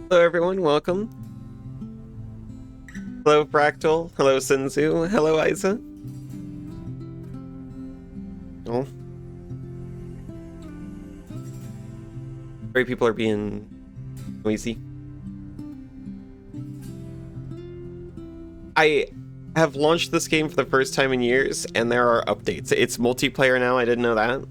Hello everyone, welcome. Hello Fractal, hello Senzu, hello Isa. Oh. Sorry people are being noisy. I have launched this game for the first time in years, and there are updates. It's multiplayer now, I didn't know that.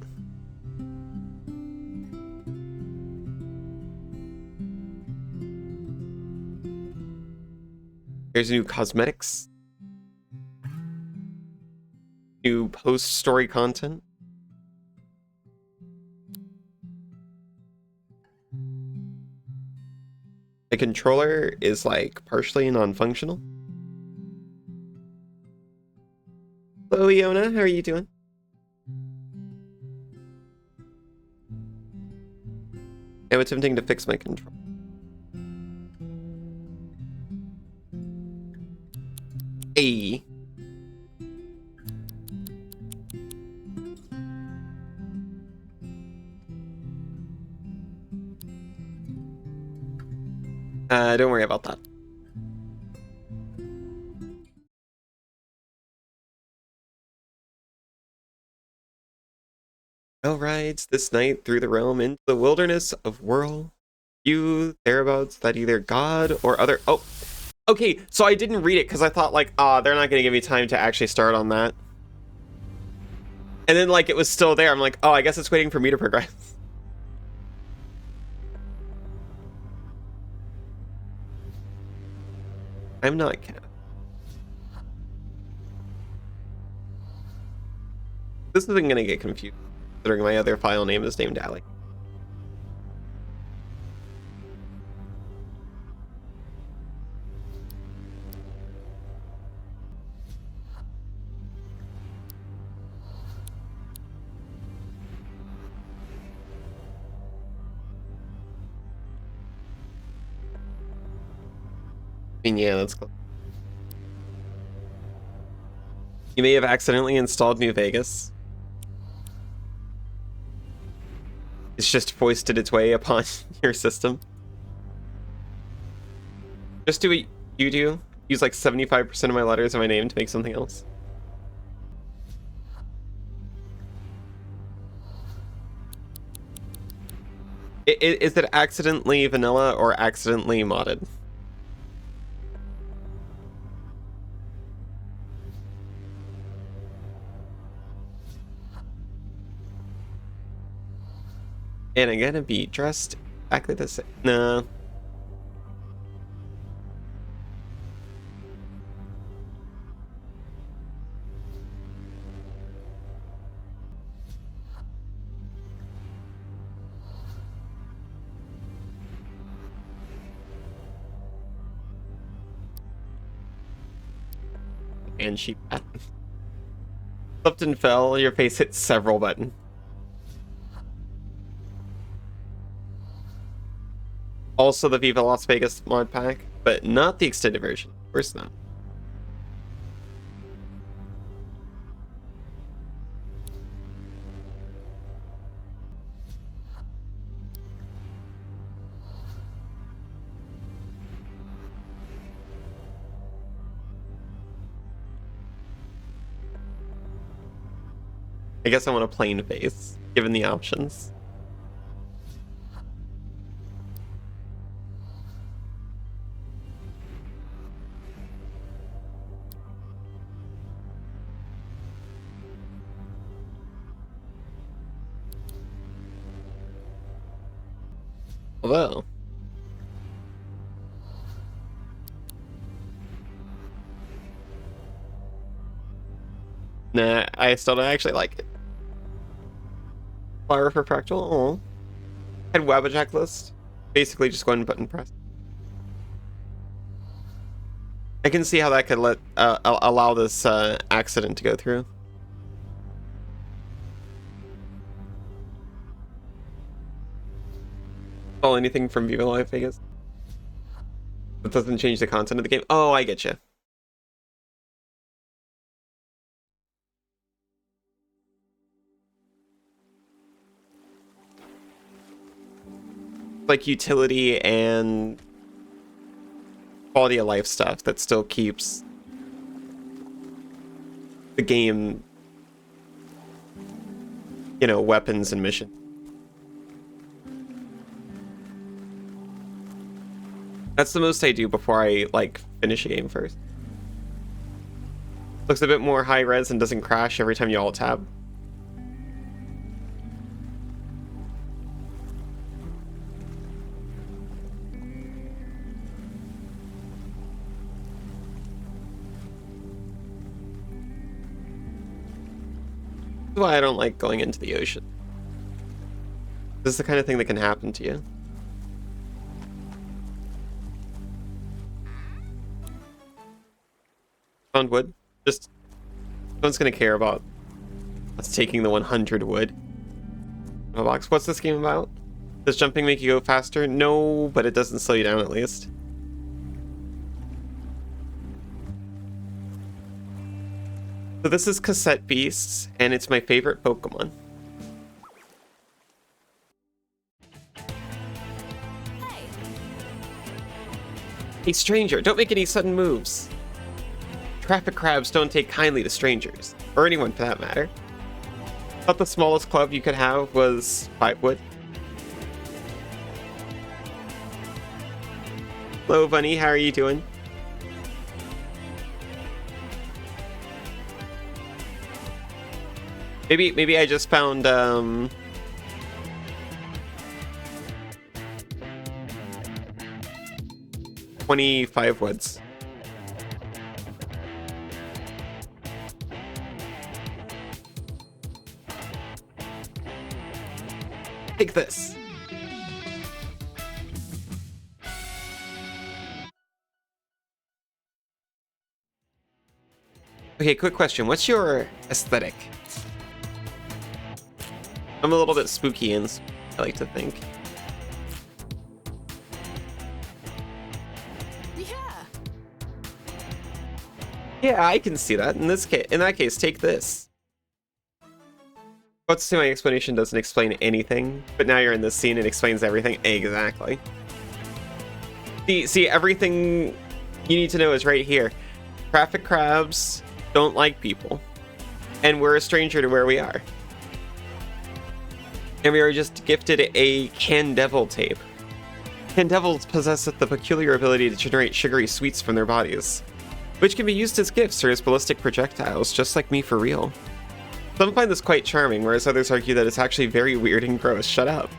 There's new cosmetics, new post-story content. The controller is like partially non-functional. Hello Iona, how are you doing? I'm attempting to fix my control. Hey. Don't worry about that. Bell rides this night through the realm into the wilderness of Wirral. You thereabouts that either God or other. Oh, okay. So I didn't read it because I thought like, they're not gonna give me time to actually start on that. And then like it was still there. I'm like, oh, I guess it's waiting for me to progress. I'm not cat. This isn't gonna get confused, considering my other file name is named Alec. I mean, yeah, that's cool. You may have accidentally installed New Vegas. It's just foisted its way upon your system. Just do what you do. Use like 75% of my letters in my name to make something else. Is it accidentally vanilla or accidentally modded? And I'm gonna be dressed exactly the same. No. And she slipped and fell. Your face hit several buttons. Also the Viva Las Vegas mod pack, but not the extended version. Of course not. I guess I want a plain face, given the options. Although, nah, I still don't actually like it. Flower for Fractal? Oh. Had Wabajack list. Basically just go ahead and button press. I can see how that could let allow this accident to go through. Oh, anything from Viva Las Vegas? That doesn't change the content of the game. Oh, I get you. Like utility and quality of life stuff that still keeps the game, you know, weapons and mission. That's the most I do before I, like, finish a game first. Looks a bit more high res and doesn't crash every time you alt tab. That's why I don't like going into the ocean. This is the kind of thing that can happen to you. Found wood. Just, no one's gonna care about us taking the 100 wood. My box. What's this game about? Does jumping make you go faster? No, but it doesn't slow you down at least. So this is Cassette Beasts, and it's my favorite Pokemon. Hey stranger, don't make any sudden moves. Traffic crabs don't take kindly to strangers, or anyone for that matter. Thought the smallest club you could have was 5 wood. Hello Bunny, how are you doing? Maybe I just found 25 woods. Take this. Okay, quick question. What's your aesthetic? I'm a little bit spooky, and I like to think. Yeah, I can see that. In that case, take this. Let's say my explanation doesn't explain anything, but now you're in this scene, it explains everything. Exactly. See, everything you need to know is right here. Traffic crabs don't like people, and we're a stranger to where we are. And we are just gifted a Candevil tape. Candevils possesseth the peculiar ability to generate sugary sweets from their bodies, which can be used as gifts or as ballistic projectiles, just like me for real. Some find this quite charming, whereas others argue that it's actually very weird and gross. Shut up.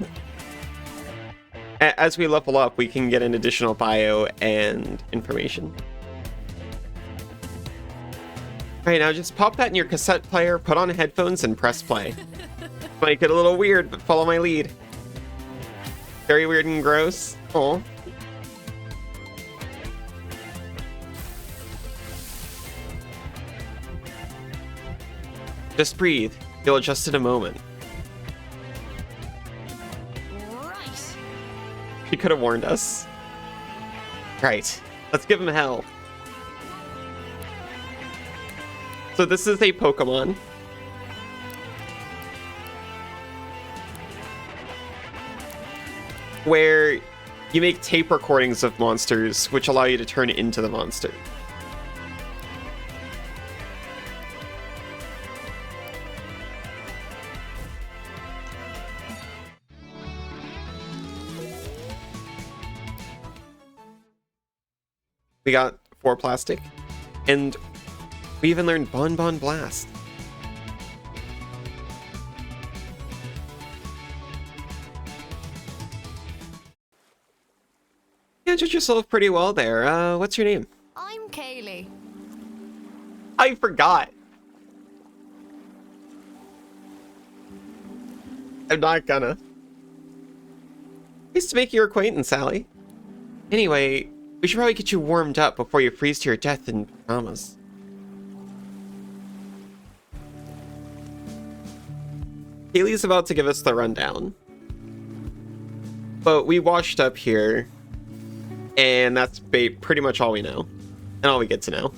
As we level up, we can get an additional bio and information. Alright, now just pop that in your cassette player, put on headphones, and press play. Might get a little weird, but follow my lead. Very weird and gross. Aw. Just breathe. You'll adjust in a moment. Right. He could have warned us. Right. Let's give him hell. So this is a Pokemon. Where you make tape recordings of monsters, which allow you to turn into the monster. We got 4 plastic, and we even learned Bon Bon Blast. You entered yourself pretty well there. What's your name? I'm Kaylee. I forgot. I'm not gonna. Nice to make your acquaintance, Sally. Anyway, we should probably get you warmed up before you freeze to your death in pajamas. Kaylee's about to give us the rundown. But we washed up here, and that's pretty much all we know. And all we get to know.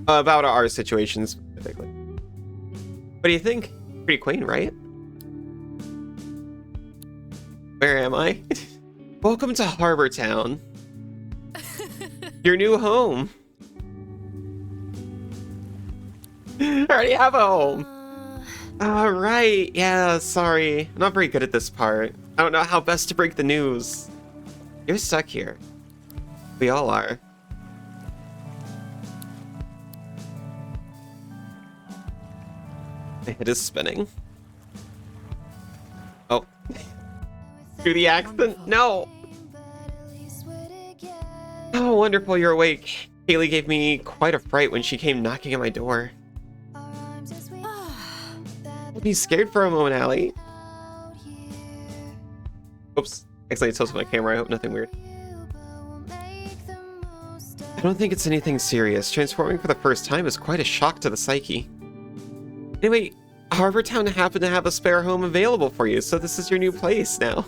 About our situation specifically. What do you think? Pretty quaint, right? Where am I? Welcome to Harbor Town. Your new home. I already have a home. Right. Yeah, sorry. I'm not very good at this part. I don't know how best to break the news. You're stuck here. We all are. My head is spinning. Oh. Through the accent? No! Oh, wonderful, you're awake. Kaylee gave me quite a fright when she came knocking at my door. I'd be scared for a moment, Allie. Oops. Accidentally tilted my camera. I hope nothing weird. I don't think it's anything serious. Transforming for the first time is quite a shock to the psyche. Anyway, Harbortown happened to have a spare home available for you, so this is your new place now.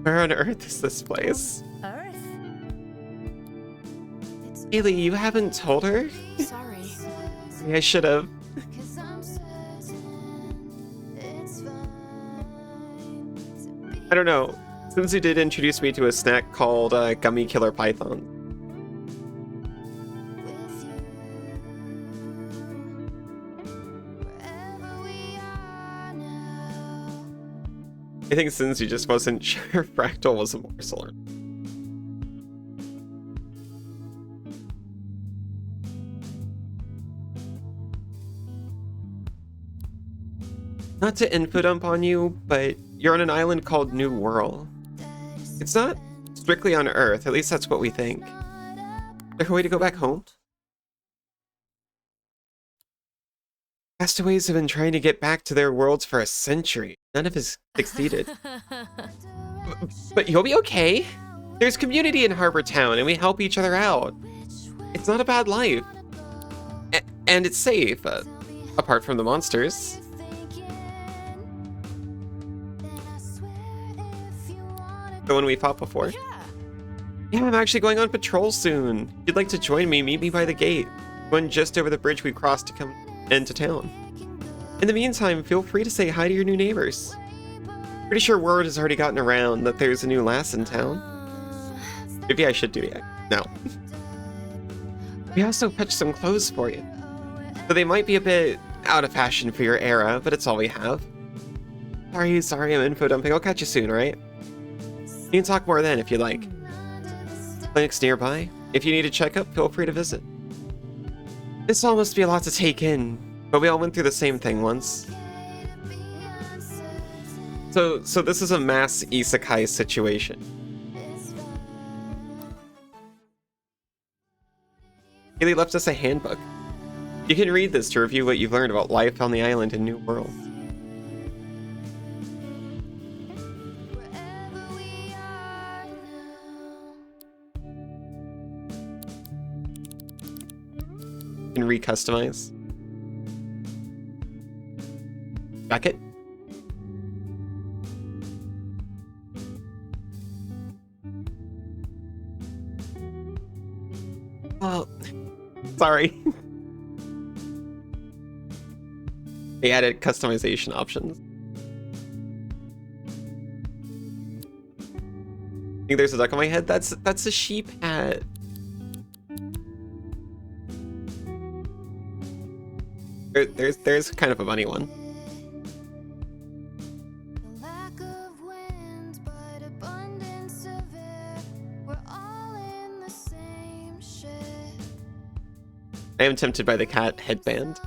Where on earth is this place? Earth? Kaylee, you haven't told her? Sorry. Maybe I should have. I don't know. Since did introduce me to a snack called Gummy Killer Python. I think Cincy just wasn't sure Fractal was a morsel. Not to info dump on you, but you're on an island called New Wirral. It's not strictly on Earth, at least that's what we think. Is there a way to go back home? Castaways have been trying to get back to their worlds for a century. None of us succeeded. But you'll be okay. There's community in Harbortown, and we help each other out. It's not a bad life. And it's safe, apart from the monsters. The one we fought before. Yeah, I'm actually going on patrol soon. If you'd like to join me, meet me by the gate. One just over the bridge we crossed to come into town. In the meantime, feel free to say hi to your new neighbors. Pretty sure word has already gotten around that there's a new lass in town. Maybe I should do that. No. We also fetched some clothes for you. So they might be a bit out of fashion for your era, but it's all we have. Sorry, I'm info dumping. I'll catch you soon, alright? You can talk more then if you like. Clinic's nearby. If you need a checkup, feel free to visit. This all must be a lot to take in, but we all went through the same thing once. So this is a mass isekai situation. Haley left us a handbook. You can read this to review what you've learned about life on the island in New Wirral. You can re-customize. Jacket. Oh, sorry. They added customization options. I think there's a duck on my head. That's a sheep hat. There's kind of a funny one. I am tempted by the cat headband.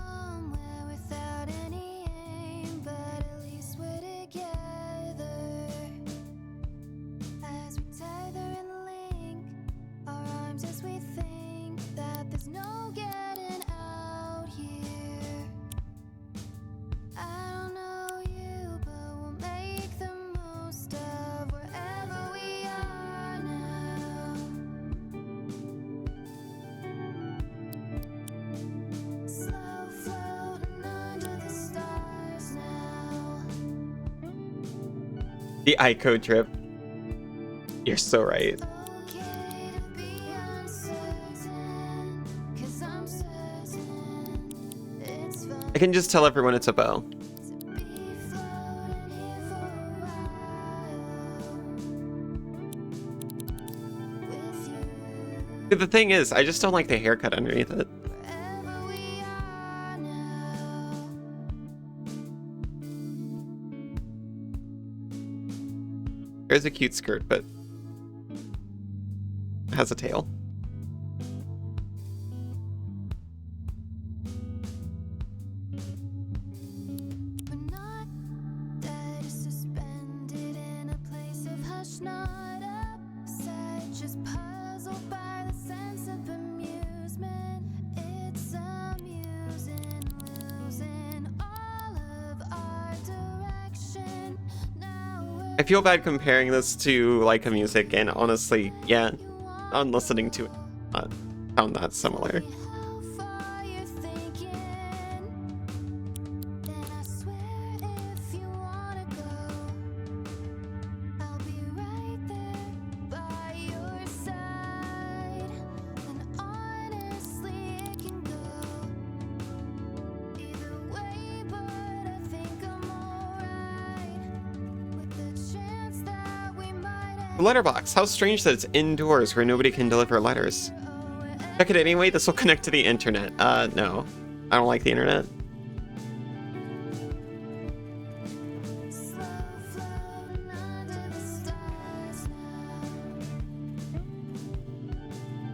The Ico trip. You're so right. I can just tell everyone it's a bow. The thing is, I just don't like the haircut underneath it. There's a cute skirt, but it has a tail. I feel bad comparing this to Leica music, and honestly, yeah, on listening to it, found that similar. Letterbox. How strange that it's indoors where nobody can deliver letters. Check it anyway, this will connect to the internet. No. I don't like the internet.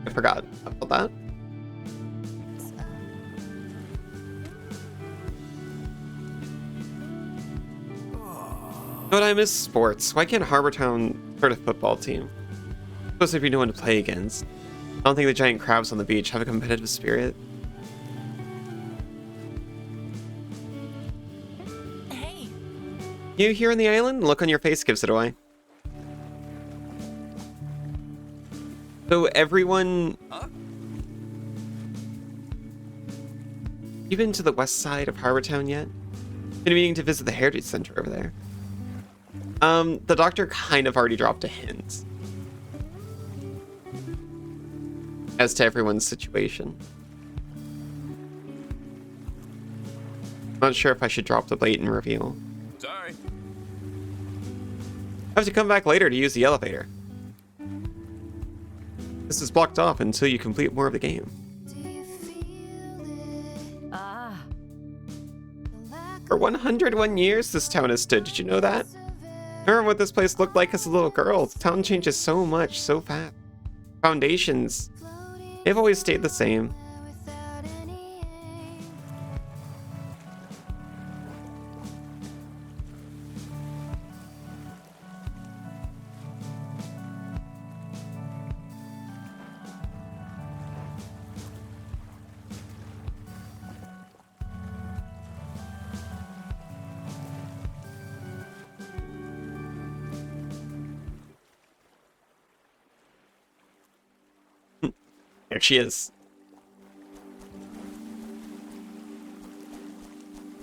I forgot about that. But I miss sports. Why can't Harbortown start a football team? Supposed to be no one to play against. I don't think the giant crabs on the beach have a competitive spirit. Hey. You here on the island? Look on your face gives it away. So everyone... You been to the west side of Harbortown yet? Been meaning to visit the Heritage Center over there. The doctor kind of already dropped a hint as to everyone's situation. Not sure if I should drop the blatant reveal. Sorry. I have to come back later to use the elevator. This is blocked off until you complete more of the game. For 101 years, this town has stood. Did you know that? I remember what this place looked like as a little girl. The town changes so much, so fast. Foundations, they've always stayed the same. There she is.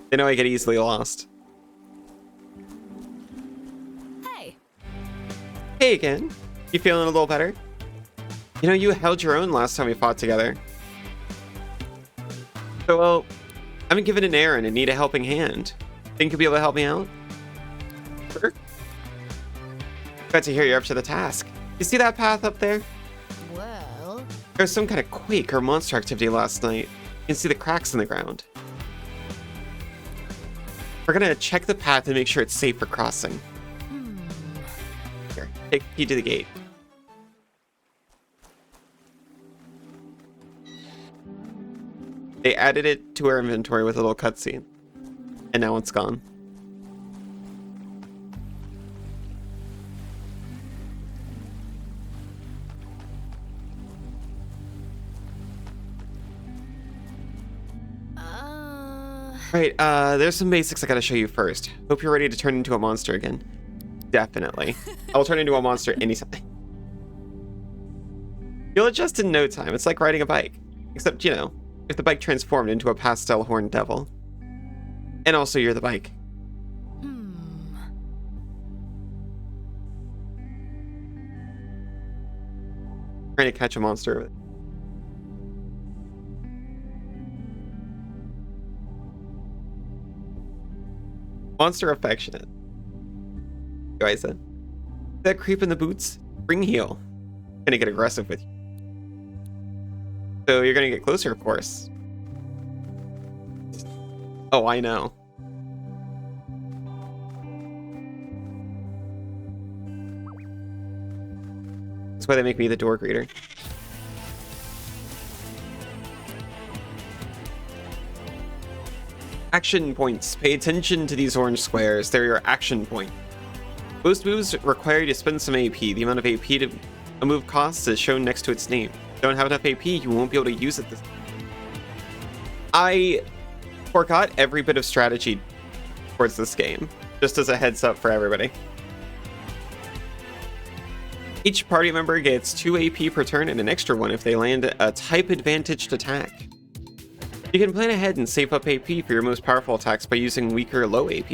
They know I get easily lost. Hey. Hey again. You feeling a little better? You know, you held your own last time we fought together. So, well, I've been given an errand and need a helping hand. Think you'll be able to help me out? Sure. Glad to hear you're up to the task. You see that path up there? Well, There was some kind of quake or monster activity last night. You can see the cracks in the ground. We're gonna check the path and make sure it's safe for crossing. Here, take a key to the gate. They added it to our inventory with a little cutscene. And now it's gone. Right, there's some basics I gotta show you first. Hope you're ready to turn into a monster again. Definitely. I'll turn into a monster anytime. You'll adjust in no time. It's like riding a bike. Except, you know, if the bike transformed into a pastel horned devil. And also you're the bike. Trying to catch a monster. Monster affectionate. Guys, that creep in the boots? Bring heel. Gonna get aggressive with you. So you're gonna get closer, of course. Oh, I know. That's why they make me the door greeter. Action points. Pay attention to these orange squares. They're your action point. Most moves require you to spend some AP. The amount of AP to a move costs is shown next to its name. If you don't have enough AP, you won't be able to use it. I forgot every bit of strategy towards this game, just as a heads up for everybody. Each party member gets 2 AP per turn and an extra one if they land a type advantaged attack. You can plan ahead and save up AP for your most powerful attacks by using weaker low AP.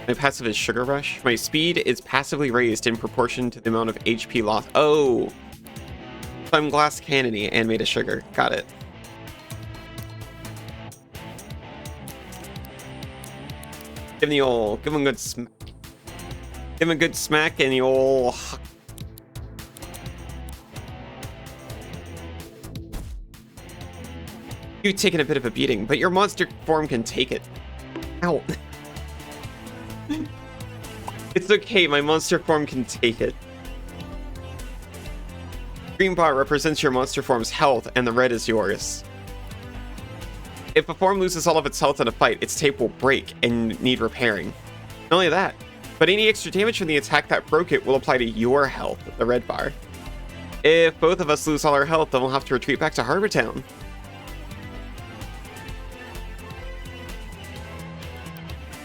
My passive is Sugar Rush. My speed is passively raised in proportion to the amount of HP lost. Oh! So I'm glass cannony and made of sugar. Got it. Give him the old, give him a good smack. Give him a good smack and the old. You've taken a bit of a beating, but your monster form can take it. Ow. It's okay, my monster form can take it. Green bar represents your monster form's health, and the red is yours. If a form loses all of its health in a fight, its tape will break and need repairing. Not only that, but any extra damage from the attack that broke it will apply to your health, the red bar. If both of us lose all our health, then we'll have to retreat back to Harbor Town.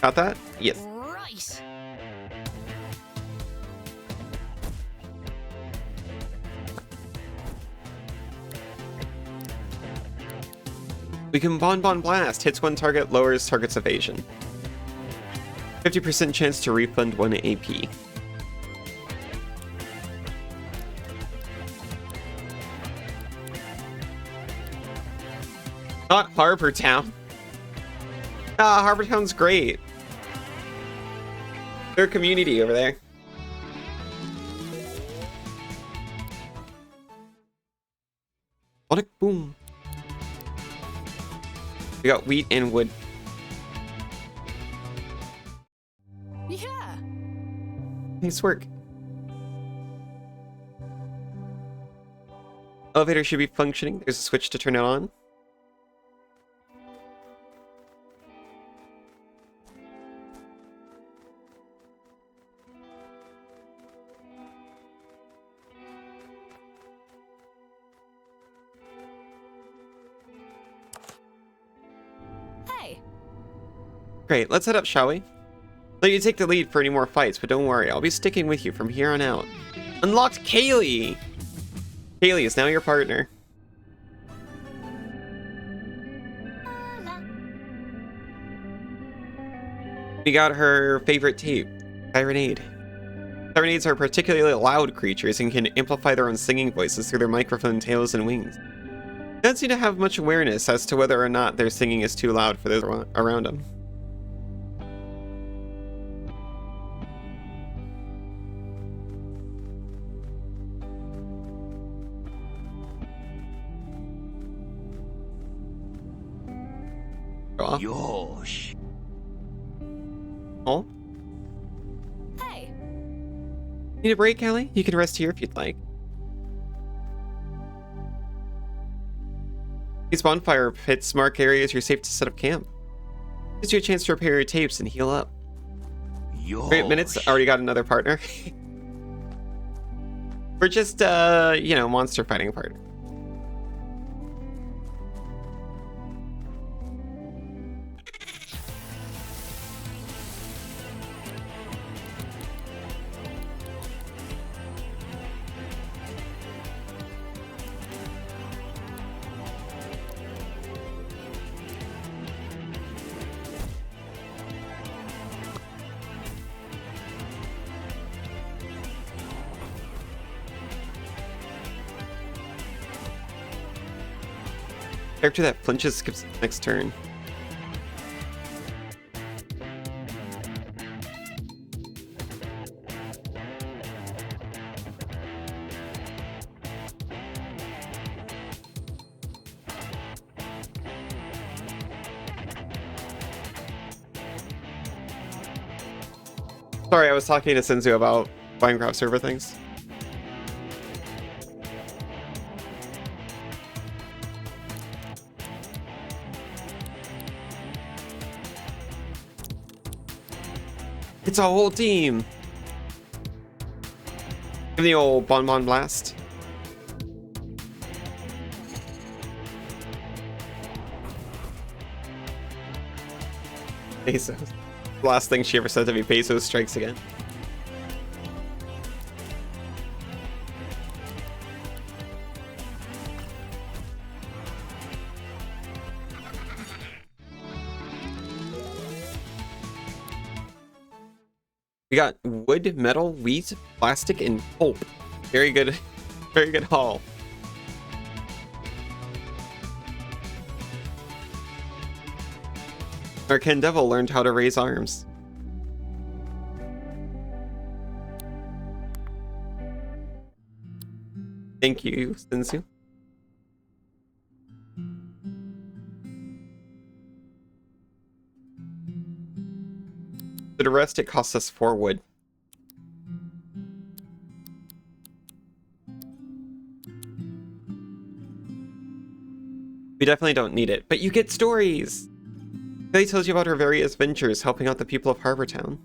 Got that? Yes. Right. We can Bonbon Blast. Hits one target, lowers target's evasion. 50% chance to refund 1 AP. Not Harbor Town. Ah, Harbor Town's great. Their community over there. What a boom. We got wheat and wood. Yeah. Nice work. Elevator should be functioning. There's a switch to turn it on. Hey. Great, let's head up, shall we? Let you take the lead for any more fights, but don't worry, I'll be sticking with you from here on out. Unlocked Kaylee! Kaylee is now your partner. We got her favorite tape, Sirenade. Sirenades are particularly loud creatures and can amplify their own singing voices through their microphone tails and wings. They don't seem to have much awareness as to whether or not their singing is too loud for those around them. Yosh. Oh? Hey. Need a break, Callie? You can rest here if you'd like. These bonfire pits mark areas you're safe to set up camp. Gives you a chance to repair your tapes and heal up. Yosh. 3 minutes, already got another partner. We're just, you know, monster fighting partner. Character that flinches skips next turn. Sorry, I was talking to Senzu about Minecraft server things. It's a whole team. Give me the old Bonbon Blast. Pesos. The last thing she ever said to me, Pesos strikes again. We got wood, metal, wheat, plastic, and pulp. Very good, very good haul. Our Ken Devil learned how to raise arms. Thank you, Sensu. For the rest, it costs us 4 wood. We definitely don't need it, but you get stories! Kelly tells you about her various ventures helping out the people of Harbor Town.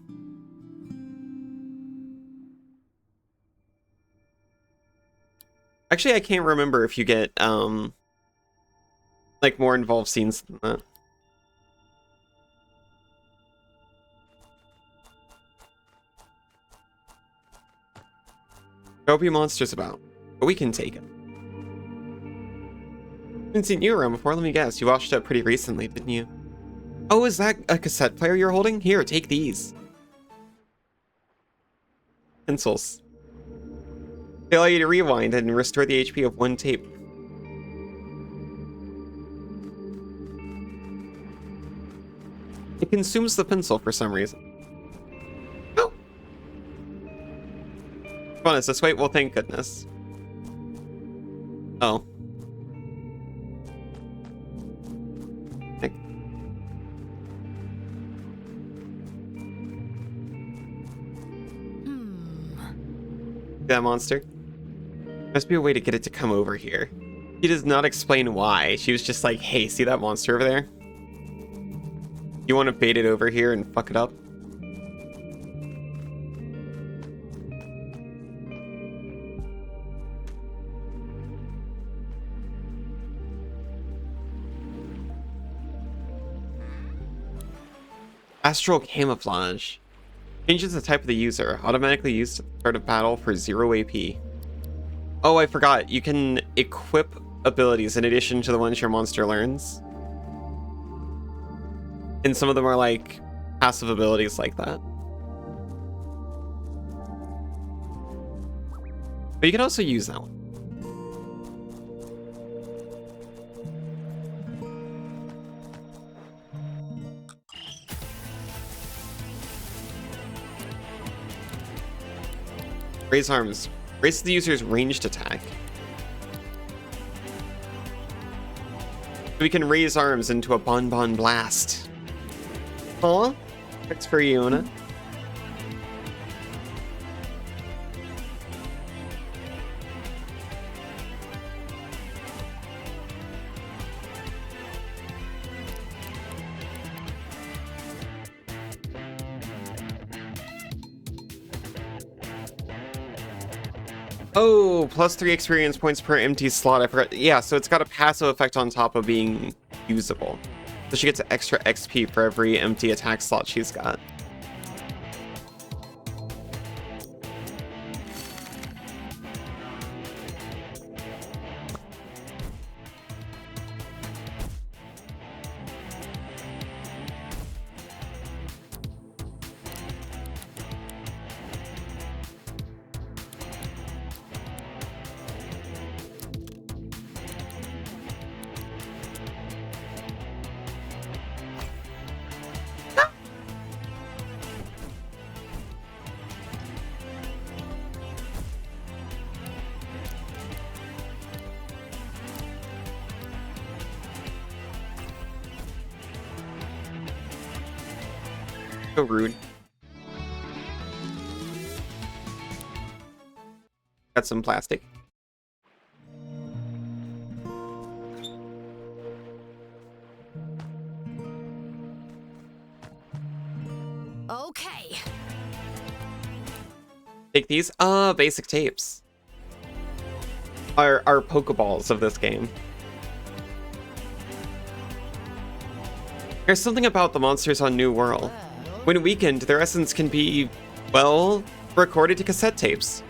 Actually, I can't remember if you get, like, more involved scenes than that. There will be monsters about, but we can take them. Haven't seen you around before, let me guess. You washed up pretty recently, didn't you? Oh, is that a cassette player you're holding? Here, take these. Pencils. They allow you to rewind and restore the HP of 1 tape. It consumes the pencil for some reason. Oh! Come on, is this way? Well, thank goodness. Oh. Heck. That monster? Must be a way to get it to come over here. She does not explain why. She was just like, hey, see that monster over there? You want to bait it over here and fuck it up? Astral Camouflage. Changes the type of the user. Automatically used at the start of battle for 0 AP. Oh, I forgot. You can equip abilities in addition to the ones your monster learns. And some of them are like passive abilities like that. But you can also use that one. Raise arms. Raise the user's ranged attack. We can raise arms into a Bonbon Blast. Aw, thanks for Iona. Oh, plus 3 experience points per empty slot. I forgot. Yeah, so it's got a passive effect on top of being usable. So she gets extra XP for every empty attack slot she's got. So rude. some plastic. Okay. Take these. Basic tapes. Are Pokeballs of this game. There's something about the monsters on New Wirral. When weakened, their essence can be, well, recorded to cassette tapes.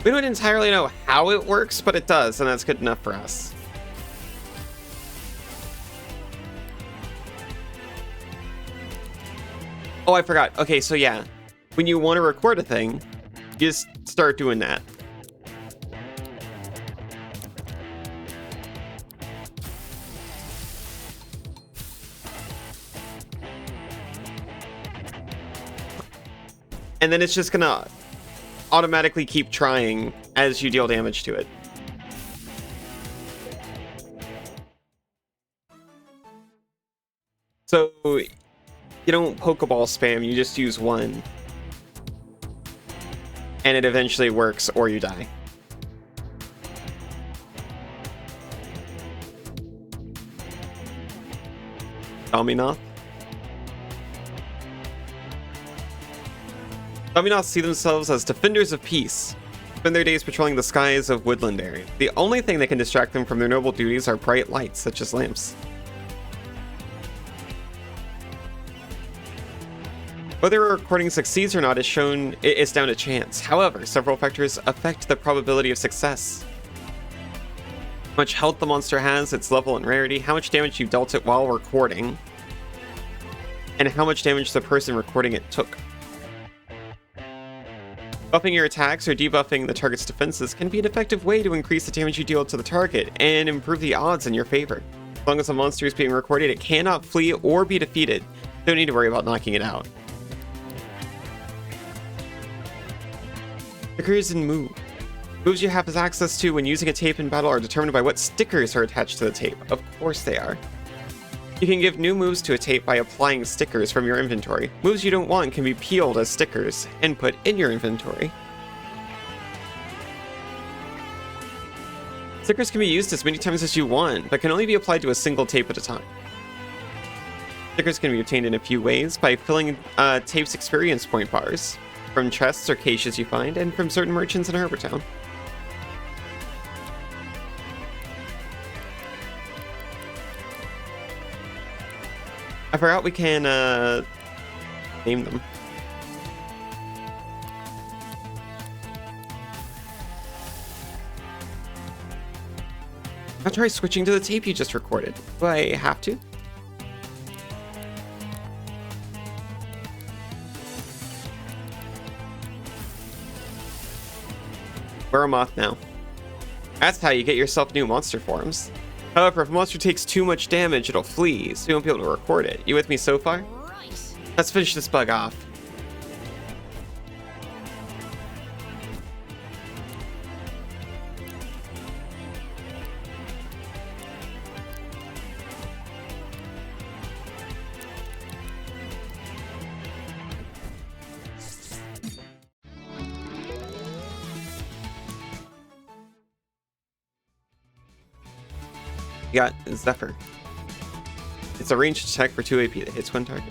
We don't entirely know how it works, but it does, and that's good enough for us. Oh, I forgot. Okay, so yeah, when you want to record a thing, you just start doing that. And then it's just gonna automatically keep trying as you deal damage to it. So you don't Pokeball spam, you just use one. And it eventually works, or you die. Dominoth. Dominoths see themselves as defenders of peace, spend their days patrolling the skies of woodland area. The only thing that can distract them from their noble duties are bright lights, such as lamps. Whether a recording succeeds or not is down to chance. However, several factors affect the probability of success. How much health the monster has, its level and rarity, how much damage you dealt it while recording, and how much damage the person recording it took. Buffing your attacks or debuffing the target's defenses can be an effective way to increase the damage you deal to the target and improve the odds in your favor. As long as a monster is being recorded, it cannot flee or be defeated. Don't need to worry about knocking it out. Stickers and moves you have access to when using a tape in battle are determined by what stickers are attached to the tape. Of course they are. You can give new moves to a tape by applying stickers from your inventory. Moves you don't want can be peeled as stickers and put in your inventory. Stickers can be used as many times as you want, but can only be applied to a single tape at a time. Stickers can be obtained in a few ways by filling tape's experience point bars, from chests or caches you find, and from certain merchants in Harbor Town. I forgot we can name them. I'll try switching to the tape you just recorded. Do I have to? We're a moth now. That's how you get yourself new monster forms. However, if a monster takes too much damage, it'll flee, so you won't be able to record it. You with me so far? Right. Let's finish this bug off. You got Zephyr. It's a ranged attack for 2 AP that hits one target.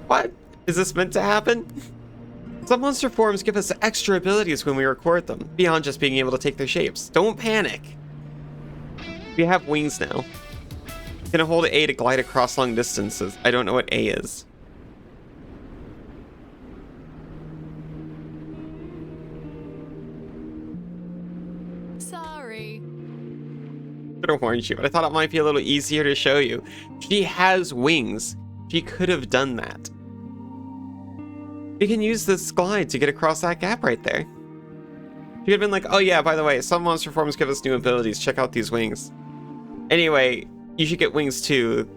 What? Is this meant to happen? Some monster forms give us extra abilities when we record them, beyond just being able to take their shapes. Don't panic. We have wings now. You can hold A to glide across long distances. I don't know what A is. Sorry. Should have warned you, but I thought it might be a little easier to show you. She has wings. She could have done that. We can use this glide to get across that gap right there. She could have been like, oh yeah, by the way, some monster forms give us new abilities. Check out these wings. Anyway, you should get wings too.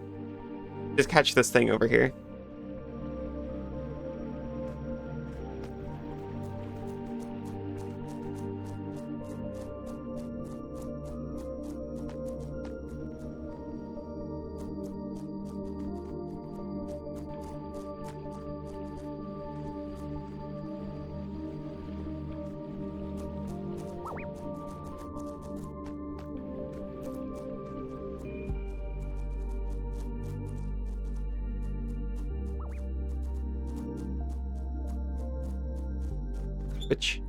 Just catch this thing over here. Which...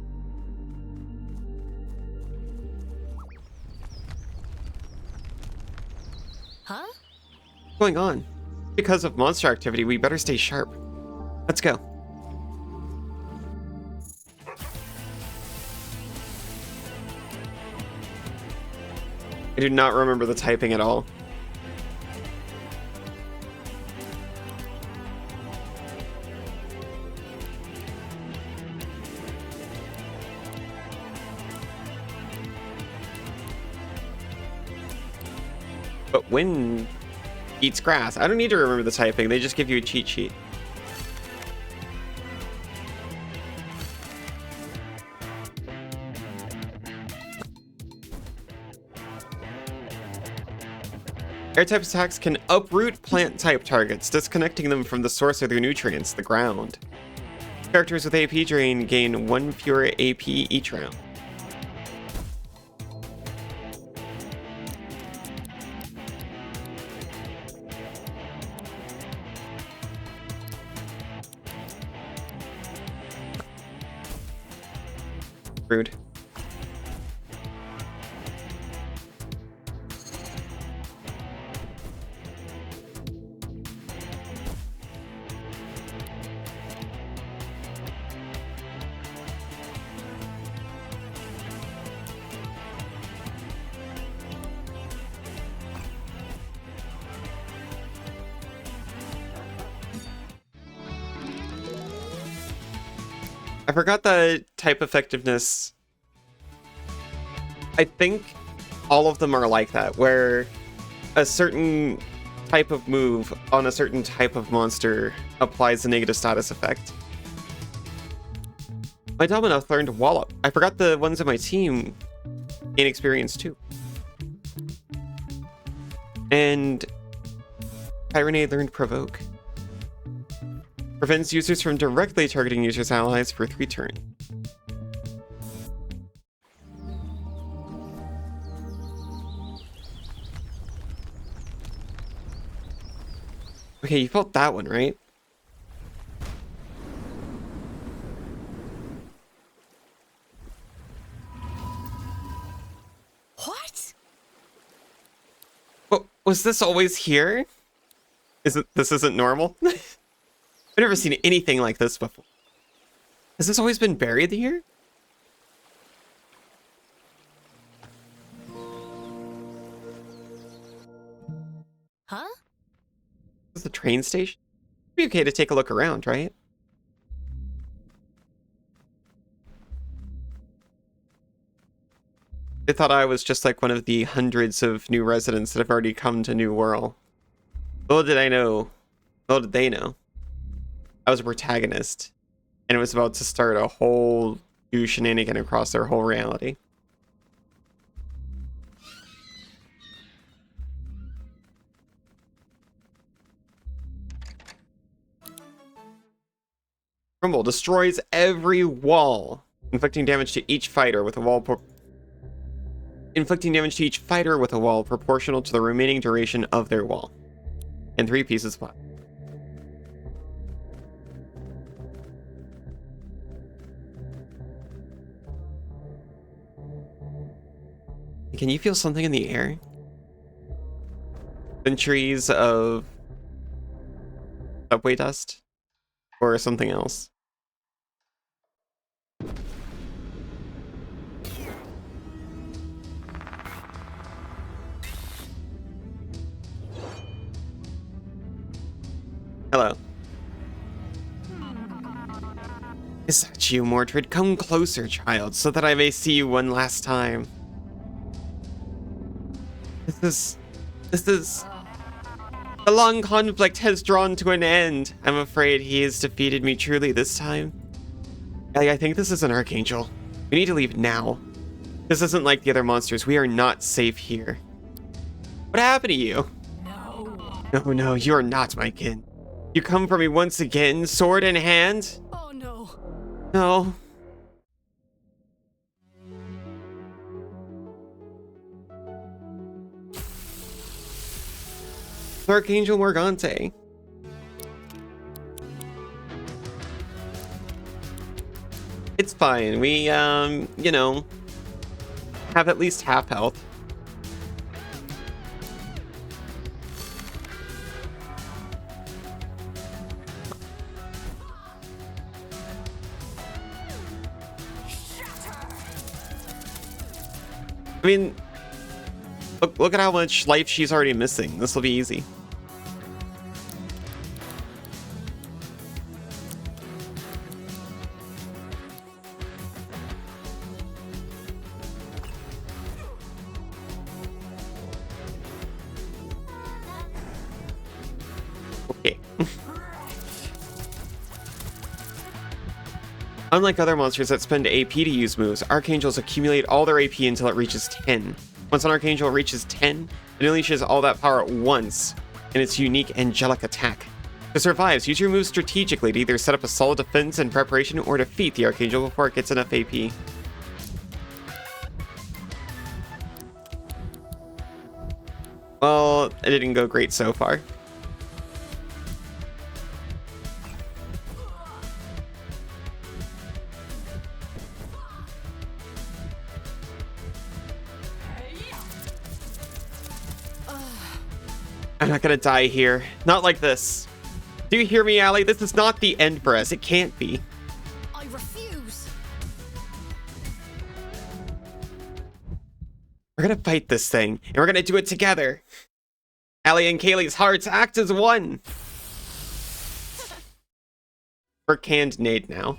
Huh? What's going on? Because of monster activity, we better stay sharp. Let's go. I do not remember the typing at all. But wind eats grass. I don't need to remember the typing. They just give you a cheat sheet. Air type attacks can uproot plant type targets, disconnecting them from the source of their nutrients, the ground. Characters with AP drain gain 1 pure AP each round. Rude. I forgot the type effectiveness. I think all of them are like that, where a certain type of move on a certain type of monster applies a negative status effect. My Dominus learned Wallop. I forgot the ones on my team gain experience too. And Tyranade learned Provoke. Prevents users from directly targeting users' allies for 3 turns. Okay, you felt that one, right? What? Oh, was this always here? This isn't normal? I've never seen anything like this before. Has this always been buried here? Huh? Is this a train station? It'd be okay to take a look around, right? They thought I was just like one of the hundreds of new residents that have already come to New Wirral. Little did I know, little did they know, I was a protagonist, and it was about to start a whole new shenanigan across their whole reality. Crumble destroys every wall, inflicting damage to each fighter with a wall proportional to the remaining duration of their wall. And 3 pieces flat. Can you feel something in the air? Centuries of subway dust? Or something else? Hello. Is that you, Mordred? Come closer, child, so that I may see you one last time. This is... The long conflict has drawn to an end. I'm afraid he has defeated me truly this time. Ellie, I think this is an archangel. We need to leave now. This isn't like the other monsters. We are not safe here. What happened to you? No, you are not my kin. You come for me once again, sword in hand? Oh no. No. Archangel Morgante. It's fine. We, you know, have at least half health. I mean, look at how much life she's already missing. This will be easy. Okay. Unlike other monsters that spend AP to use moves, Archangels accumulate all their AP until it reaches 10. Once an Archangel reaches 10, it unleashes all that power at once in its unique angelic attack. To survive, use your moves strategically to either set up a solid defense in preparation or defeat the Archangel before it gets enough AP. Well, it didn't go great so far. I'm not gonna die here. Not like this. Do you hear me, Allie? This is not the end for us. It can't be. I refuse. We're gonna fight this thing, and we're gonna do it together. Allie and Kaylee's hearts act as one. We're canned nade now.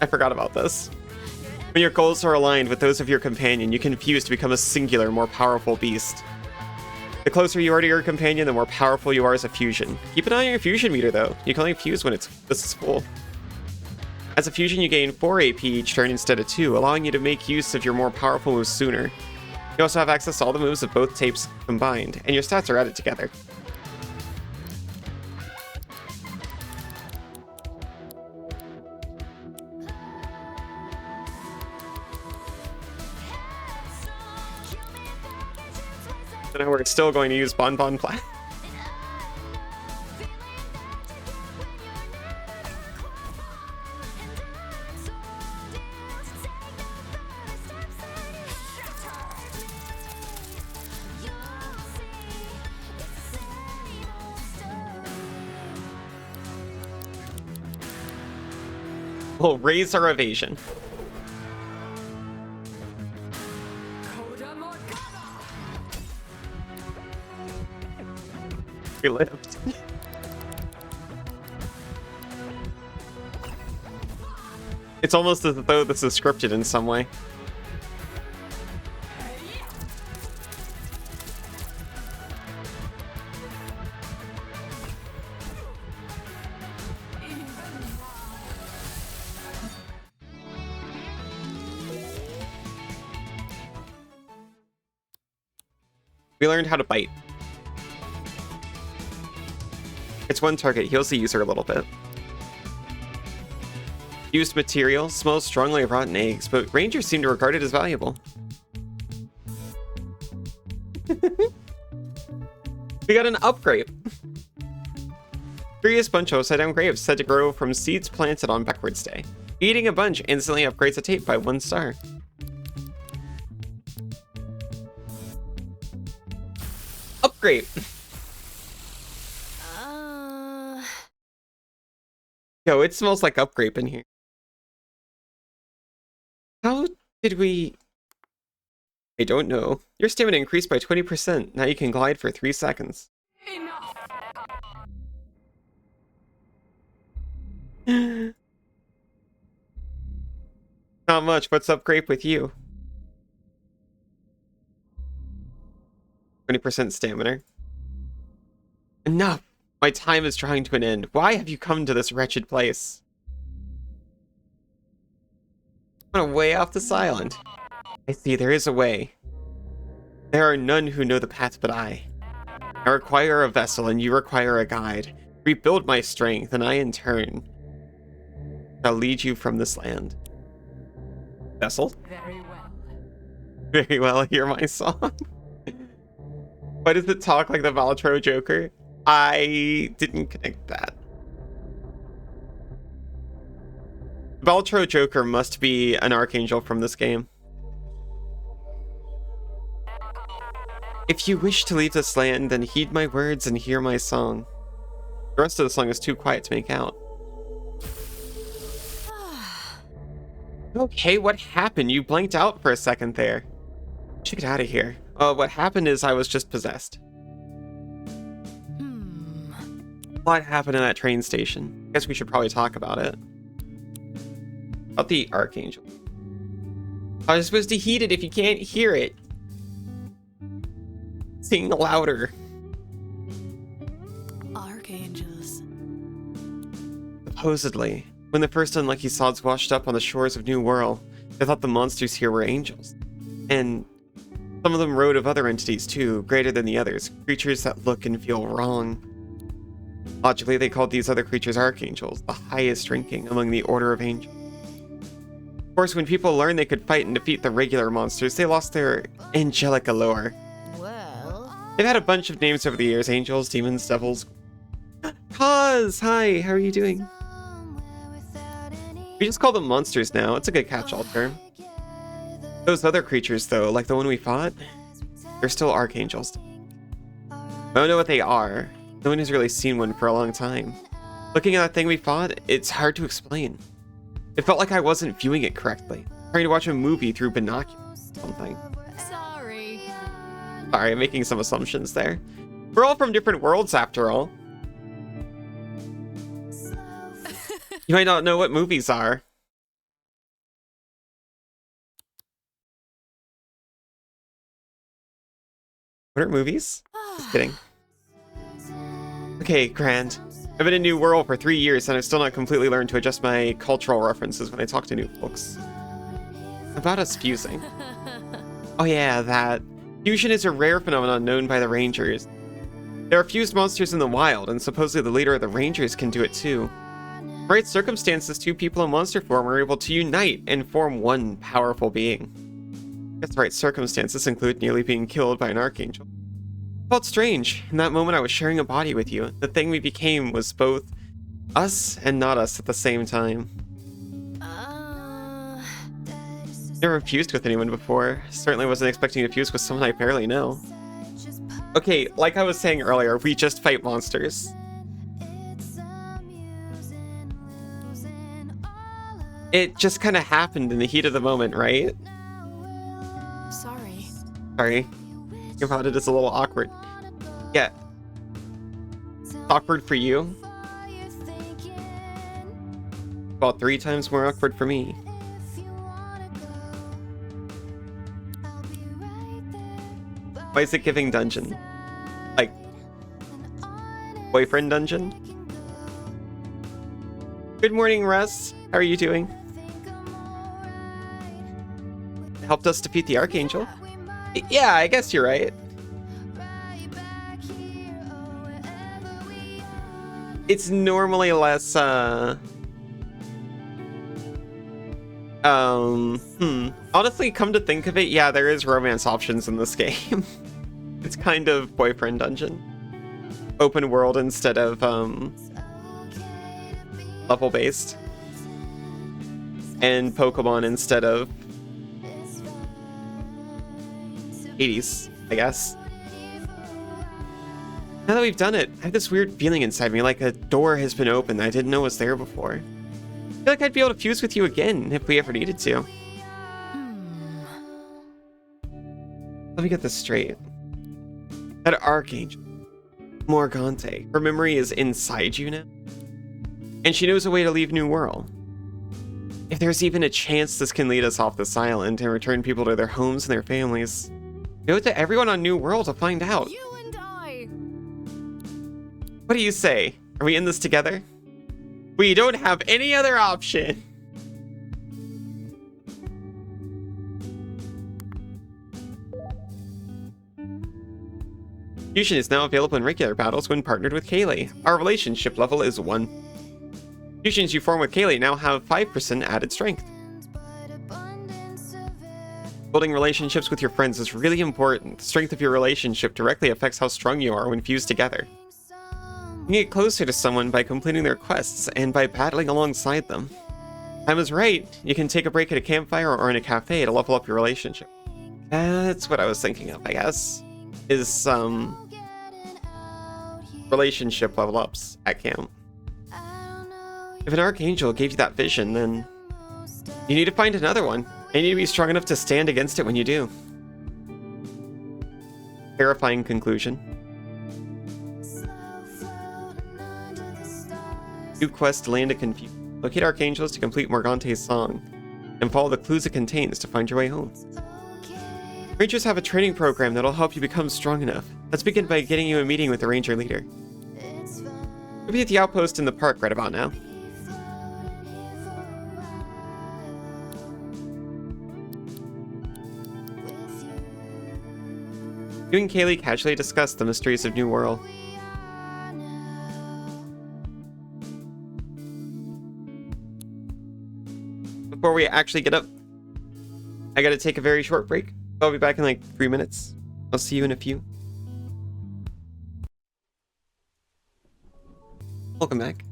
I forgot about this. When your goals are aligned with those of your companion, you can fuse to become a singular, more powerful beast. The closer you are to your companion, the more powerful you are as a fusion. Keep an eye on your fusion meter, though. You can only fuse when this is full. As a fusion, you gain 4 AP each turn instead of 2, allowing you to make use of your more powerful moves sooner. You also have access to all the moves of both tapes combined, and your stats are added together. So now we're still going to use Bonbon Plat. We'll raise our evasion. We lived. It's almost as though this is scripted in some way. We learned how to bite. Its one target heals the user a little bit. Used material smells strongly of rotten eggs, but rangers seem to regard it as valuable. We got an upgrade. Curious bunch of upside down grapes said to grow from seeds planted on Backwards Day. Eating a bunch instantly upgrades a tape by 1 star. Upgrade. Yo, it smells like upgrape in here. How did we... I don't know. Your stamina increased by 20%. Now you can glide for 3 seconds. Not much. What's upgrape with you? 20% stamina. Enough! My time is drawing to an end. Why have you come to this wretched place? On a way off this island. I see there is a way. There are none who know the path but I. I require a vessel and you require a guide. Rebuild my strength and I in turn shall lead you from this land. Vessel. Very well. Very well, hear my song. Why does it talk like the Valtro Joker? I didn't connect that. Valtro Joker must be an archangel from this game. If you wish to leave this land, then heed my words and hear my song. The rest of the song is too quiet to make out. Okay, what happened? You blanked out for a second there. We should get out of here. What happened is I was just possessed. What happened in that train station? I guess we should probably talk about it. About the Archangel. I was supposed to heed it if you can't hear it. Sing louder. Archangels. Supposedly, when the first unlucky sods washed up on the shores of New Wirral, they thought the monsters here were angels. And some of them rode of other entities too, greater than the others, creatures that look and feel wrong. Logically, they called these other creatures archangels, the highest ranking among the Order of Angels. Of course, when people learned they could fight and defeat the regular monsters, they lost their angelic allure. Well. They've had a bunch of names over the years: angels, demons, devils. Kaz! Hi, how are you doing? We just call them monsters now. It's a good catch-all term. Those other creatures, though, like the one we fought, they're still archangels. I don't know what they are. No one has really seen one for a long time. Looking at that thing we fought, it's hard to explain. It felt like I wasn't viewing it correctly. Trying to watch a movie through binoculars or something. Sorry. Sorry, I'm making some assumptions there. We're all from different worlds, after all. You might not know what movies are. What are movies? Just kidding. Okay, grand. I've been in New Wirral for 3 years and I've still not completely learned to adjust my cultural references when I talk to new folks. About us fusing. Oh yeah, that. Fusion is a rare phenomenon known by the Rangers. There are fused monsters in the wild, and supposedly the leader of the Rangers can do it too. In right circumstances, two people in monster form are able to unite and form one powerful being. I guess the right circumstances include nearly being killed by an archangel. It felt strange. In that moment I was sharing a body with you. The thing we became was both us and not us at the same time. Never fused with anyone before. Certainly wasn't expecting to fuse with someone I barely know. Okay, like I was saying earlier, we just fight monsters. It just kind of happened in the heat of the moment, right? Sorry. Sorry. About it is a little awkward. Yeah. Awkward for you. About 3 times more awkward for me. Why is it giving dungeon? Like, boyfriend dungeon? Good morning, Russ. How are you doing? Helped us defeat the Archangel? Yeah, I guess you're right. It's normally less, honestly, come to think of it, yeah, there is romance options in this game. It's kind of boyfriend dungeon. Open world instead of, level-based. And Pokemon instead of Hades, I guess. Now that we've done it, I have this weird feeling inside me, like a door has been opened that I didn't know was there before. I feel like I'd be able to fuse with you again if we ever needed to. Let me get this straight. That Archangel, Morgante, her memory is inside you now? And she knows a way to leave New Wirral. If there's even a chance this can lead us off this island and return people to their homes and their families, we owe it to everyone on New Wirral to find out. You and I. What do you say? Are we in this together? We don't have any other option. Fusion is now available in regular battles when partnered with Kaylee. Our relationship level is 1. Fusions you form with Kaylee now have 5% added strength. Building relationships with your friends is really important. The strength of your relationship directly affects how strong you are when fused together. You get closer to someone by completing their quests and by battling alongside them. Time is right. You can take a break at a campfire or in a cafe to level up your relationship. That's what I was thinking of, I guess. Is some relationship level ups at camp. If an archangel gave you that vision, then you need to find another one. And you need to be strong enough to stand against it when you do. Terrifying conclusion. New quest, Land of Confusion. Locate archangels to complete Morgante's song, and follow the clues it contains to find your way home. Rangers have a training program that'll help you become strong enough. Let's begin by getting you a meeting with the ranger leader. We'll be at the outpost in the park right about now. You and Kaylee casually discuss the mysteries of New Wirral. Before we actually get up, I gotta take a very short break. I'll be back in like 3 minutes. I'll see you in a few. Welcome back.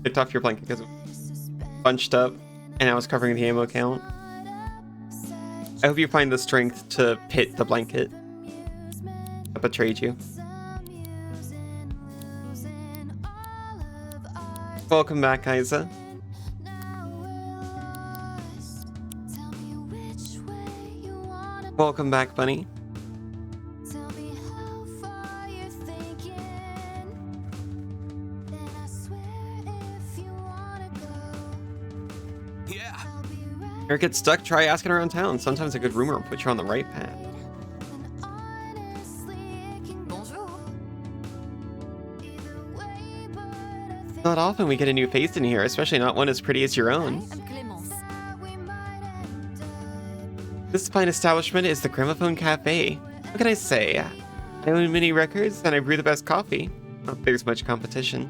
Picked off your blanket because it was bunched up and I was covering the ammo count. I hope you find the strength to pit the blanket that betrayed you. Welcome back, Isa. Welcome back, Bunny. Yeah. Or get stuck, try asking around town. Sometimes a good rumor will put you on the right path. Bonjour. Not often we get a new face in here, especially not one as pretty as your own. I'm Clémence. This fine establishment is the Gramophone Cafe. What can I say? I own many records and I brew the best coffee. Not that there's much competition.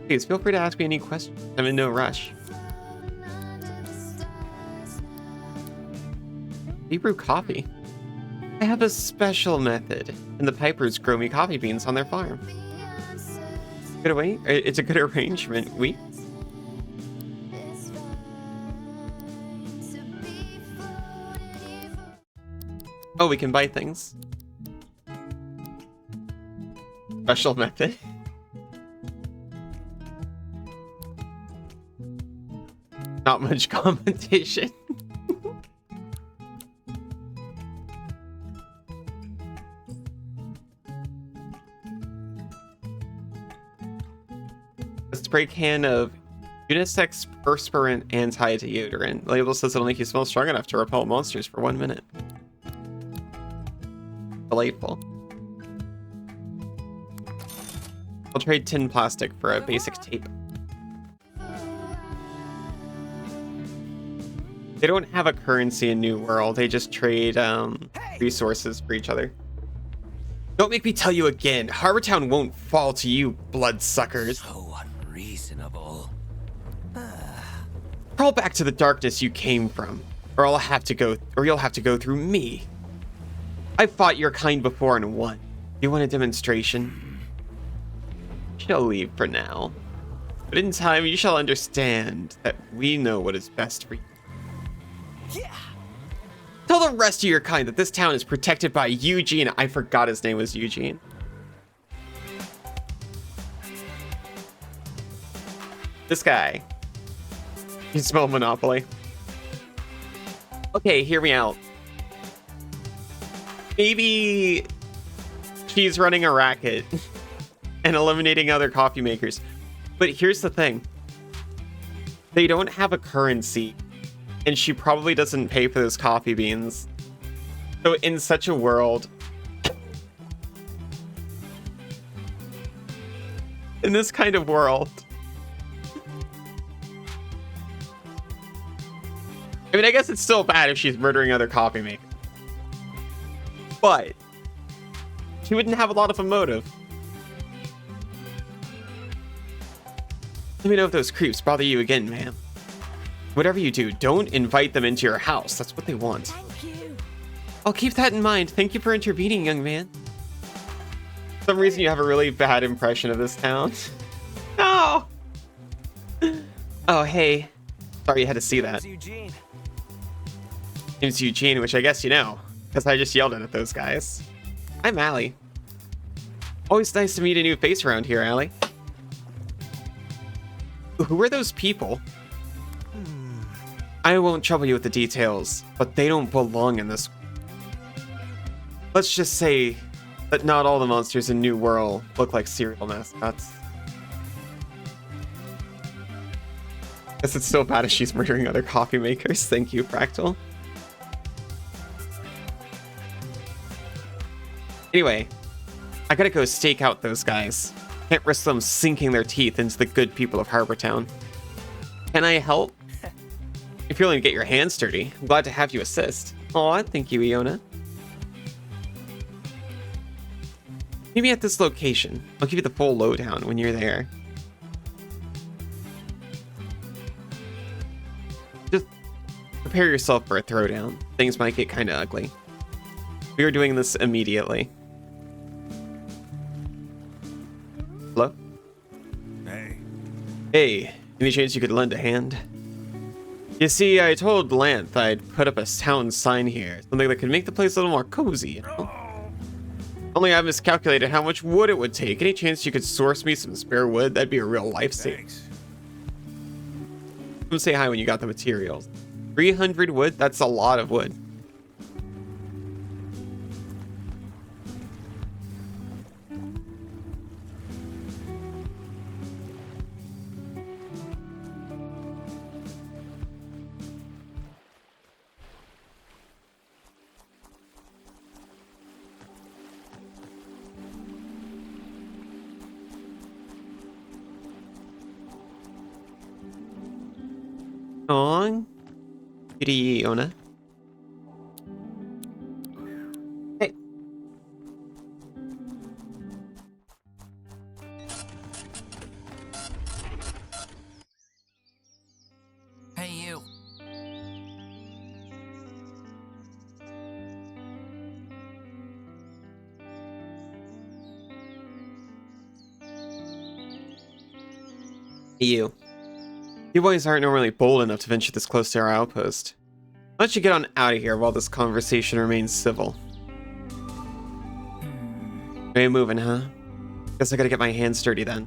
Please feel free to ask me any questions. I'm in no rush. You brew coffee? I have a special method, and the Pipers grow me coffee beans on their farm. Good away? It's a good arrangement. We? Oh, we can buy things. Special method. Not much competition. A spray can of unisex perspirant anti-deodorant. Label says it'll make you smell strong enough to repel monsters for 1 minute. Delightful. I'll trade tin plastic for a basic tape. They don't have a currency in New Wirral. They just trade resources for each other. Don't make me tell you again. Harbortown won't fall to you, bloodsuckers. So unreasonable. Crawl back to the darkness you came from, or you'll have to go through me. I've fought your kind before and won. You want a demonstration? You shall leave for now. But in time, you shall understand that we know what is best for you. Yeah. Tell the rest of your kind that this town is protected by Eugene. I forgot his name was Eugene. This guy. You smell Monopoly. Okay, hear me out. Maybe she's running a racket and eliminating other coffee makers. But here's the thing. They don't have a currency, and she probably doesn't pay for those coffee beans. So in such a world, in this kind of world, I mean, I guess it's still bad if she's murdering other coffee makers. But she wouldn't have a lot of a motive. Let me know if those creeps bother you again, ma'am. Whatever you do, don't invite them into your house. That's what they want. Thank you. I'll keep that in mind. Thank you for intervening, young man. For some reason you have a really bad impression of this town. No! Oh, hey. Sorry you had to see that. It's Eugene. It's Eugene, which I guess you know, because I just yelled at those guys. I'm Allie. Always nice to meet a new face around here, Allie. Who are those people? I won't trouble you with the details, but they don't belong in this. Let's just say that not all the monsters in New Wirral look like cereal mascots. Guess it's so bad as she's murdering other coffee makers. Thank you, Fractal. Anyway, I gotta go stake out those guys. Can't risk them sinking their teeth into the good people of Harbor Town. Can I help? If you're willing to get your hands dirty, I'm glad to have you assist. Aw, thank you, Iona. Meet me at this location. I'll give you the full lowdown when you're there. Just prepare yourself for a throwdown. Things might get kind of ugly. We are doing this immediately. Hello? Hey. Hey, any chance you could lend a hand? You see, I told Lanth I'd put up a town sign here, something that could make the place a little more cozy, you know? Only I miscalculated how much wood it would take. Any chance you could source me some spare wood? That'd be a real lifesaver. Thanks. Come say hi when you got the materials. 300 wood? That's a lot of wood. Song. Cutie Iona. Hey. Hey, you. Hey, you. You boys aren't normally bold enough to venture this close to our outpost. Why don't you get on out of here while this conversation remains civil? Are you moving, huh? Guess I gotta get my hands dirty then.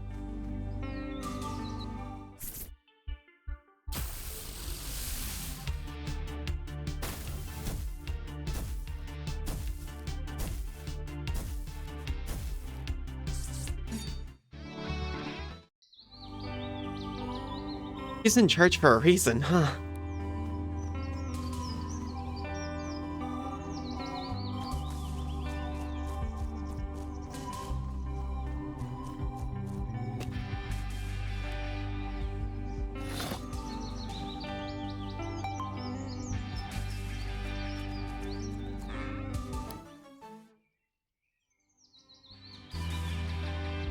He's in charge for a reason, huh?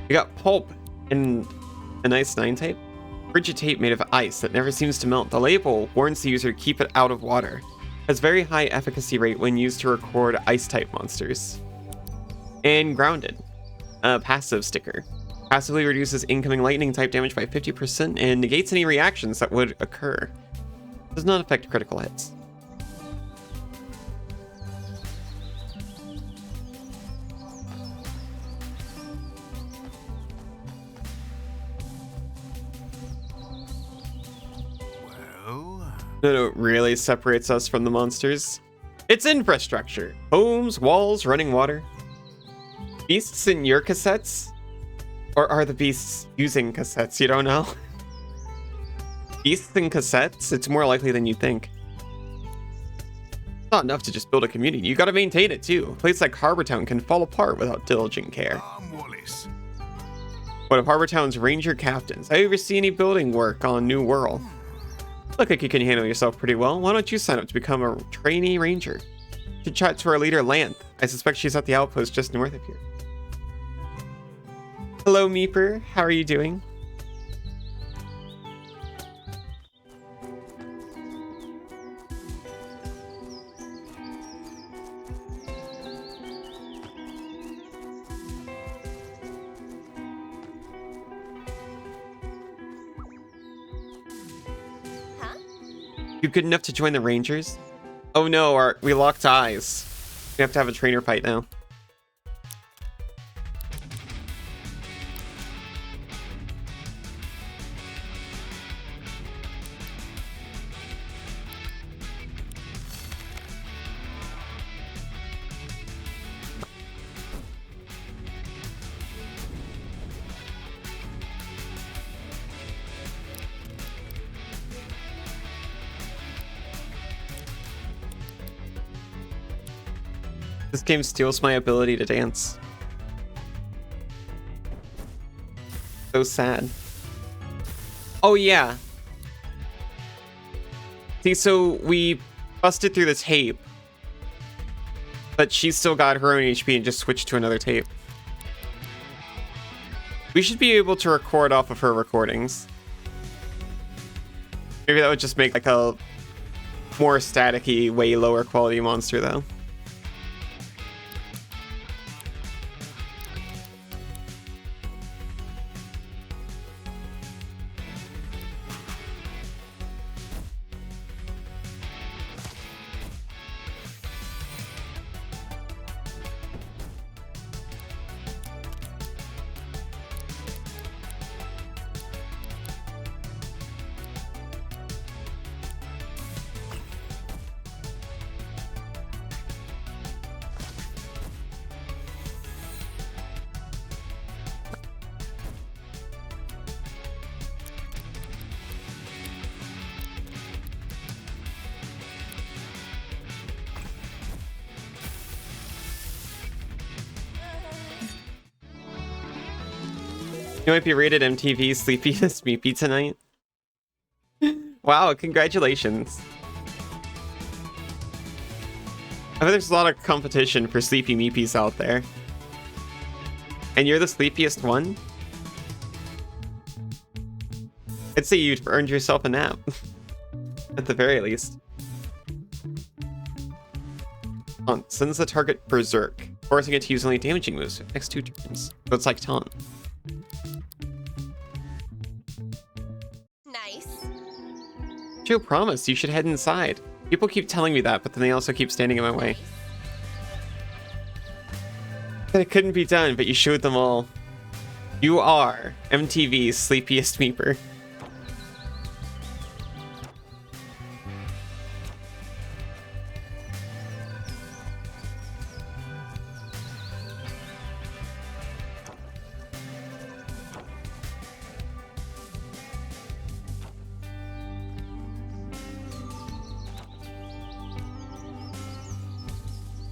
We got pulp and a nice 9 type. Frigid tape made of ice that never seems to melt. The label warns the user to keep it out of water. Has very high efficacy rate when used to record ice type monsters. And grounded. Passive sticker. Passively reduces incoming lightning type damage by 50% and negates any reactions that would occur. Does not affect critical hits. That really separates us from the monsters. It's infrastructure. Homes, walls, running water. Beasts in your cassettes? Or are the beasts using cassettes? You don't know? Beasts in cassettes? It's more likely than you think. It's not enough to just build a community. You gotta maintain it too. A place like Harbor Town can fall apart without diligent care. Wallace. One of Harbor Town's ranger captains. I oversee any building work on New Wirral. Look like you can handle yourself pretty well. Why don't you sign up to become a trainee ranger? Should chat to our leader, Lanth. I suspect she's at the outpost just north of here. Hello, Meeper. How are you doing? You good enough to join the Rangers? Oh no, we locked eyes. We have to have a trainer fight now. This game steals my ability to dance. So sad. Oh yeah. See, so we busted through the tape, but she still got her own HP and just switched to another tape. We should be able to record off of her recordings. Maybe that would just make like a more staticky, way lower quality monster though. You might be rated MTV Sleepiest Meepy tonight. Wow, congratulations. I bet there's a lot of competition for sleepy meepies out there. And you're the sleepiest one? I'd say you've earned yourself a nap. At the very least. Taunt sends the target berserk, forcing it to use only damaging moves for the next 2 turns. So it's like taunt. Joe promised you should head inside. People keep telling me that, but then they also keep standing in my way. That it couldn't be done, but you showed them all. You are MTV's sleepiest meeper.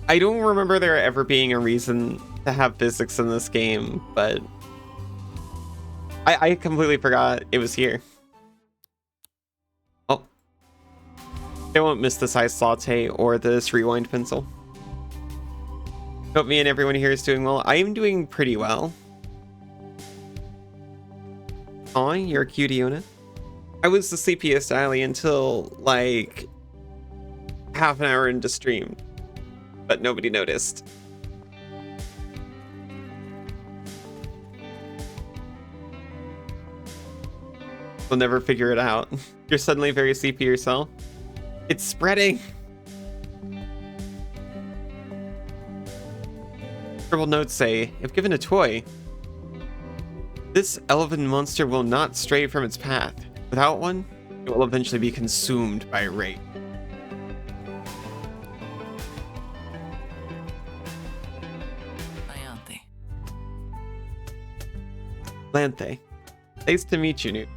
I don't remember there ever being a reason to have physics in this game, but I completely forgot it was here. Oh. I won't miss this ice latte or this rewind pencil. Hope me and everyone here is doing well. I am doing pretty well. Aw, you're a cutie, Yona. I was the sleepiest alley until like half an hour into stream. But nobody noticed. We'll never figure it out. You're suddenly very sleepy yourself. It's spreading. Scribbled notes say, if given a toy, this elven monster will not stray from its path. Without one, it will eventually be consumed by rage. Lanthe. Nice to meet you, Newt.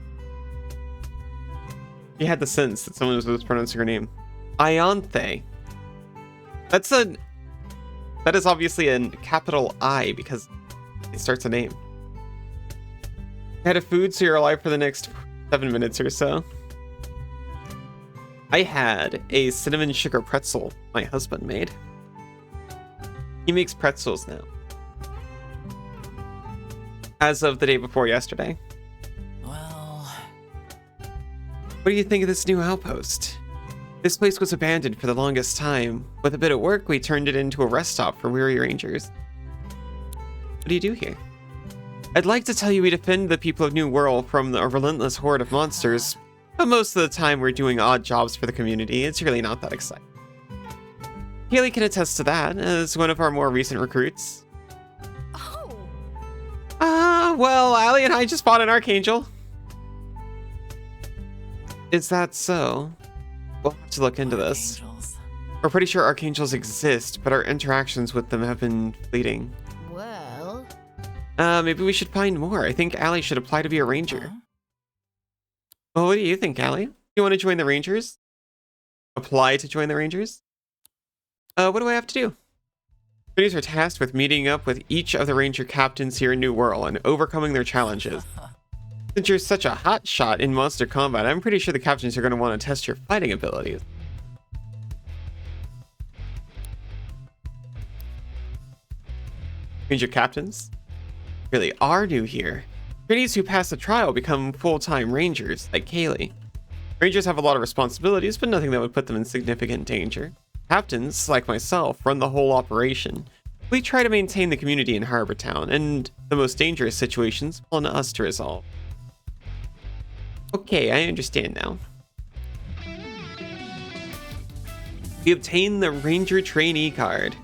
You had the sense that someone was mispronouncing her name. Ianthe. That is obviously a capital I because it starts a name. I had a food, so you're alive for the next 7 minutes or so. I had a cinnamon sugar pretzel my husband made. He makes pretzels now. As of the day before yesterday. Well... What do you think of this new outpost? This place was abandoned for the longest time. With a bit of work, we turned it into a rest stop for weary rangers. What do you do here? I'd like to tell you we defend the people of New Wirral from a relentless horde of monsters, But most of the time we're doing odd jobs for the community. It's really not that exciting. Haley can attest to that as one of our more recent recruits. Oh. Well, Allie and I just fought an Archangel. Is that so? We'll have to look into this. Archangels. We're pretty sure Archangels exist, but our interactions with them have been fleeting. Well. Maybe we should find more. I think Allie should apply to be a ranger. Huh? Well, what do you think, Allie? You want to join the Rangers? Apply to join the Rangers? What do I have to do? Trainees are tasked with meeting up with each of the Ranger captains here in New Wirral and overcoming their challenges. Since you're such a hot shot in monster combat, I'm pretty sure the captains are going to want to test your fighting abilities. Ranger captains really are new here. Trainees who pass the trial become full-time rangers, like Kaylee. Rangers have a lot of responsibilities, but nothing that would put them in significant danger. Captains, like myself, run the whole operation. We try to maintain the community in Harbor Town, and the most dangerous situations fall on us to resolve. Okay, I understand now. We obtain the Ranger Trainee card.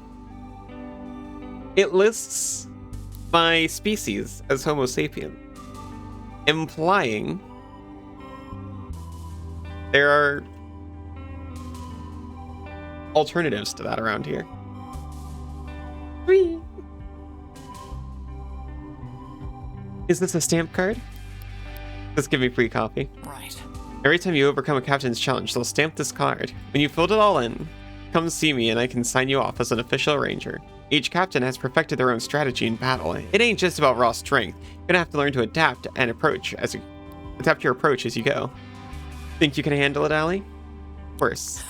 It lists my species as Homo sapien, implying there are alternatives to that around here. Whee! Is this a stamp card? Just give me free copy. Right. Every time you overcome a captain's challenge, they'll stamp this card. When you filled it all in, come see me and I can sign you off as an official ranger. Each captain has perfected their own strategy in battle. It ain't just about raw strength. You're gonna have to learn to adapt and adapt your approach as you go. Think you can handle it, Allie? Of course.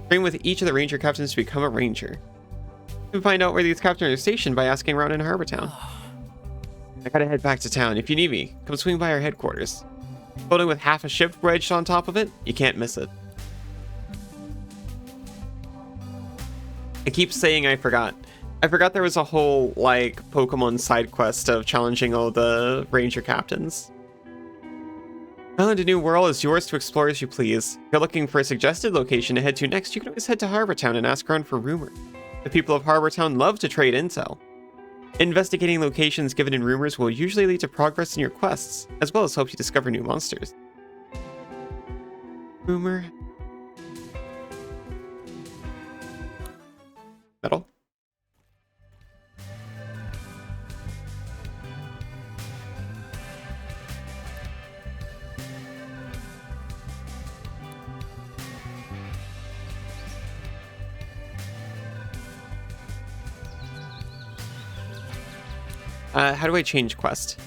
Train with each of the ranger captains to become a ranger. You can find out where these captains are stationed by asking around in Harbor Town. I gotta head back to town. If you need me, come swing by our headquarters. Building with half a ship wedged on top of it, you can't miss it. I keep saying I forgot. I forgot there was a whole, like, Pokemon side quest of challenging all the ranger captains. Island of New Wirral is yours to explore as you please. If you're looking for a suggested location to head to next, you can always head to Harbor Town and ask around for rumors. The people of Harbor Town love to trade intel. Investigating locations given in rumors will usually lead to progress in your quests, as well as help you discover new monsters. Rumor. Metal. How do I change quest?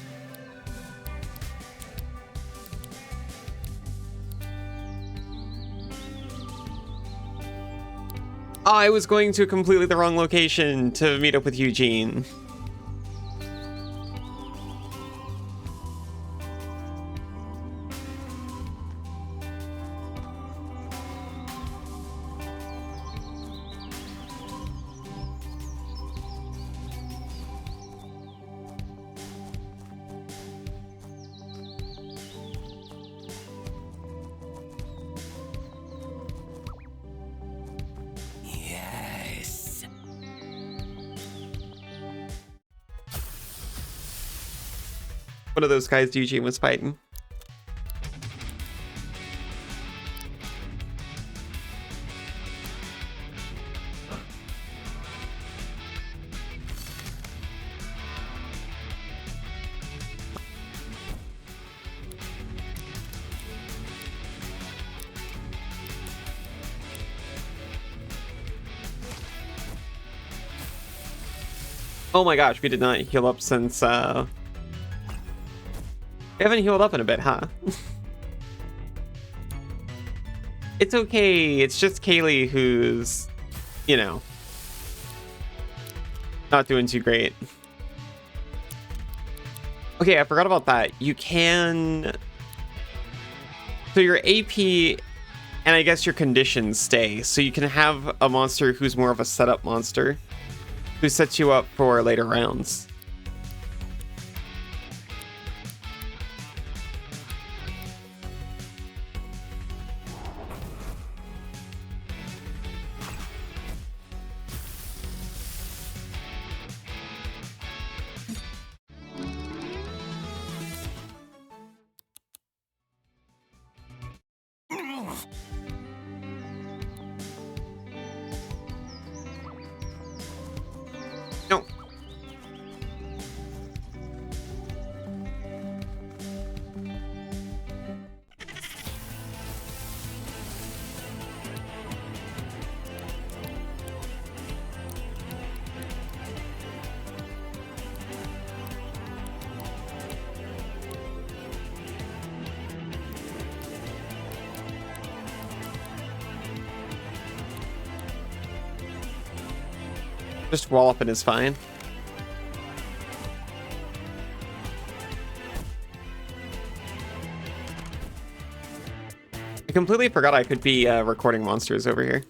Oh, I was going to completely the wrong location to meet up with Eugene. Yes. One of those guys Eugene was fighting. Oh my gosh, we did not heal up since, we haven't healed up in a bit, huh? It's okay, it's just Kaylee who's, you know, not doing too great. Okay, I forgot about that. You can... So your AP and I guess your conditions stay. So you can have a monster who's more of a setup monster, who sets you up for later rounds. Just walloping is fine. I completely forgot I could be recording monsters over here.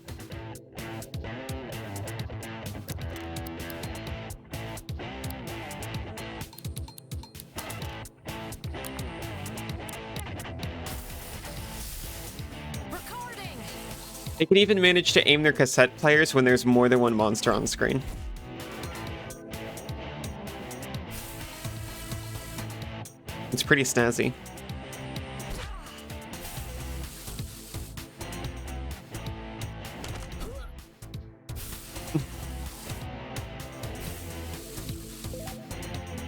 Recording. They can even manage to aim their cassette players when there's more than one monster on screen. It's pretty snazzy.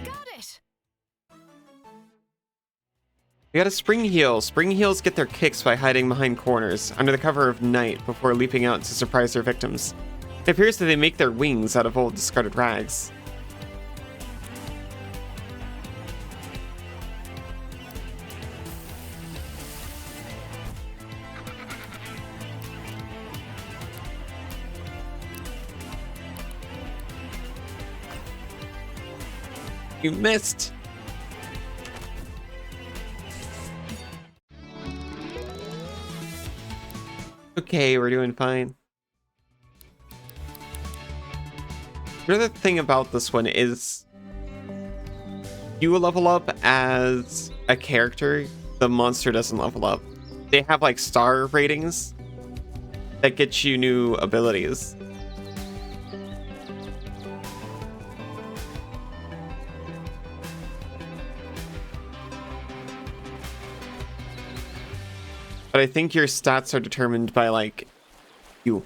Got it. We got a spring heel. Spring heels get their kicks by hiding behind corners under the cover of night before leaping out to surprise their victims. It appears that they make their wings out of old discarded rags. You missed. Okay, we're doing fine. Another thing about this one is you level up as a character, the monster doesn't level up. They have like star ratings that get you new abilities. But I think your stats are determined by, like, you.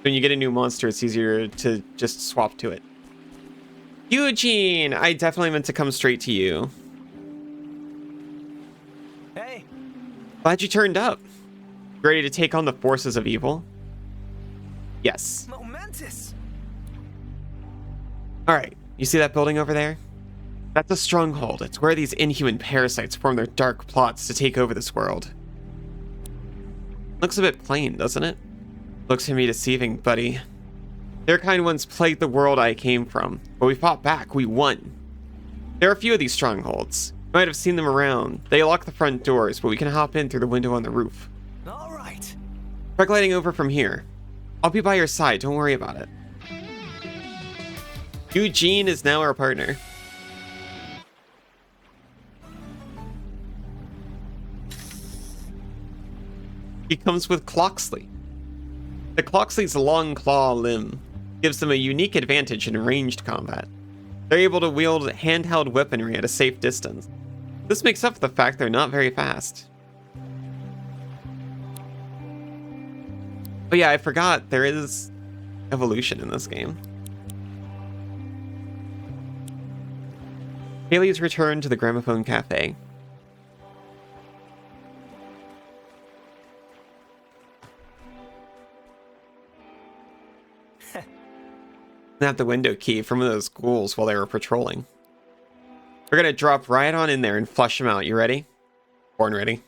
When you get a new monster, it's easier to just swap to it. Eugene! I definitely meant to come straight to you. Hey. Glad you turned up. Ready to take on the forces of evil? Yes. Momentous. Alright, you see that building over there? That's a stronghold. It's where these inhuman parasites form their dark plots to take over this world. Looks a bit plain, doesn't it? Looks to me deceiving, buddy. Their kind once plagued the world I came from, but we fought back. We won. There are a few of these strongholds. You might have seen them around. They lock the front doors, but we can hop in through the window on the roof. All right. Try gliding over from here. I'll be by your side. Don't worry about it. Eugene is now our partner. He comes with Cloxley. The Cloxley's long claw limb gives them a unique advantage in ranged combat. They're able to wield handheld weaponry at a safe distance. This makes up for the fact they're not very fast. But yeah, I forgot there is evolution in this game. Haley's returned to the Gramophone Cafe. Nabbed the window key from one of those ghouls while they were patrolling. We're gonna drop right on in there and flush them out. You ready? Born ready.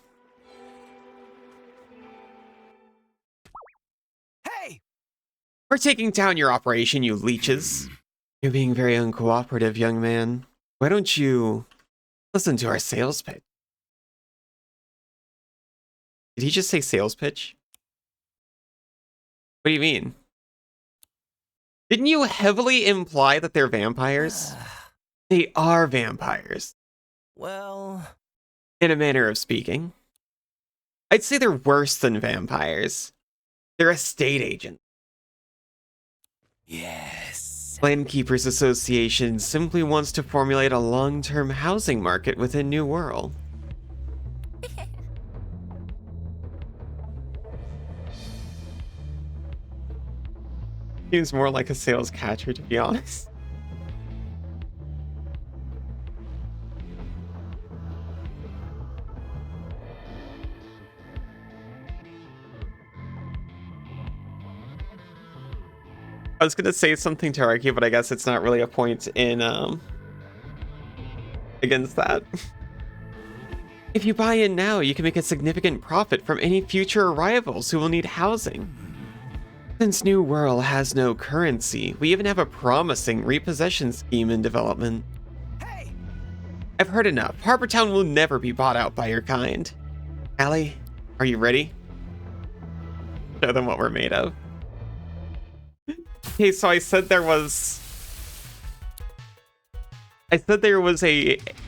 Hey. We're taking down your operation, you leeches. You're being very uncooperative, young man. Why don't you listen to our sales pitch? Did he just say sales pitch? What do you mean? Didn't you heavily imply that they're vampires? They are vampires. Well, In a manner of speaking. I'd say they're worse than vampires. They're estate agents. Yes. Landkeepers Association simply wants to formulate a long-term housing market within New Wirral. Seems more like a sales catcher, to be honest. I was gonna say something to argue, but I guess it's not really a point in against that. If you buy in now, you can make a significant profit from any future arrivals who will need housing. Since New Wirral has no currency, we even have a promising repossession scheme in development. Hey! I've heard enough. Harbortown will never be bought out by your kind. Allie, are you ready? Show them what we're made of. Okay, so I said there was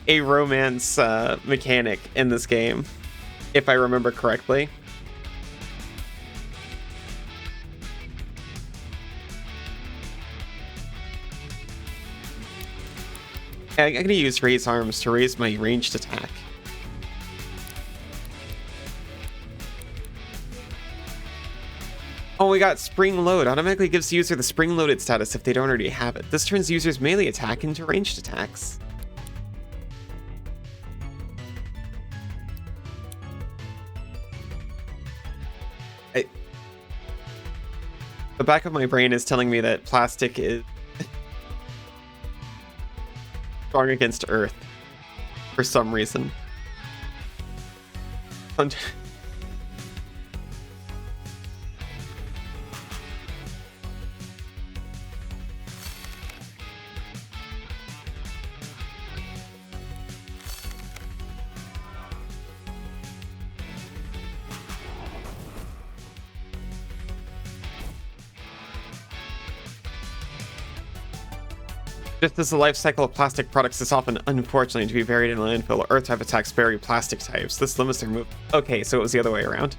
a romance mechanic in this game, if I remember correctly. I'm gonna use raise arms to raise my ranged attack. Oh, we got spring load. Automatically gives the user the spring loaded status if they don't already have it. This turns users' melee attack into ranged attacks. The back of my brain is telling me that plastic is strong against earth for some reason. Just as the life cycle of plastic products is often, unfortunately, to be buried in landfill, Earth type attacks bury plastic types. This limits their move. Okay, so it was the other way around.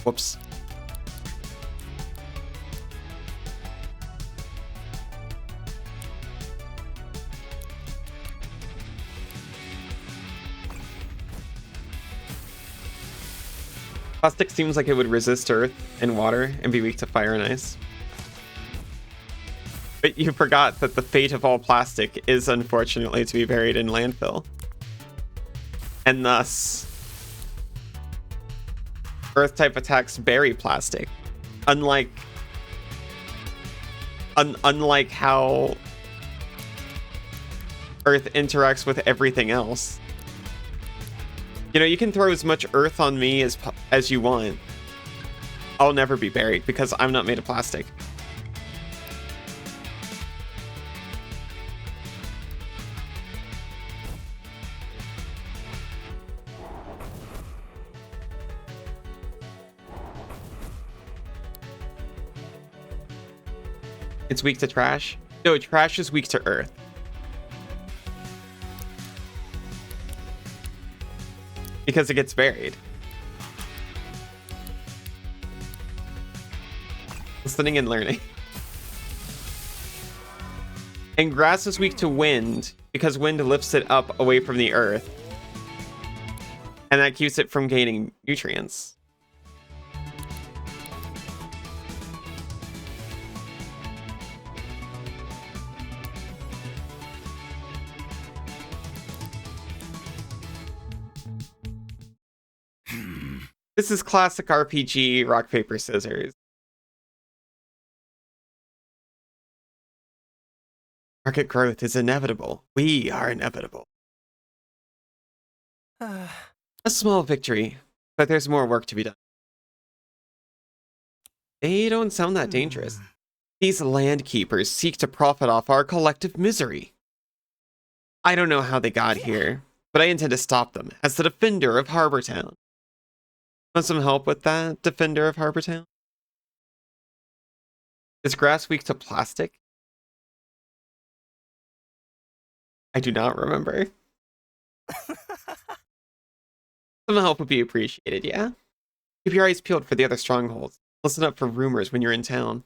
Whoops. Plastic seems like it would resist earth and water and be weak to fire and ice. But you forgot that the fate of all plastic is unfortunately to be buried in landfill. And thus, earth type attacks bury plastic. Unlike how earth interacts with everything else. You know, you can throw as much earth on me as you want. I'll never be buried because I'm not made of plastic. It's weak to trash? No, trash is weak to earth. Because it gets buried. Listening and learning. And grass is weak to wind because wind lifts it up away from the earth. And that keeps it from gaining nutrients. This is classic RPG rock, paper, scissors. Market growth is inevitable. We are inevitable. A small victory, but there's more work to be done. They don't sound that dangerous. These land keepers seek to profit off our collective misery. I don't know how they got here, but I intend to stop them as the defender of Harbortown. Want some help with that, defender of Harbortown? Is grass weak to plastic? I do not remember. Some help would be appreciated, yeah? Keep your eyes peeled for the other strongholds. Listen up for rumors when you're in town.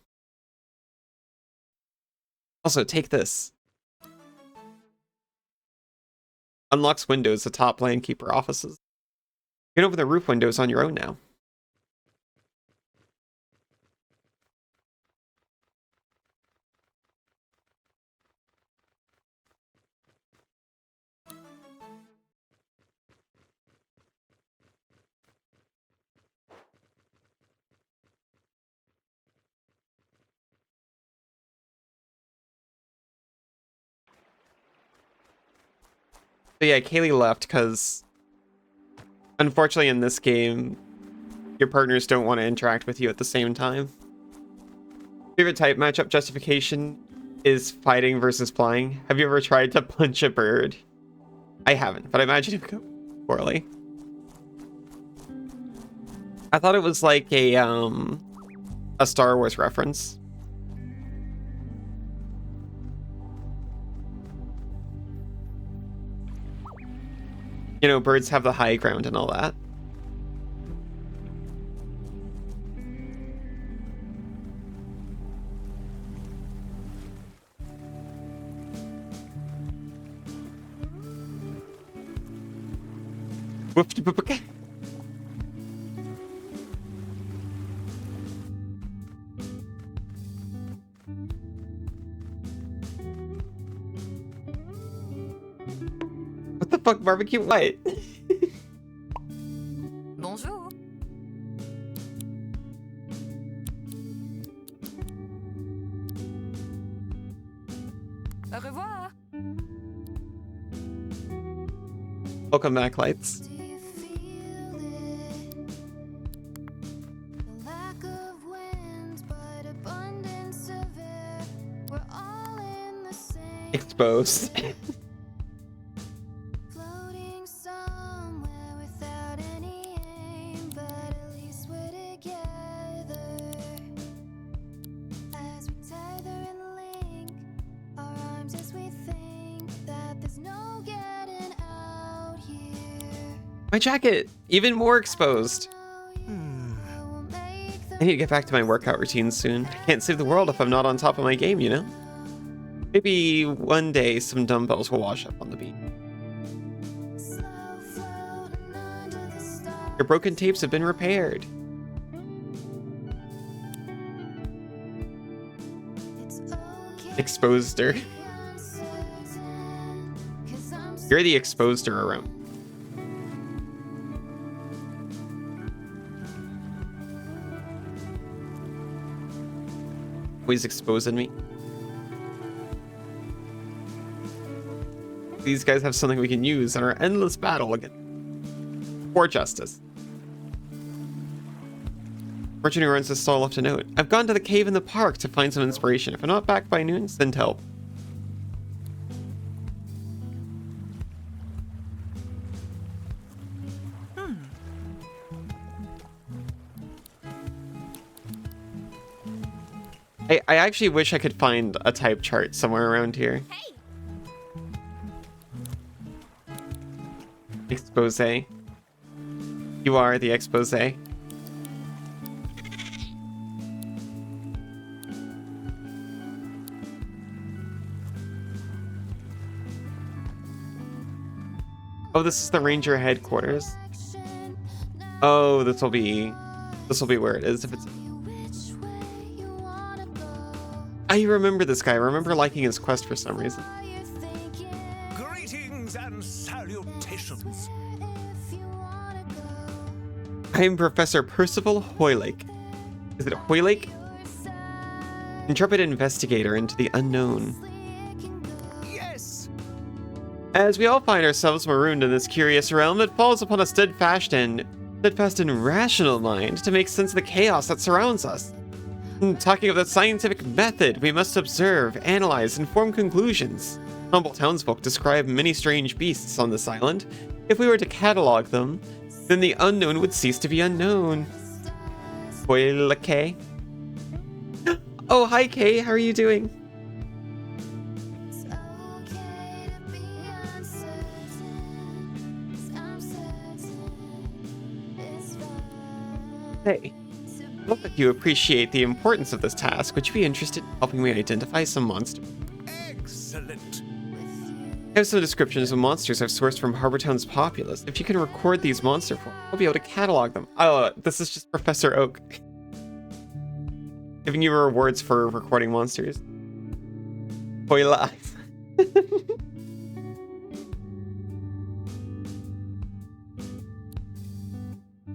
Also, take this. Unlocks windows atop landkeeper offices. You can open the roof windows on your own now. So yeah, Kaylee left because unfortunately in this game, your partners don't want to interact with you at the same time. Favorite type matchup justification is fighting versus flying. Have you ever tried to punch a bird? I haven't, but I imagine it would go poorly. I thought it was like a Star Wars reference. You know, birds have the high ground and all that. Whoop-de-boop-a-ka. What the fuck, barbecue? What? Bonjour. Au revoir. Welcome back, lights. Do you feel it? The lack of wind, but abundance of air. We're all in the same Exposed. floating somewhere without any aim, but at least we're together. As we tether and link our arms as we think that there's no getting out here. My jacket, even more exposed. I need to get back to my workout routine soon. I can't save the world if I'm not on top of my game, you know? Maybe one day some dumbbells will wash up on the beach. Your broken tapes have been repaired. Exposed her. You're the exposed her around. Always exposing me. These guys have something we can use in our endless battle again. For justice. Merchant who runs this stall left a note. I've gone to the cave in the park to find some inspiration. If I'm not back by noon, send help. I actually wish I could find a type chart somewhere around here. Hey. Expose. You are the expose. Oh, this is the ranger headquarters. Oh, this will be where it is if it's. I remember this guy. I remember liking his quest for some reason. Greetings and salutations. I am Professor Percival Hoylake. Is it Hoylake? Intrepid investigator into the unknown. Yes. As we all find ourselves marooned in this curious realm, it falls upon a steadfast and rational mind to make sense of the chaos that surrounds us. Talking of the scientific method, we must observe, analyze, and form conclusions. Humble townsfolk describe many strange beasts on this island. If we were to catalog them, then the unknown would cease to be unknown. Spoiler K. Oh, hi Kay, how are you doing? Hey. Look like you appreciate the importance of this task. Would you be interested in helping me identify some monsters? Excellent. I have some descriptions of monsters I've sourced from Harbortown's populace. If you can record these monster forms, I'll be able to catalog them. Oh, this is just Professor Oak. Giving you rewards for recording monsters. Spoiler.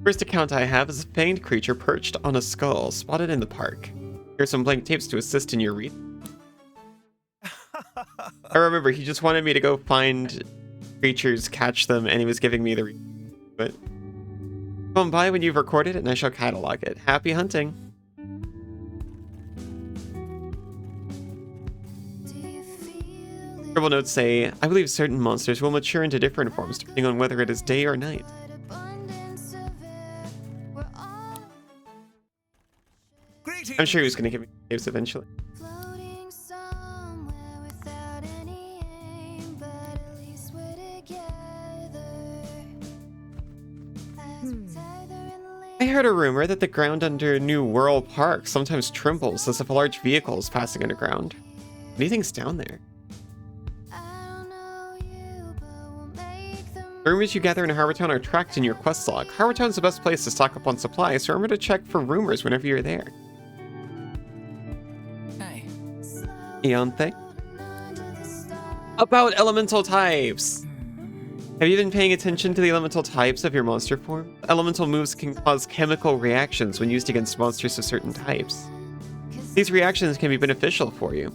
First account I have is a fanged creature perched on a skull, spotted in the park. Here's some blank tapes to assist in your read. I remember he just wanted me to go find creatures catch them, and he was giving me the but come by when you've recorded it, and I shall catalog it. Happy hunting. Scribble notes say, I believe certain monsters will mature into different forms depending on whether it is day or night. Greetings. I'm sure he was going to give me caves eventually. Floating somewhere without any aim, but at least we're together. As we tether and link. I heard a rumor that the ground under New Wirral Park sometimes trembles as if a large vehicle is passing underground. What do you think's down there? I don't know you, but we'll make them. The rumors you gather in Harbortown are tracked in your quest log. Harbortown's the best place to stock up on supplies, so remember to check for rumors whenever you're there. Hi. Eonthe? About elemental types! Have you been paying attention to the elemental types of your monster form? Elemental moves can cause chemical reactions when used against monsters of certain types. These reactions can be beneficial for you.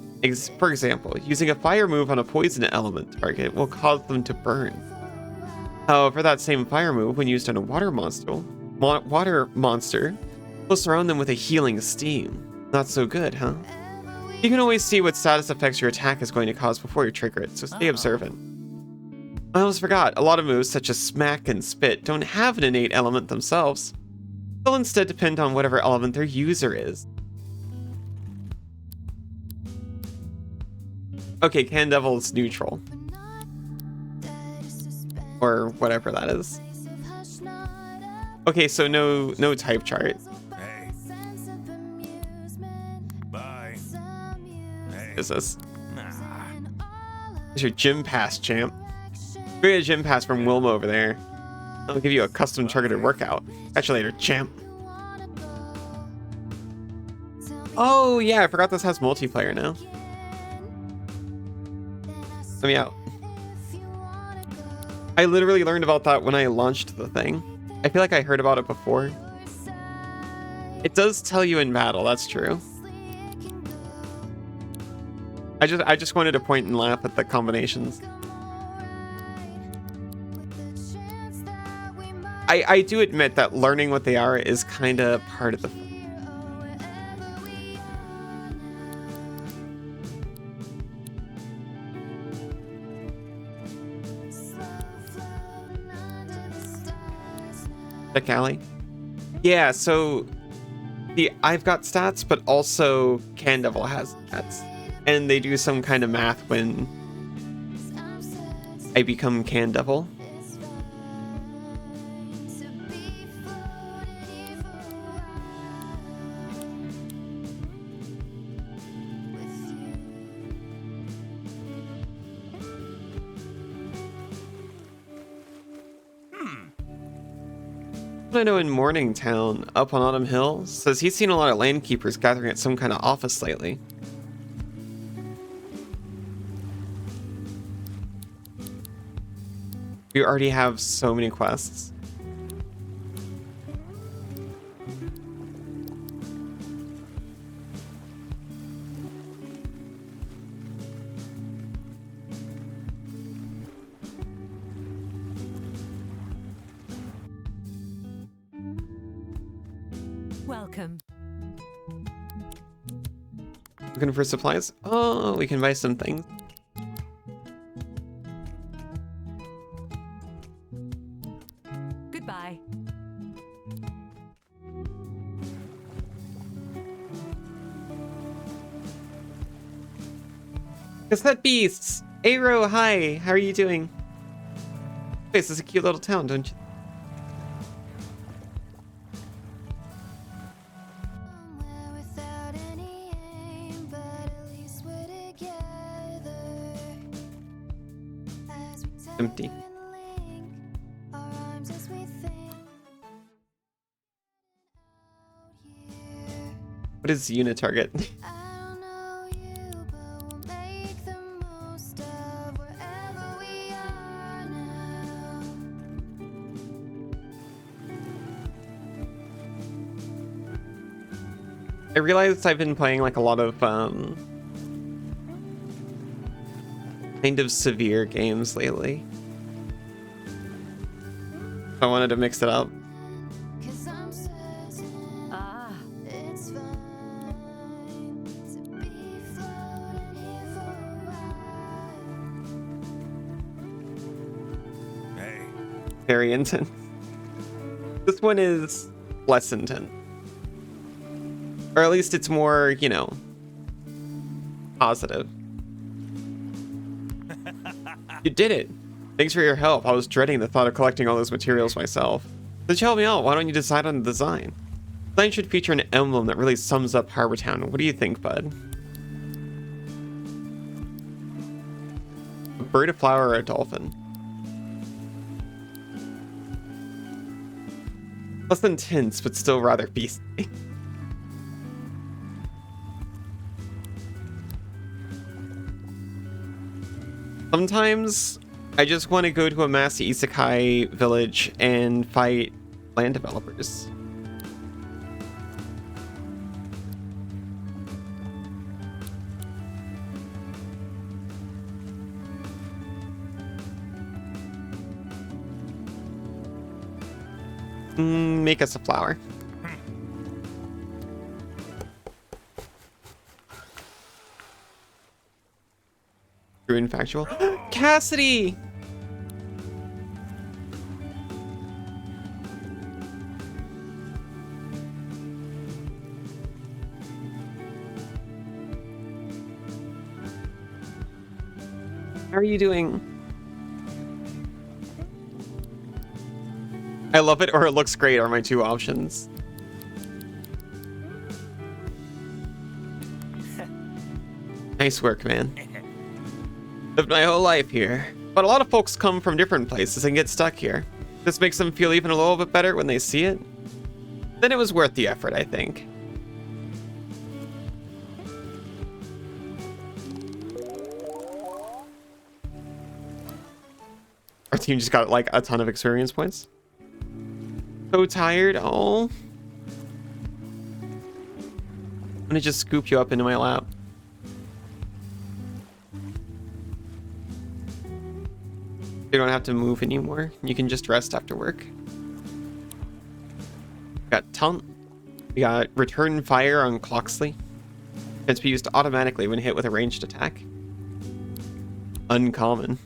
For example, using a fire move on a poison element target will cause them to burn. However, that same fire move, when used on a water monster, will surround them with a healing steam. Not so good, huh? You can always see what status effects your attack is going to cause before you trigger it, so stay observant. I almost forgot, a lot of moves such as Smack and Spit don't have an innate element themselves. They'll instead depend on whatever element their user is. Okay, Candevil's neutral. Or whatever that is. Okay, so no type chart. Hey. Bye. Hey. What is this? Nah. Here's your gym pass, champ. Get a gym pass from Wilma over there. I'll give you a custom targeted workout. Catch you later, champ. Oh yeah, I forgot this has multiplayer now. Let me out. I literally learned about that when I launched the thing. I feel like I heard about it before. It does tell you in battle, that's true. I just wanted to point and laugh at the combinations. I do admit that learning what they are is kind of part of the fun. Check alley. Yeah, so I've got stats, but also Candevil has stats. And they do some kind of math when I become Candevil. I know in Morningtown, up on Autumn Hill, says he's seen a lot of landkeepers gathering at some kind of office lately. You already have so many quests. Welcome. Looking for supplies? Oh, we can buy some things. Goodbye. Cassette Beasts! Aero, hi! How are you doing? This is a cute little town, don't you? Somewhere without any aim, but at least we're together. As we tether Empty. and link our arms as we think out here. What is Unitarget? I don't know you, but we'll make the most of wherever we are now. I realized I've been playing like a lot of kind of severe games lately. I wanted to mix it up. 'Cause I'm certain Ah, it's fine to be floating here for a while. Hey. Very intense. This one is less intense. Or at least it's more, you know, positive. You did it. Thanks for your help. I was dreading the thought of collecting all those materials myself. Since you helped me out, why don't you decide on the design? The design should feature an emblem that really sums up Harbor Town. What do you think, bud? A bird, a flower, or a dolphin? Less intense, but still rather beastly. Sometimes I just want to go to a massy isekai village and fight land developers. Make us a flower. True and factual. Cassidy! How are you doing? I love it or it looks great are my two options. Nice work, man. Lived my whole life here. But a lot of folks come from different places and get stuck here. This makes them feel even a little bit better when they see it. Then it was worth the effort, I think. Our team just got like a ton of experience points. So tired. Oh. I'm gonna just scoop you up into my lap. You don't have to move anymore. You can just rest after work. Got Taunt. We got Return Fire on Clocksley. Can be used automatically when hit with a ranged attack. Uncommon.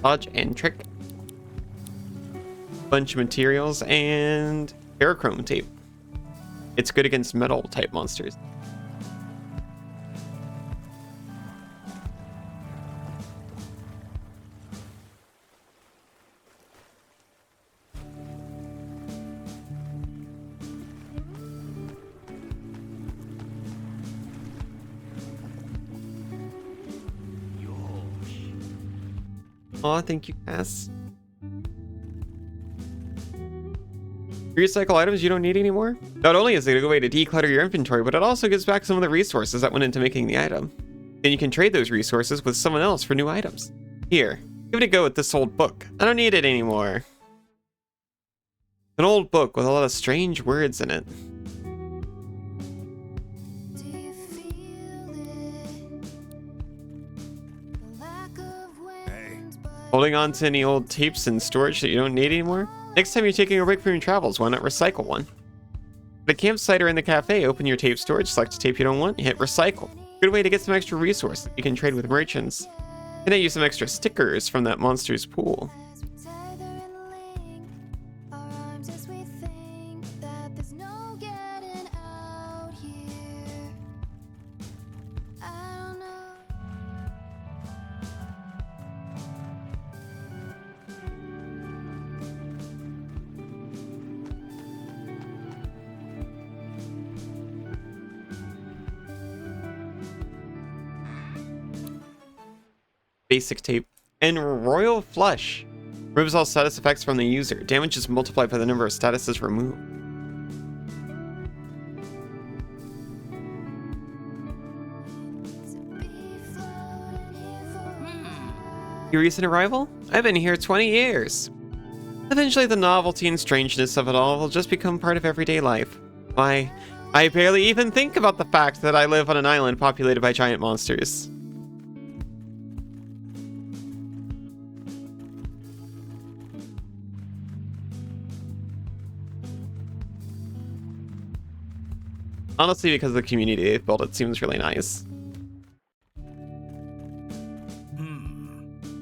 Dodge and Trick. Bunch of materials and ferrochrome tape. It's good against metal type monsters. Aw, thank you, Cass. Recycle items you don't need anymore? Not only is it a good way to declutter your inventory, but it also gives back some of the resources that went into making the item. Then you can trade those resources with someone else for new items. Here, give it a go with this old book. I don't need it anymore. An old book with a lot of strange words in it. Do you feel it? The lack of wind, but Holding on to any old tapes in storage that you don't need anymore? Next time you're taking a break from your travels, why not recycle one? At a campsite or in the cafe, open your tape storage, select a tape you don't want, and hit recycle. Good way to get some extra resources you can trade with merchants. And then use some extra stickers from that monster's pool. as we tether and link our arms as we think that there's no getting out here. I don't know. Basic tape. And Royal Flush. Removes all status effects from the user. Damage is multiplied by the number of statuses removed. To be floating here for a while. Your recent arrival? I've been here 20 years. Eventually the novelty and strangeness of it all will just become part of everyday life. Why, I barely even think about the fact that I live on an island populated by giant monsters. Honestly, because of the community they've built, it seems really nice.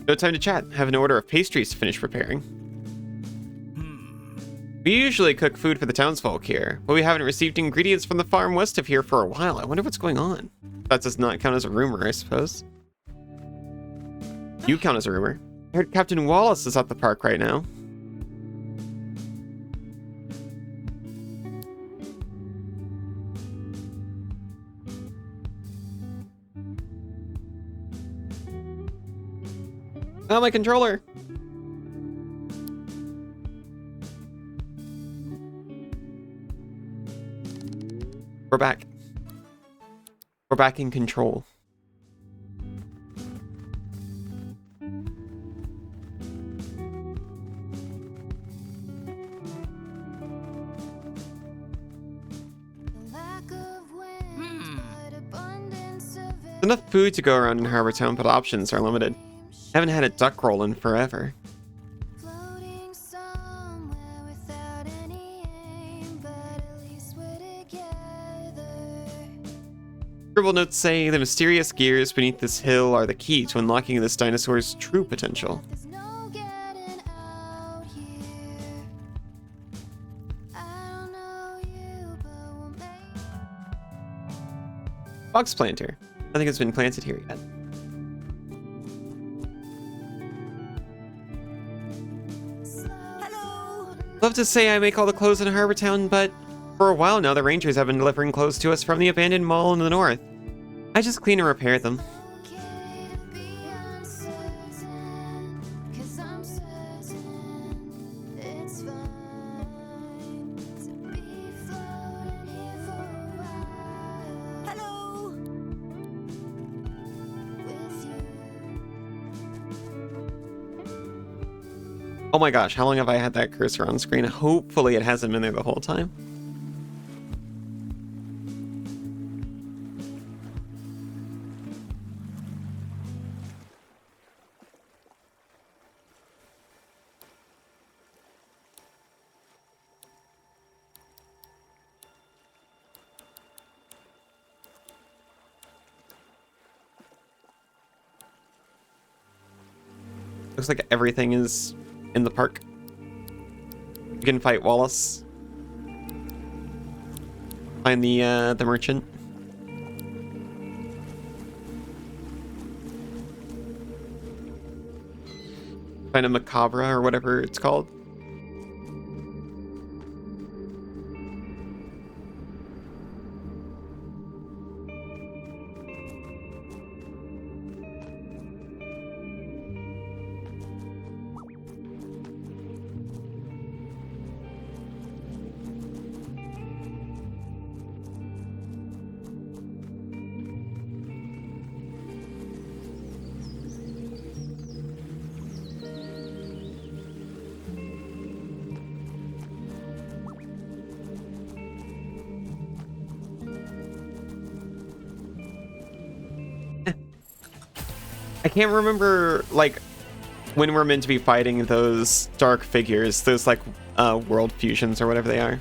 No time to chat. Have an order of pastries to finish preparing. We usually cook food for the townsfolk here, but we haven't received ingredients from the farm west of here for a while. I wonder what's going on. That does not count as a rumor, I suppose. You count as a rumor. I heard Captain Wallace is at the park right now. Oh, my controller! We're back. We're back in control. Enough food to go around in Harbor Town, but options are limited. Haven't had a duck roll in forever. Floating somewhere without any aim, but at least we're together. Scribble notes say the mysterious gears beneath this hill are the key to unlocking this dinosaur's true potential. There's no getting out here. I don't know you, but we'll make Box planter. Nothing has been planted here yet. hello. Love to say I make all the clothes in Harbor Town, but for a while now the Rangers have been delivering clothes to us from the abandoned mall in the north. I just clean and repair them. Okay to be uncertain, 'cause I'm certain it's fine to be floating here for a while. Hello. With you. Oh my gosh, how long have I had that cursor on screen? Hopefully it hasn't been there the whole time. Looks like everything is in the park. You can fight Wallace. Find the merchant. Find a macabre or whatever it's called. I can't remember, like, when we're meant to be fighting those dark figures, those, like, world fusions or whatever they are.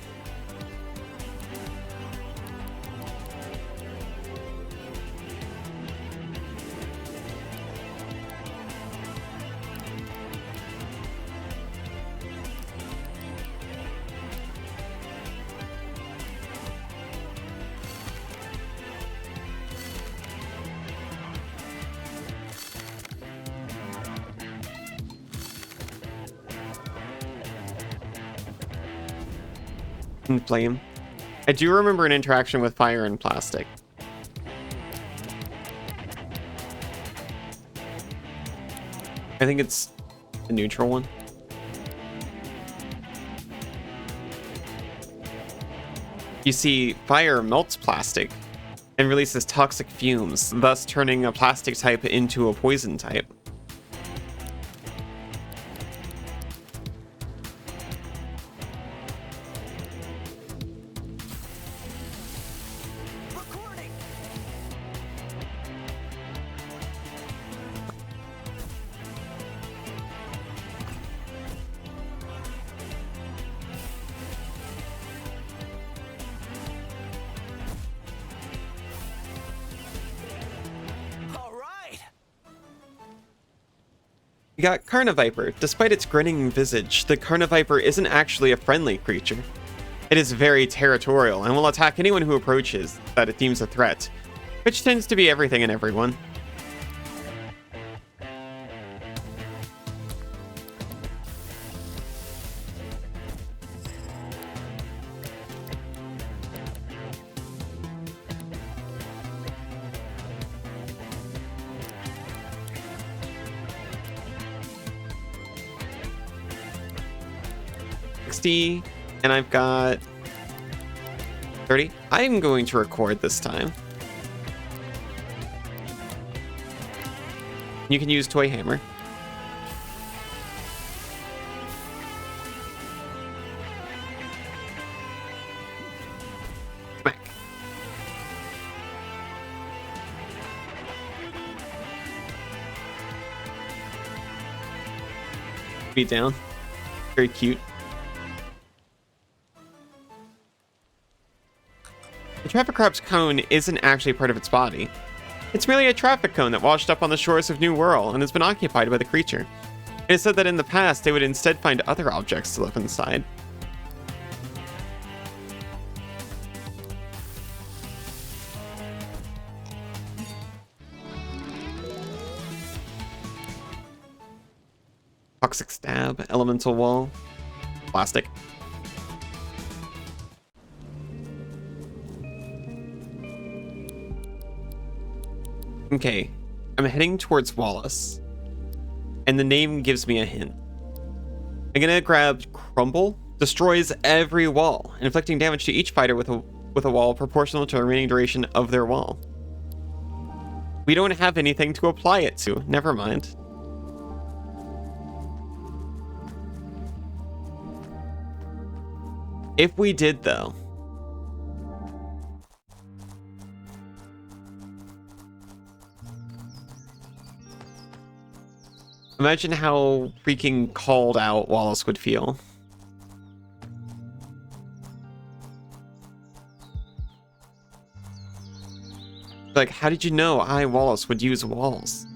And flame. I do remember an interaction with fire and plastic. I think it's a neutral one. You see, fire melts plastic and releases toxic fumes, thus turning a plastic type into a poison type. Recording. We got Carniviper. Despite its grinning visage, the Carniviper isn't actually a friendly creature. It is very territorial and will attack anyone who approaches that it deems a threat, which tends to be everything and everyone. And I've got 30. I'm going to record this time. You can use Toy Hammer. Smack. Beat down. Very cute. The traffic crab's cone isn't actually part of its body. It's merely a traffic cone that washed up on the shores of New Wirral and has been occupied by the creature. It is said that in the past they would instead find other objects to live inside. Toxic stab, elemental wall, plastic. Okay, I'm heading towards Wallace, and the name gives me a hint. I'm gonna grab Crumble, destroys every wall, inflicting damage to each fighter with a wall proportional to the remaining duration of their wall. We don't have anything to apply it to, never mind. If we did, though, imagine how freaking called out Wallace would feel. Like, how did you know I, Wallace, would use walls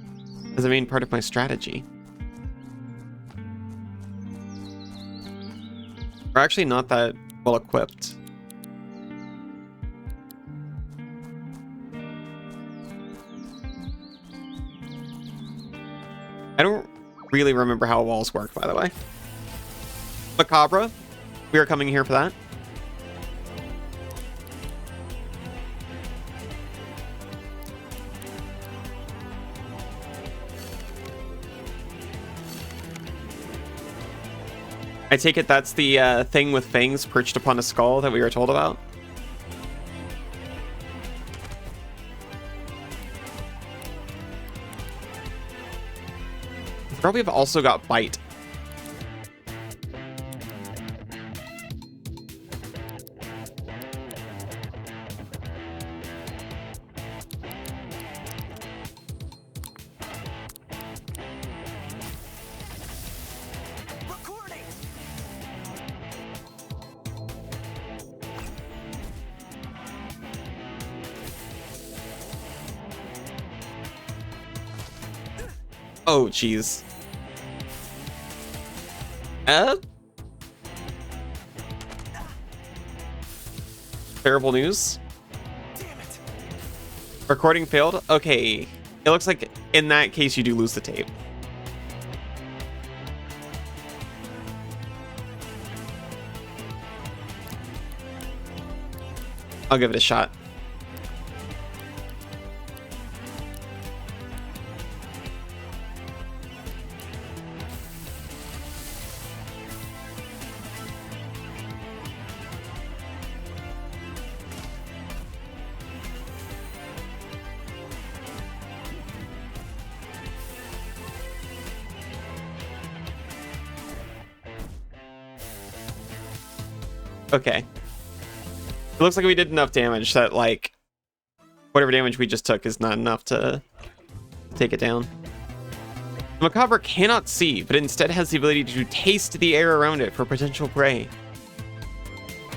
as a main part of my strategy? We're actually not that well equipped. I don't really remember how walls work, by the way. Macabre, we are coming here for that. I take it that's the thing with fangs perched upon a skull that we were told about. Probably have also got Bite. Oh, jeez. Terrible news. Damn it. Recording failed? Okay. It looks like in that case you do lose the tape. I'll give it a shot. Okay. It looks like we did enough damage that, like, whatever damage we just took is not enough to take it down. The Macabre cannot see, but instead has the ability to taste the air around it for potential prey.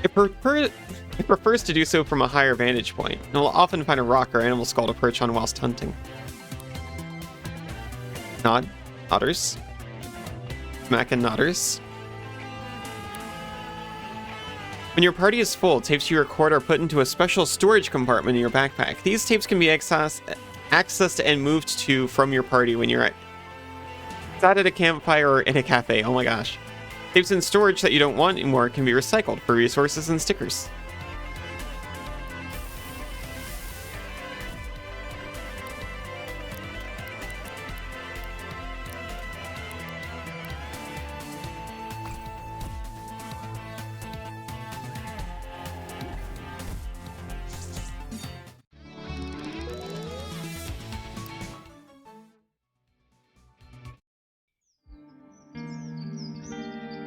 It prefers to do so from a higher vantage point, and will often find a rock or animal skull to perch on whilst hunting. Nod. Otters. Mac and Nodders. When your party is full, tapes you record are put into a special storage compartment in your backpack. These tapes can be accessed and moved to from your party when you're sat at a campfire or in a cafe. Oh my gosh. Tapes in storage that you don't want anymore can be recycled for resources and stickers.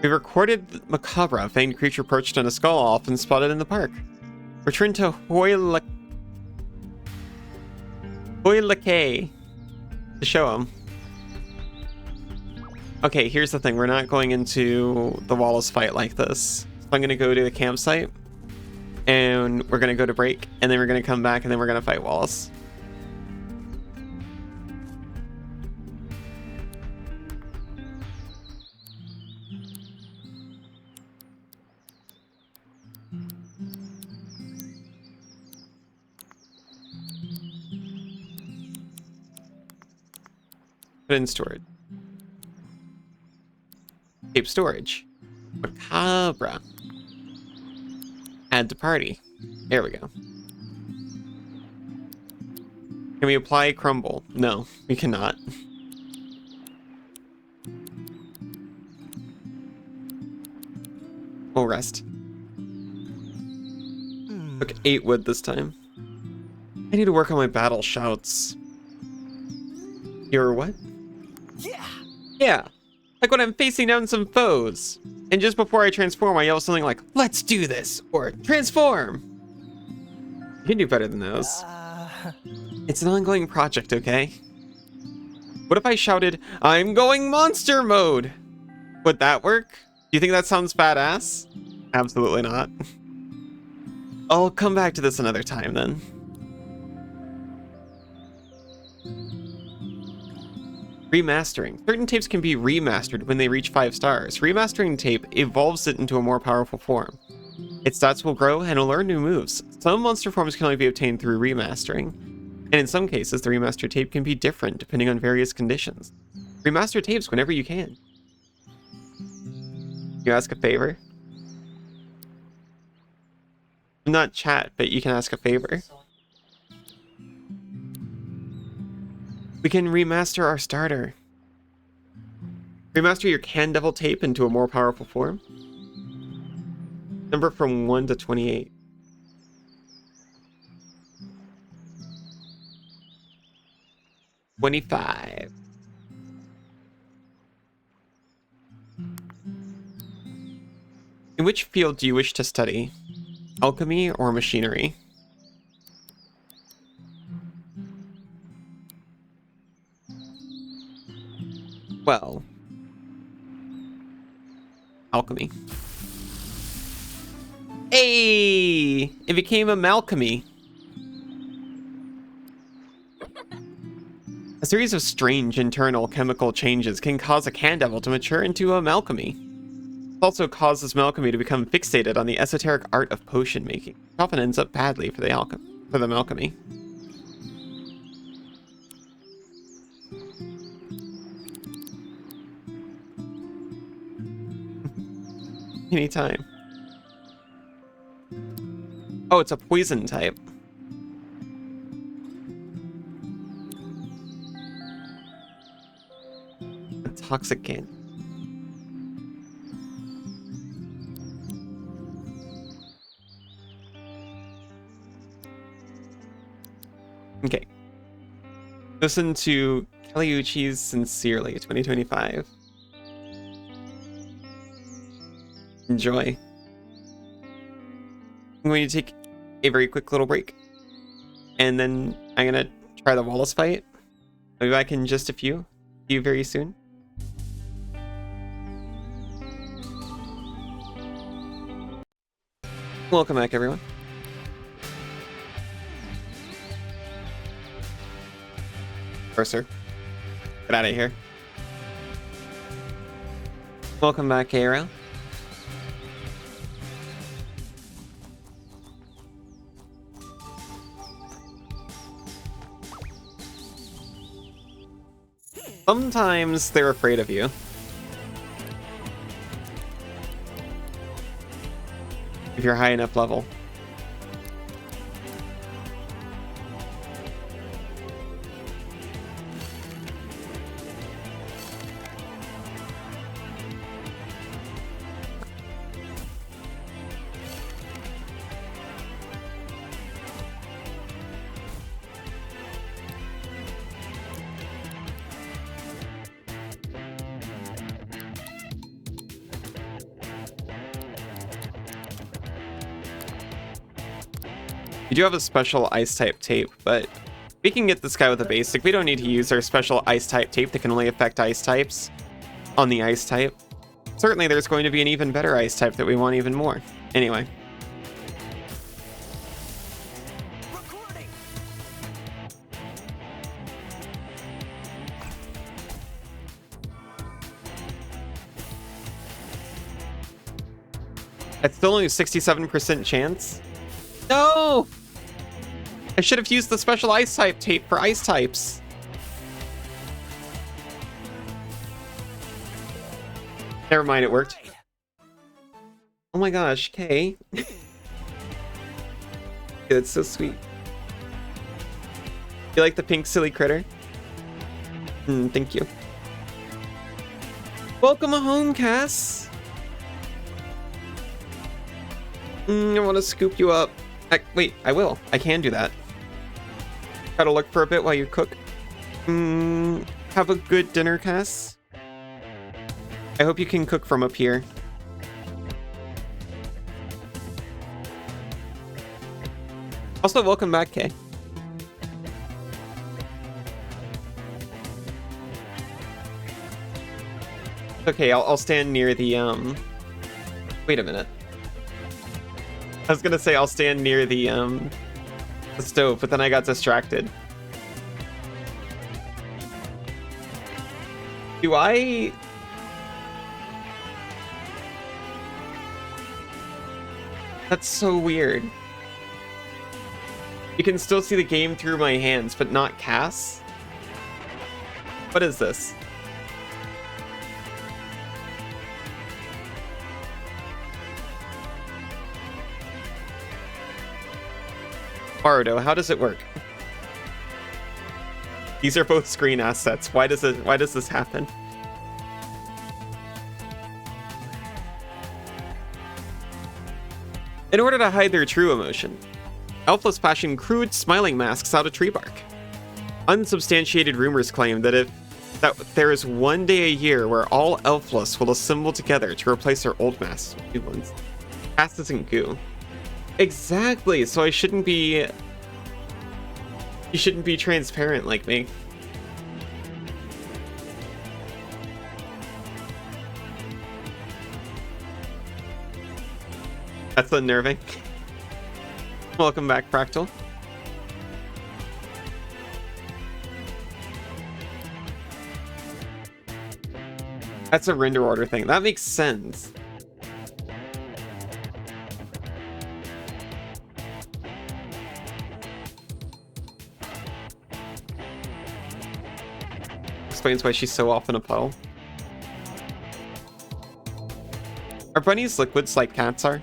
We recorded Macabre, a faint creature perched on a skull often spotted in the park. Return to Hoylake to show him. Okay, here's the thing. We're not going into the Wallace fight like this. So I'm going to go to the campsite, and we're going to go to break, and then we're going to come back, and then we're going to fight Wallace. Put in storage. Tape storage. Macabre. Add to party. There we go. Can we apply crumble? No, we cannot. We'll rest. Took 8 wood this time. I need to work on my battle shouts. You're what? Yeah, like when I'm facing down some foes. And just before I transform, I yell something like, "Let's do this," or "Transform." You can do better than those. It's an ongoing project, okay? What if I shouted, "I'm going monster mode"? Would that work? Do you think that sounds badass? Absolutely not. I'll come back to this another time then. Remastering. Certain tapes can be remastered when they reach 5 stars. Remastering tape evolves it into a more powerful form. Its stats will grow and will learn new moves. Some monster forms can only be obtained through remastering. And in some cases, the remastered tape can be different depending on various conditions. Remaster tapes whenever you can. You ask a favor? Not chat, but you can ask a favor. We can remaster our starter. Remaster your Can Devil tape into a more powerful form. Number from 1 to 28. $25. In which field do you wish to study? Alchemy or machinery? Well, alchemy. Hey! It became a malchemy. A series of strange internal chemical changes can cause a Can Devil to mature into a malchemy. It also causes malchemy to become fixated on the esoteric art of potion making. It often ends up badly for the malchemy. Anytime. Oh, it's a poison type. A toxic can. Okay. Listen to Kellyuchi's Sincerely 2025. Enjoy. I'm going to take a very quick little break. And then I'm going to try the Wallace fight. I'll be back in just a few. See you very soon. Welcome back, everyone. Cursor. Get out of here. Welcome back, Wirral. Sometimes they're afraid of you. If you're high enough level. You do have a special ice type tape, but we can get this guy with a basic. We don't need to use our special ice type tape that can only affect ice types on the ice type. Certainly there's going to be an even better ice type that we want even more. Anyway. Recording. It's still only a 67% chance. No! I should have used the special ice type tape for ice types. Never mind, it worked. Oh my gosh, Kay. That's so sweet. You like the pink silly critter? Thank you. Welcome home, Cass. I want to scoop you up. Wait, I will. I can do that. Gotta look for a bit while you cook. Have a good dinner, Cass. I hope you can cook from up here. Also, welcome back, Kay. Okay, I'll stand near the, Wait a minute. I was gonna say I'll stand near the stove, but then I got distracted. Do I... That's so weird. You can still see the game through my hands, but not Cass? What is this? Warudo, how does it work? These are both screen assets. Why does this happen? In order to hide their true emotion, Elfless fashion crude smiling masks out of tree bark. Unsubstantiated rumors claim that there is one day a year where all Elfless will assemble together to replace their old masks with new ones. Cast isn't goo. Exactly, so I shouldn't be... You shouldn't be transparent like me. That's unnerving. Welcome back, Fractal. That's a render order thing. That makes sense. Explains why she's so often a puddle. Are bunnies liquids like cats are?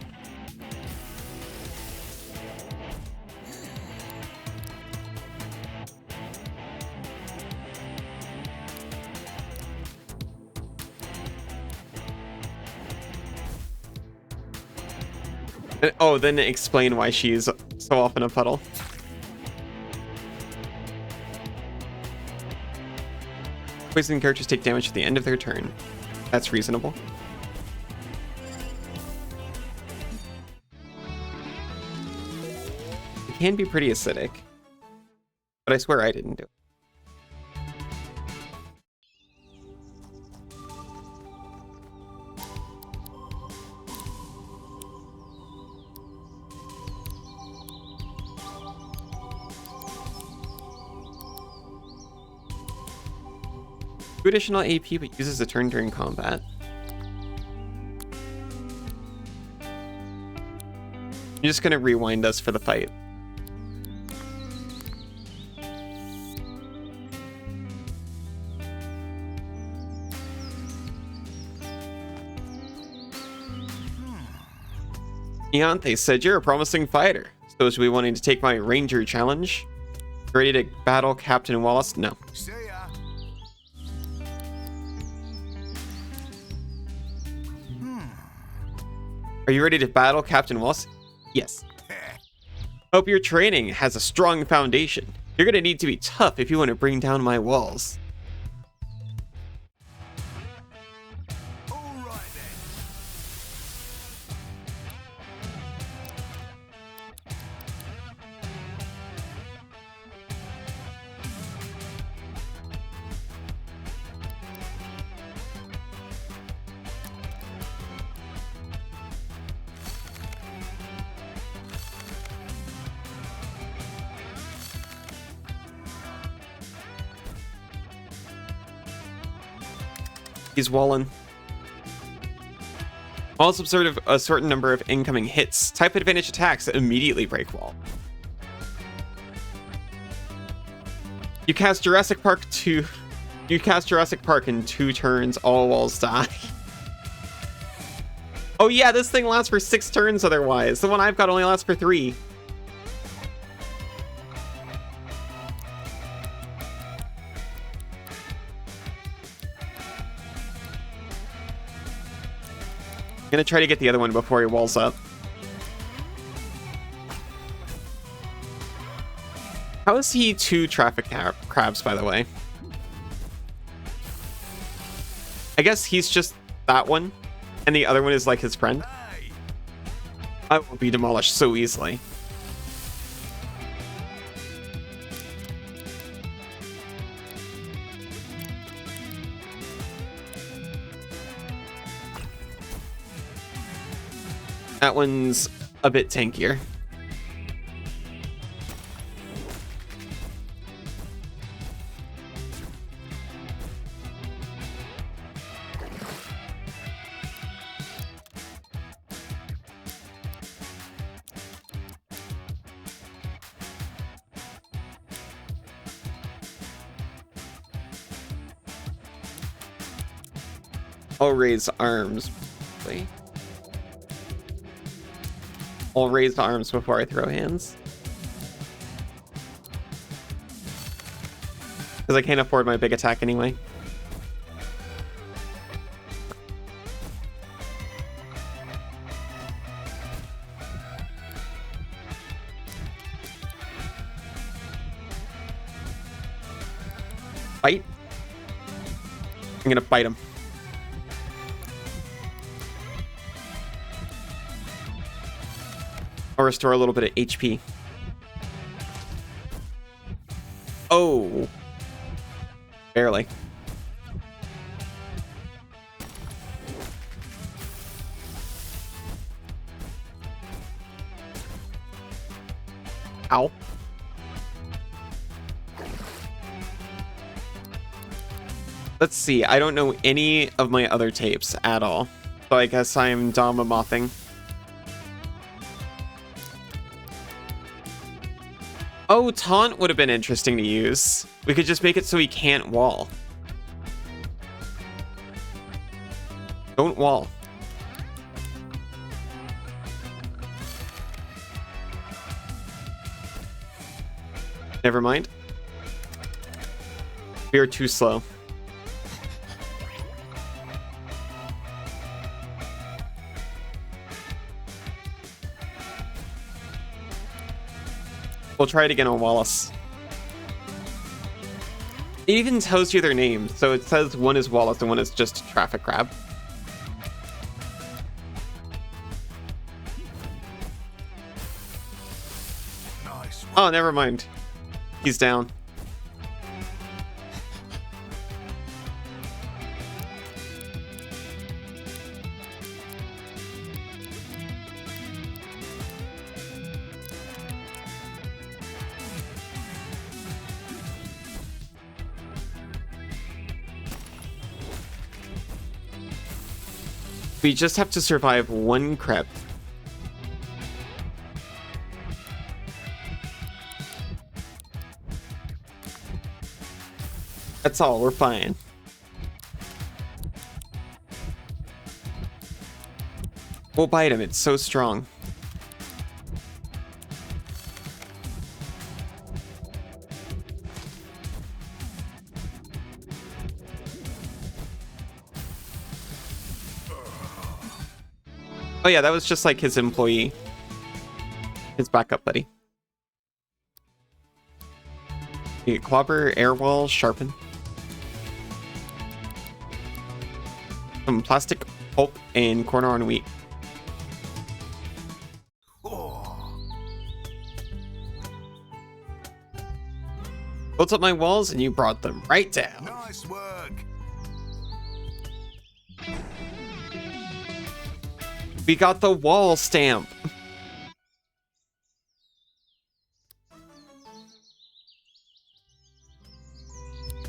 Oh, then explain why she's so often a puddle. Poison characters take damage at the end of their turn. That's reasonable. It can be pretty acidic, but I swear I didn't do it. Additional AP, but uses a turn during combat. I'm just gonna rewind us for the fight. Ianthe said you're a promising fighter. So should we wanting to take my ranger challenge? Ready to battle Captain Wallace? No. See ya. Are you ready to battle Captain Wallace? Yes. Hope your training has a strong foundation. You're gonna need to be tough if you want to bring down my walls. All right then. He's walling. Walls observe a certain number of incoming hits. Type advantage attacks that immediately break wall. You cast Jurassic Park in 2 turns, all walls die. Oh yeah, this thing lasts for 6 turns otherwise. The one I've got only lasts for 3. I'm gonna try to get the other one before he walls up. How is he 2 traffic crabs, by the way? I guess he's just that one, and the other one is like his friend. Hey. I will be demolished so easily. That one's a bit tankier. I'll raise arms. Wait. I'll raise arms before I throw hands. Because I can't afford my big attack anyway. Bite. I'm gonna bite him. I'll restore a little bit of HP. Oh. Barely. Ow. Let's see. I don't know any of my other tapes at all. So I guess I'm Dama-mothing. Oh, taunt would have been interesting to use. We could just make it so he can't wall. Don't wall. Never mind. We are too slow. We'll try it again on Wallace. It even tells you their names, so it says one is Wallace and one is just Traffic Crab. Nice one. Oh, never mind. He's down. We just have to survive one crep. That's all, we're fine. We'll bite him, it's so strong. Oh yeah, that was just like his employee. His backup buddy. You get clobber, air wall, sharpen. Some plastic, pulp, and corner on wheat. Built up my walls and you brought them right down. Nice work. We got the wall stamp.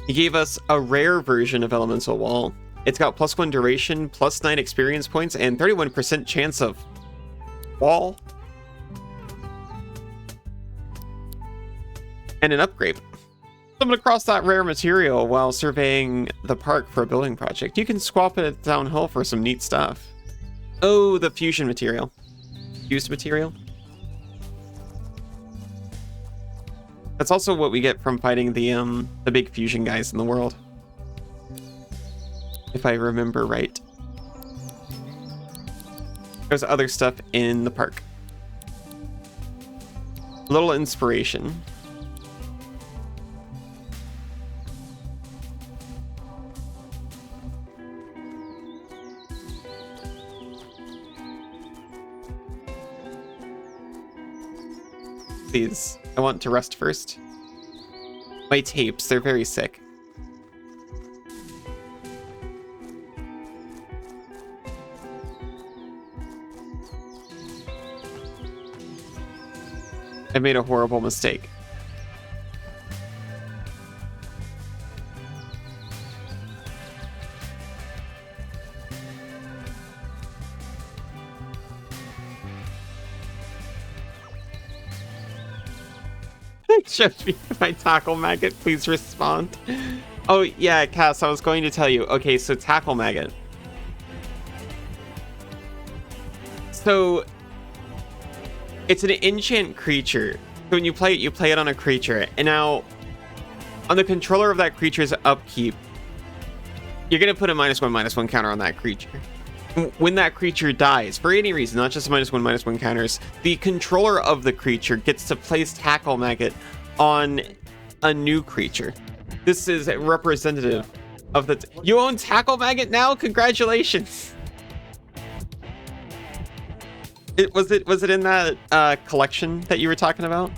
He gave us a rare version of Elemental Wall. It's got +1 duration, +9 experience points, and 31% chance of wall. And an upgrade. Stumbled across that rare material while surveying the park for a building project. You can swap it downhill for some neat stuff. Oh, the fusion material. Fused material. That's also what we get from fighting the big fusion guys in the world. If I remember right. There's other stuff in the park. A little inspiration. Please, I want to rest first. My tapes, they're very sick. I made a horrible mistake. Should be my tackle maggot, please respond. Oh yeah, Cass, I was going to tell you. Okay, so tackle maggot. So it's an enchant creature. So when you play it on a creature. And now on the controller of that creature's upkeep, you're gonna put a -1/-1 counter on that creature. When that creature dies, for any reason, not just -1/-1 counters, the controller of the creature gets to place tackle maggot on a new creature. This is representative of the... You own tackle maggot now? Congratulations! Was it in that collection that you were talking about?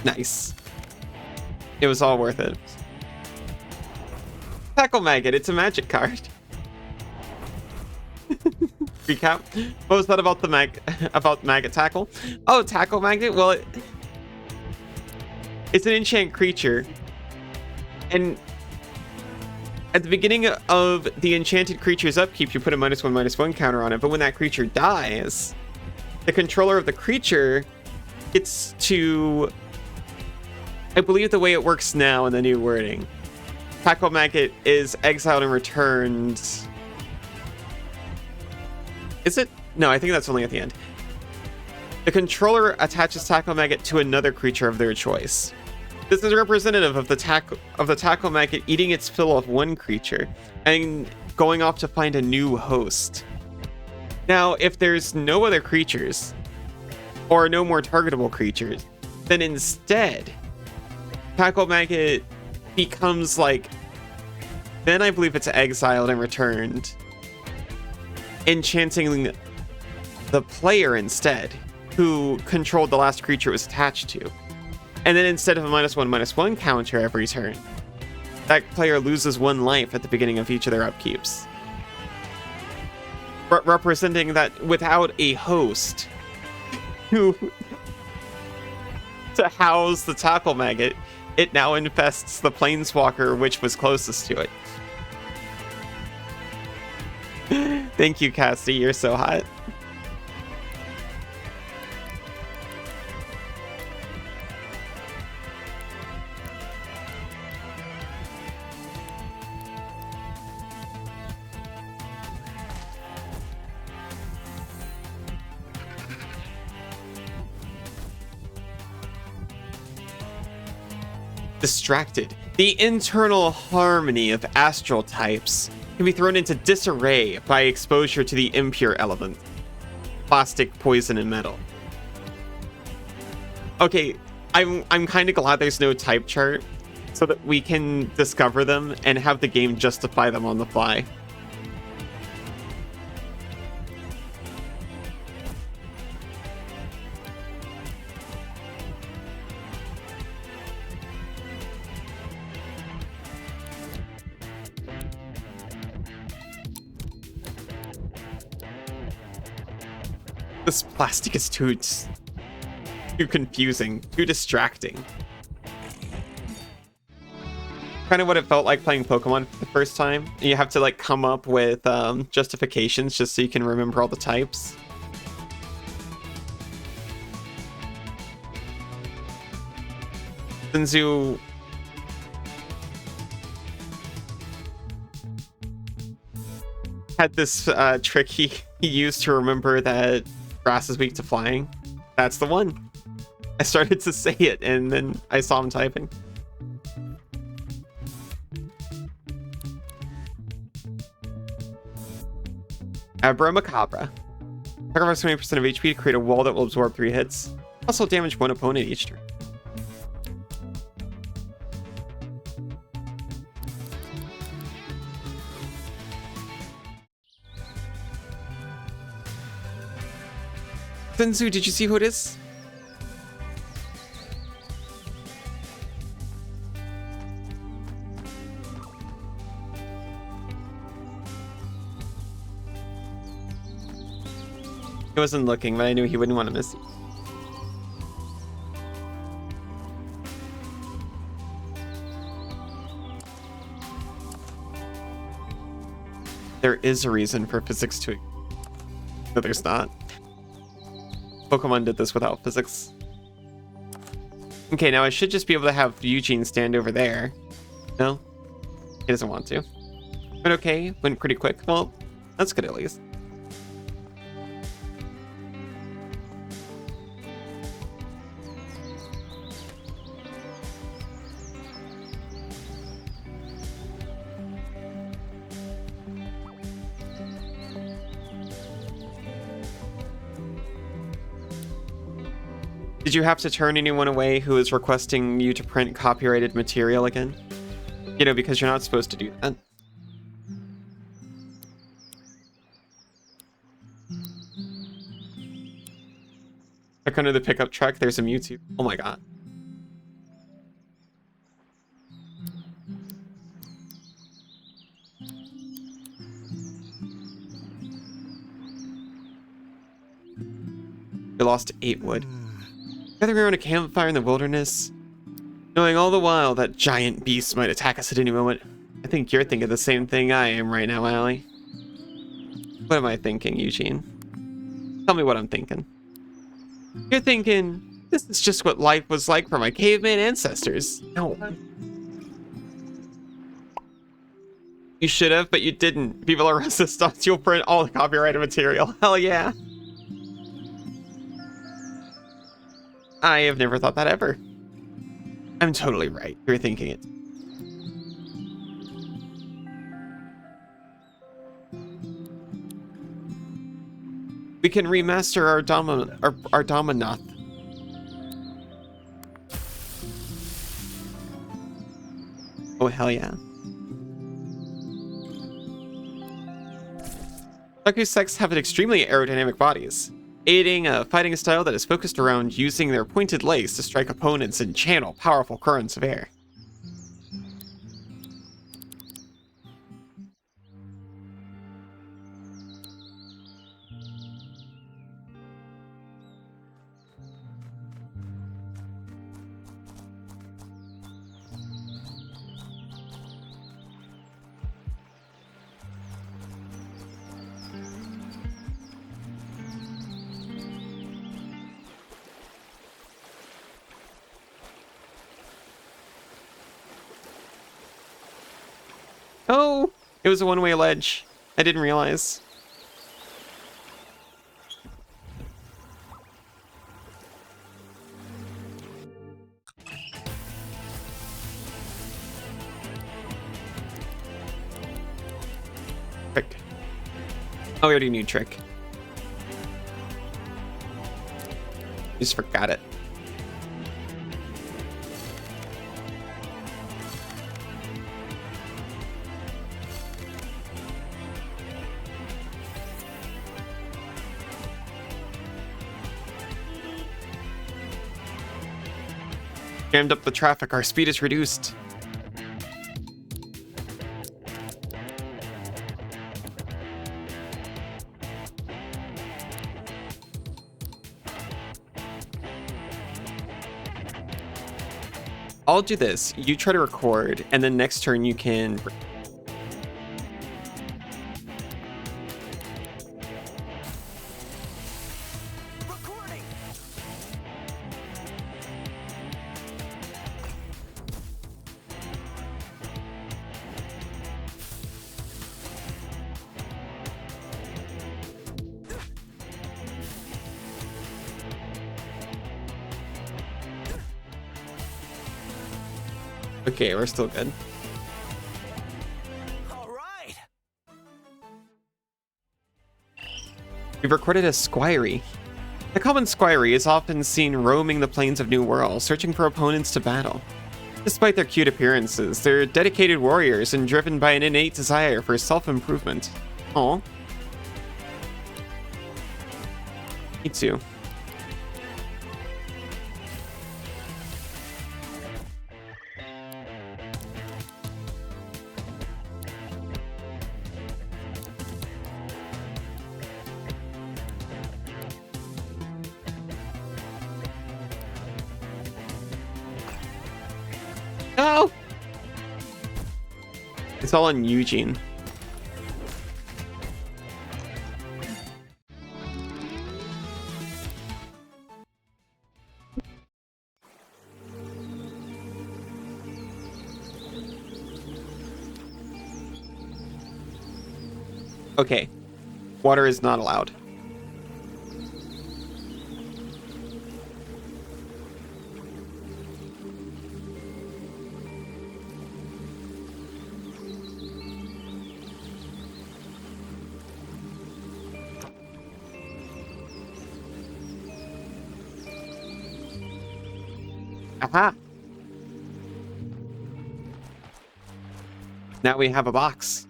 Nice. It was all worth it. Tackle maggot, it's a magic card. Recap. What was that about about maggot tackle? Oh, tackle maggot. Well, it's an enchant creature, and at the beginning of the enchanted creature's upkeep, you put a -1/-1 counter on it. But when that creature dies, the controller of the creature gets to... I believe the way it works now in the new wording, tackle maggot is exiled and returned. Is it? No, I think that's only at the end. The controller attaches tackle maggot to another creature of their choice. This is representative of the tackle maggot eating its fill of one creature and going off to find a new host. Now, if there's no other creatures or no more targetable creatures, then instead tackle maggot becomes like... Then I believe it's exiled and returned, enchanting the player instead, who controlled the last creature it was attached to. And then instead of a -1/-1 counter every turn, that player loses 1 life at the beginning of each of their upkeeps. Representing that without a host who to house the tackle maggot, it now infests the planeswalker which was closest to it. Thank you, Cassie. You're so hot. Distracted. The internal harmony of astral types can be thrown into disarray by exposure to the impure element. Plastic, poison, and metal. Okay, I'm kind of glad there's no type chart so that we can discover them and have the game justify them on the fly. This plastic is too confusing, too distracting. Kind of what it felt like playing Pokemon for the first time. You have to like come up with justifications just so you can remember all the types. Sinzu had this trick he used to remember that grass is weak to flying. That's the one. I started to say it and then I saw him typing. Abra Macabra. Sacrifice 20% of HP to create a wall that will absorb 3 hits. Also damage one opponent each turn. Senzu, did you see who it is? I wasn't looking, but I knew he wouldn't want to miss you. There is a reason for physics to... No, there's not. Pokemon did this without physics. Okay, now I should just be able to have Eugene stand over there. No? He doesn't want to. But okay, went pretty quick. Well, that's good at least. Did you have to turn anyone away who is requesting you to print copyrighted material again? You know, because you're not supposed to do that. Check under the pickup truck, there's a Mewtwo. Oh my god. We lost 8 wood. Gathering around a campfire in the wilderness, knowing all the while that giant beasts might attack us at any moment. I think you're thinking the same thing I am right now, Allie. What am I thinking, Eugene? Tell me what I'm thinking. You're thinking, this is just what life was like for my caveman ancestors. No. You should have, but you didn't. Viva la Resistance, you'll print all the copyrighted material. Hell yeah. I have never thought that ever. I'm totally right. You're thinking it. We can remaster our Dominoth. Oh, hell yeah. Sakuseks have extremely aerodynamic bodies, aiding a fighting style that is focused around using their pointed legs to strike opponents and channel powerful currents of air. Oh, it was a one-way ledge. I didn't realize. Trick. Oh, we already knew trick. Just forgot it. Jammed up the traffic. Our speed is reduced. I'll do this. You try to record, and then next turn you can... Recording. Okay, we're still good. All right. We've recorded a squirey. The common squirey is often seen roaming the plains of New Wirral, searching for opponents to battle. Despite their cute appearances, they're dedicated warriors and driven by an innate desire for self-improvement. Aw. Me too. No! It's all on Eugene. Okay. Water is not allowed. Aha! Now we have a box.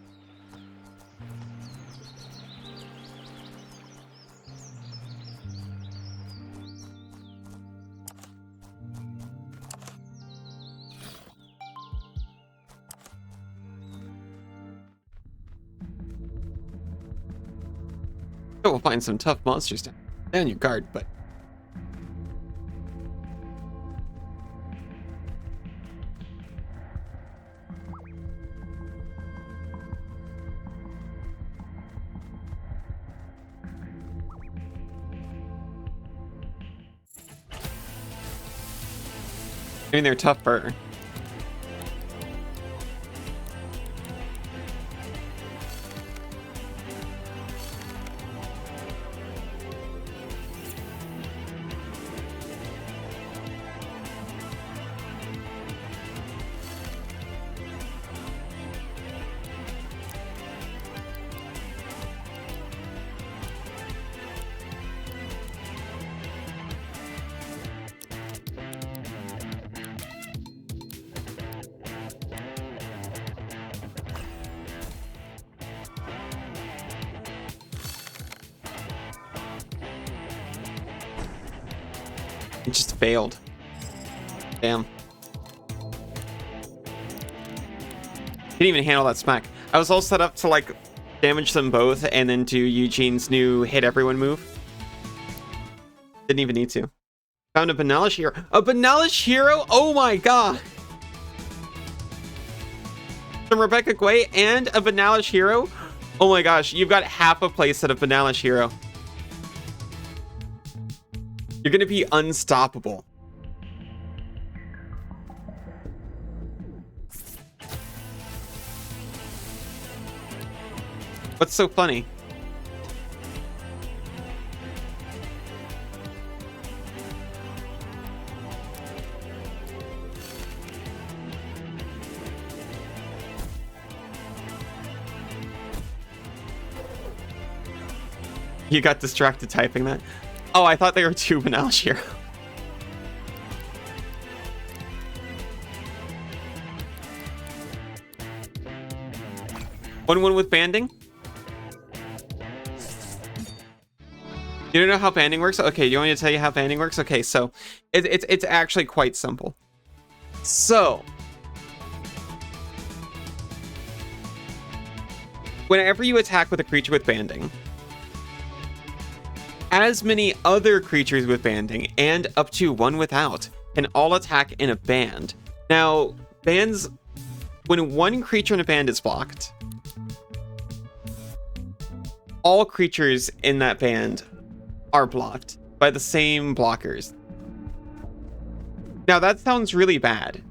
We'll find some tough monsters down. Stay on your guard, but... I mean, they're tougher. It just failed. Damn. Didn't even handle that smack. I was all set up to like damage them both and then do Eugene's new hit everyone move. Didn't even need to. Found a Banalish hero. A Banalish hero? Oh my god! From Rebecca Guay and a Banalish hero? Oh my gosh, you've got half a playset of Banalish hero. You're gonna be unstoppable. What's so funny? You got distracted typing that? Oh, I thought they were two Banalshiro. One with banding? You don't know how banding works? Okay, you want me to tell you how banding works? Okay, so it's actually quite simple. So whenever you attack with a creature with banding, as many other creatures with banding and up to one without can all attack in a band. Now, bands, when one creature in a band is blocked, all creatures in that band are blocked by the same blockers. Now, that sounds really bad,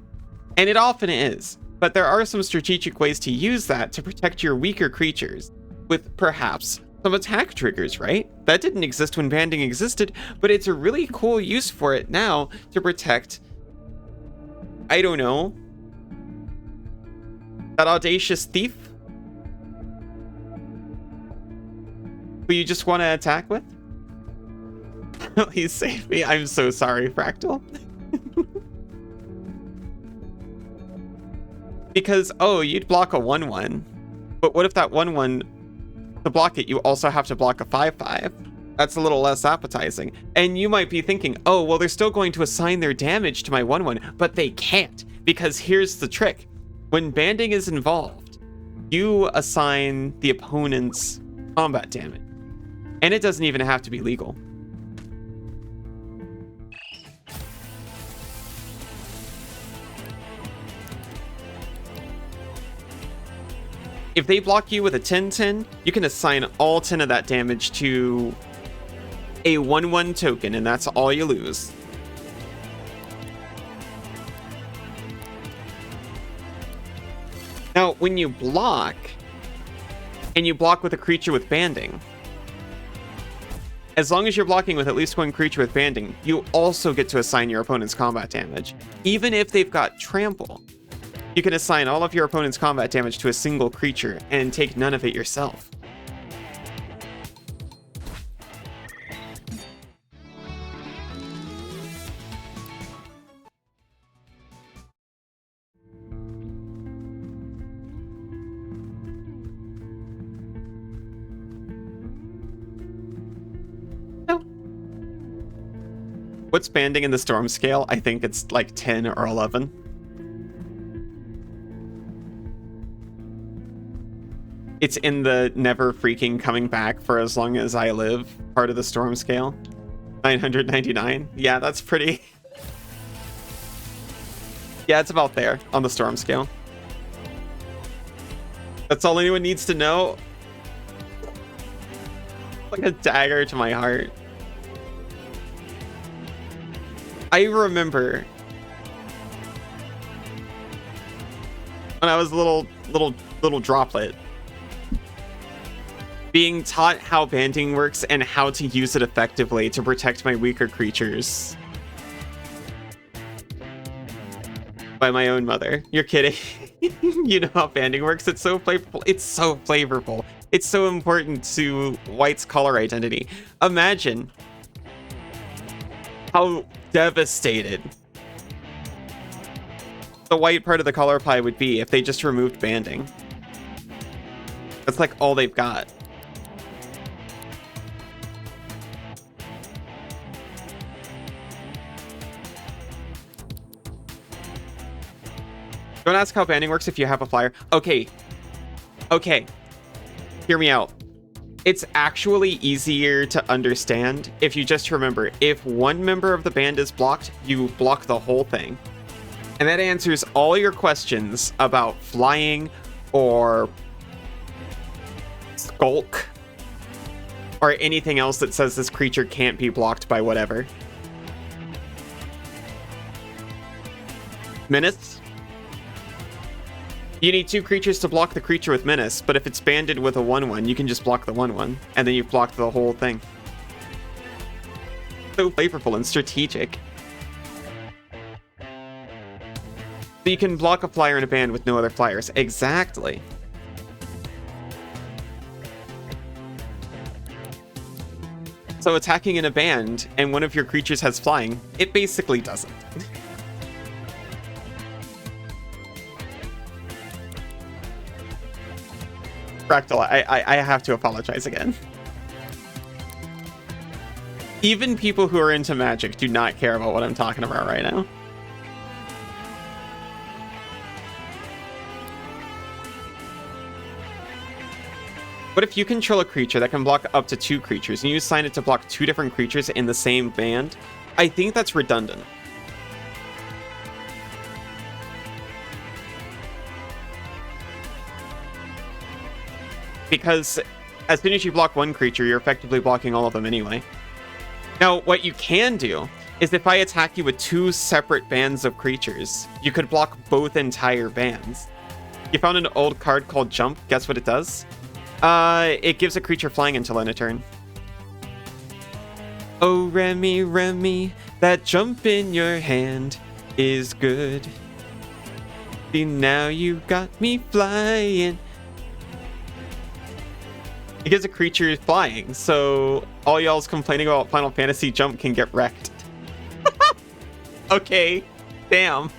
and it often is, but there are some strategic ways to use that to protect your weaker creatures with perhaps some attack triggers, right? That didn't exist when banding existed, but it's a really cool use for it now to protect, I don't know, that audacious thief who you just want to attack with? Please save me. I'm so sorry, Fractal. Because, oh, you'd block a 1/1, but what if that 1/1, to block it, you also have to block a 5/5. That's a little less appetizing. And you might be thinking, oh, well, they're still going to assign their damage to my 1/1, but they can't, because here's the trick. When banding is involved, you assign the opponent's combat damage. And it doesn't even have to be legal. If they block you with a 10/10, you can assign all 10 of that damage to a 1/1 token, and that's all you lose. Now, when you block, and you block with a creature with banding, as long as you're blocking with at least one creature with banding, you also get to assign your opponent's combat damage. Even if they've got trample, you can assign all of your opponent's combat damage to a single creature and take none of it yourself. What's banding in the storm scale? I think it's like 10 or 11. It's in the never freaking coming back for as long as I live part of the storm scale. 999. Yeah, that's pretty. Yeah, it's about there on the storm scale. That's all anyone needs to know. Like a dagger to my heart. I remember when I was a little droplet being taught how banding works and how to use it effectively to protect my weaker creatures by my own mother. You're kidding. You know how banding works? It's so flavorful. It's so flavorful. It's so important to White's color identity. Imagine how devastated the white part of the color pie would be if they just removed banding. That's like all they've got. Don't ask how banding works if you have a flyer. Okay. Hear me out. It's actually easier to understand if you just remember, if one member of the band is blocked, you block the whole thing. And that answers all your questions about flying or skulk or anything else that says this creature can't be blocked by whatever. Minutes? You need 2 creatures to block the creature with Menace, but if it's banded with a 1/1, you can just block the 1/1, and then you've blocked the whole thing. So flavorful and strategic. So you can block a flyer in a band with no other flyers. Exactly. So attacking in a band and one of your creatures has flying, it basically doesn't. Fractal, I have to apologize again. Even people who are into Magic do not care about what I'm talking about right now. What if you control a creature that can block up to 2 creatures and you assign it to block 2 different creatures in the same band? I think that's redundant. Because as soon as you block one creature, you're effectively blocking all of them anyway. Now, what you can do is if I attack you with 2 separate bands of creatures, you could block both entire bands. You found an old card called Jump. Guess what it does? It gives a creature flying until end of turn. Oh, Remy, Remy, that jump in your hand is good. See, now you got me flying. It gives a creature flying, so all y'all's complaining about Final Fantasy Jump can get wrecked. Okay, damn.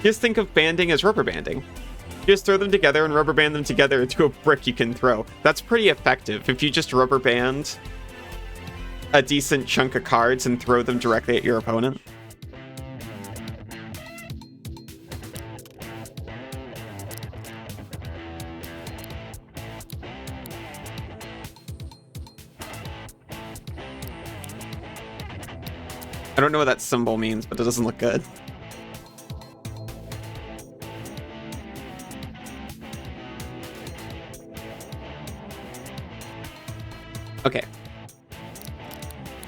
Just think of banding as rubber banding. Just throw them together and rubber band them together into a brick you can throw. That's pretty effective if you just rubber band a decent chunk of cards and throw them directly at your opponent. I don't know what that symbol means, but it doesn't look good. Okay.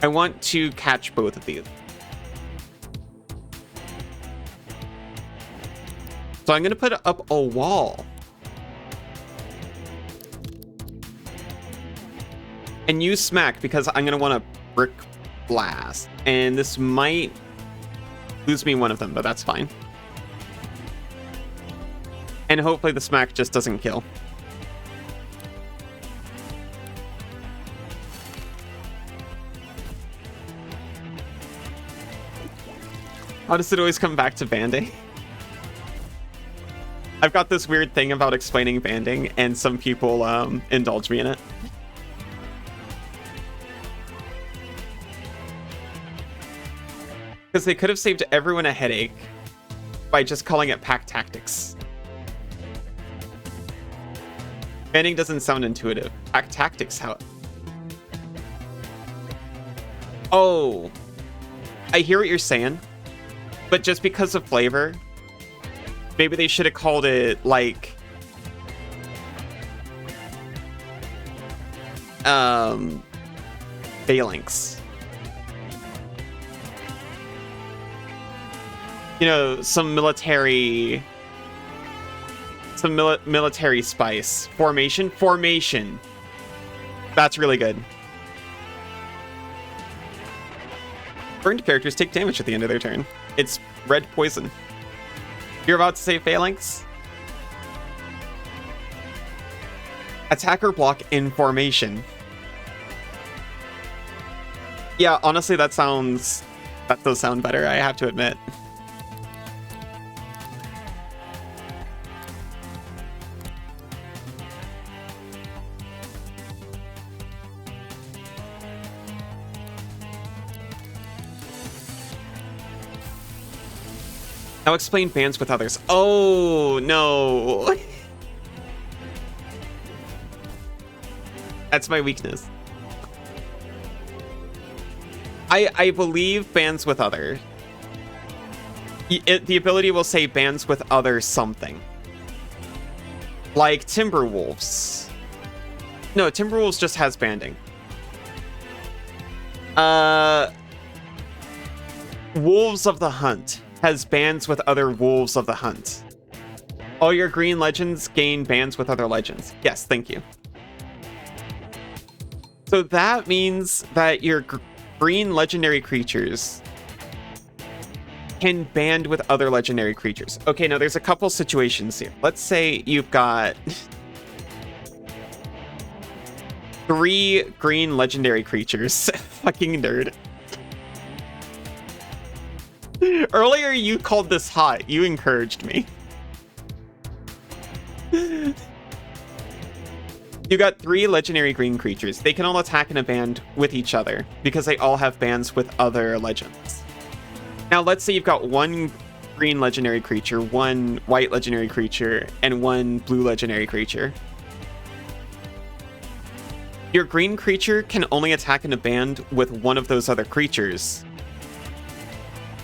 I want to catch both of these. So I'm going to put up a wall. And use Smack because I'm going to want a Brick Blast. And this might lose me one of them, but that's fine. And hopefully the Smack just doesn't kill. How does it always come back to banding? I've got this weird thing about explaining banding, and some people indulge me in it. Because they could have saved everyone a headache by just calling it pack tactics. Banding doesn't sound intuitive. Pack tactics, how? Oh, I hear what you're saying. But just because of flavor, maybe they should have called it, like, Phalanx. You know, some military spice. Formation. That's really good. Burned characters take damage at the end of their turn. It's red poison. You're about to say Phalanx? Attacker block in formation. Yeah, honestly, that does sound better, I have to admit. Now explain bands with others. Oh, no. That's my weakness. I believe bands with other. The ability will say bands with other something. Like Timberwolves. No, Timberwolves just has banding. Wolves of the Hunt has bands with other Wolves of the Hunt. All your green legends gain bands with other legends. Yes, thank you. So that means that your green legendary creatures can band with other legendary creatures. Okay, now there's a couple situations here. Let's say you've got 3 green legendary creatures. Fucking nerd. Earlier you called this hot. You encouraged me. You got 3 legendary green creatures. They can all attack in a band with each other because they all have bands with other legends. Now, let's say you've got 1 green legendary creature, 1 white legendary creature, and 1 blue legendary creature. Your green creature can only attack in a band with one of those other creatures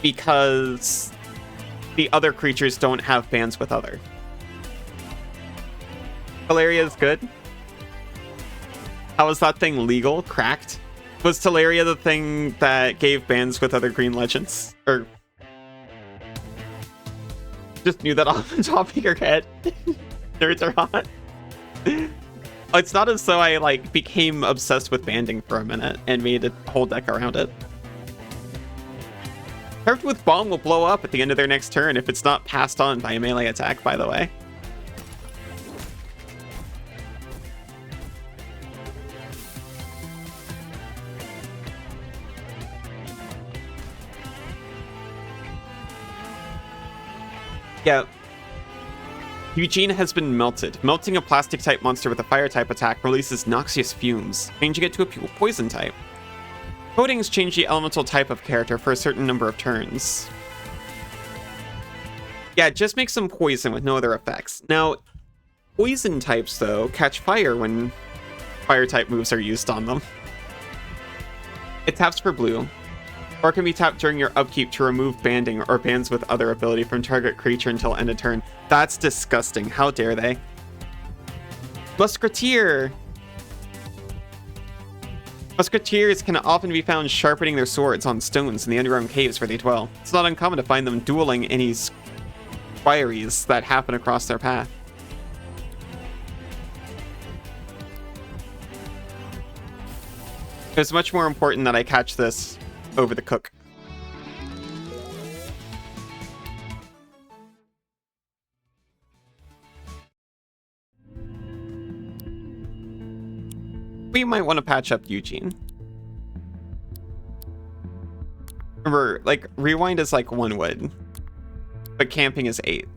because the other creatures don't have bands with other. Teleria is good. How was that thing legal? Cracked? Was Teleria the thing that gave bands with other green legends? Or just knew that off the top of your head? Nerds are hot. It's not as though I like became obsessed with banding for a minute and made a whole deck around it. Carved with Bomb will blow up at the end of their next turn if it's not passed on by a melee attack, by the way. Yeah. Eugene has been melted. Melting a plastic-type monster with a fire-type attack releases noxious fumes, changing it to a poison type. Coatings change the elemental type of character for a certain number of turns. Yeah, just make some poison with no other effects. Now, poison types, though, catch fire when fire-type moves are used on them. It taps for blue, or can be tapped during your upkeep to remove banding or bands with other ability from target creature until end of turn. That's disgusting. How dare they? Musketeer! Musketeers can often be found sharpening their swords on stones in the underground caves where they dwell. It's not uncommon to find them dueling any squires that happen across their path. It's much more important that I catch this over the cook. We might want to patch up Eugene. Remember, like, rewind is like 1 wood, but camping is 8.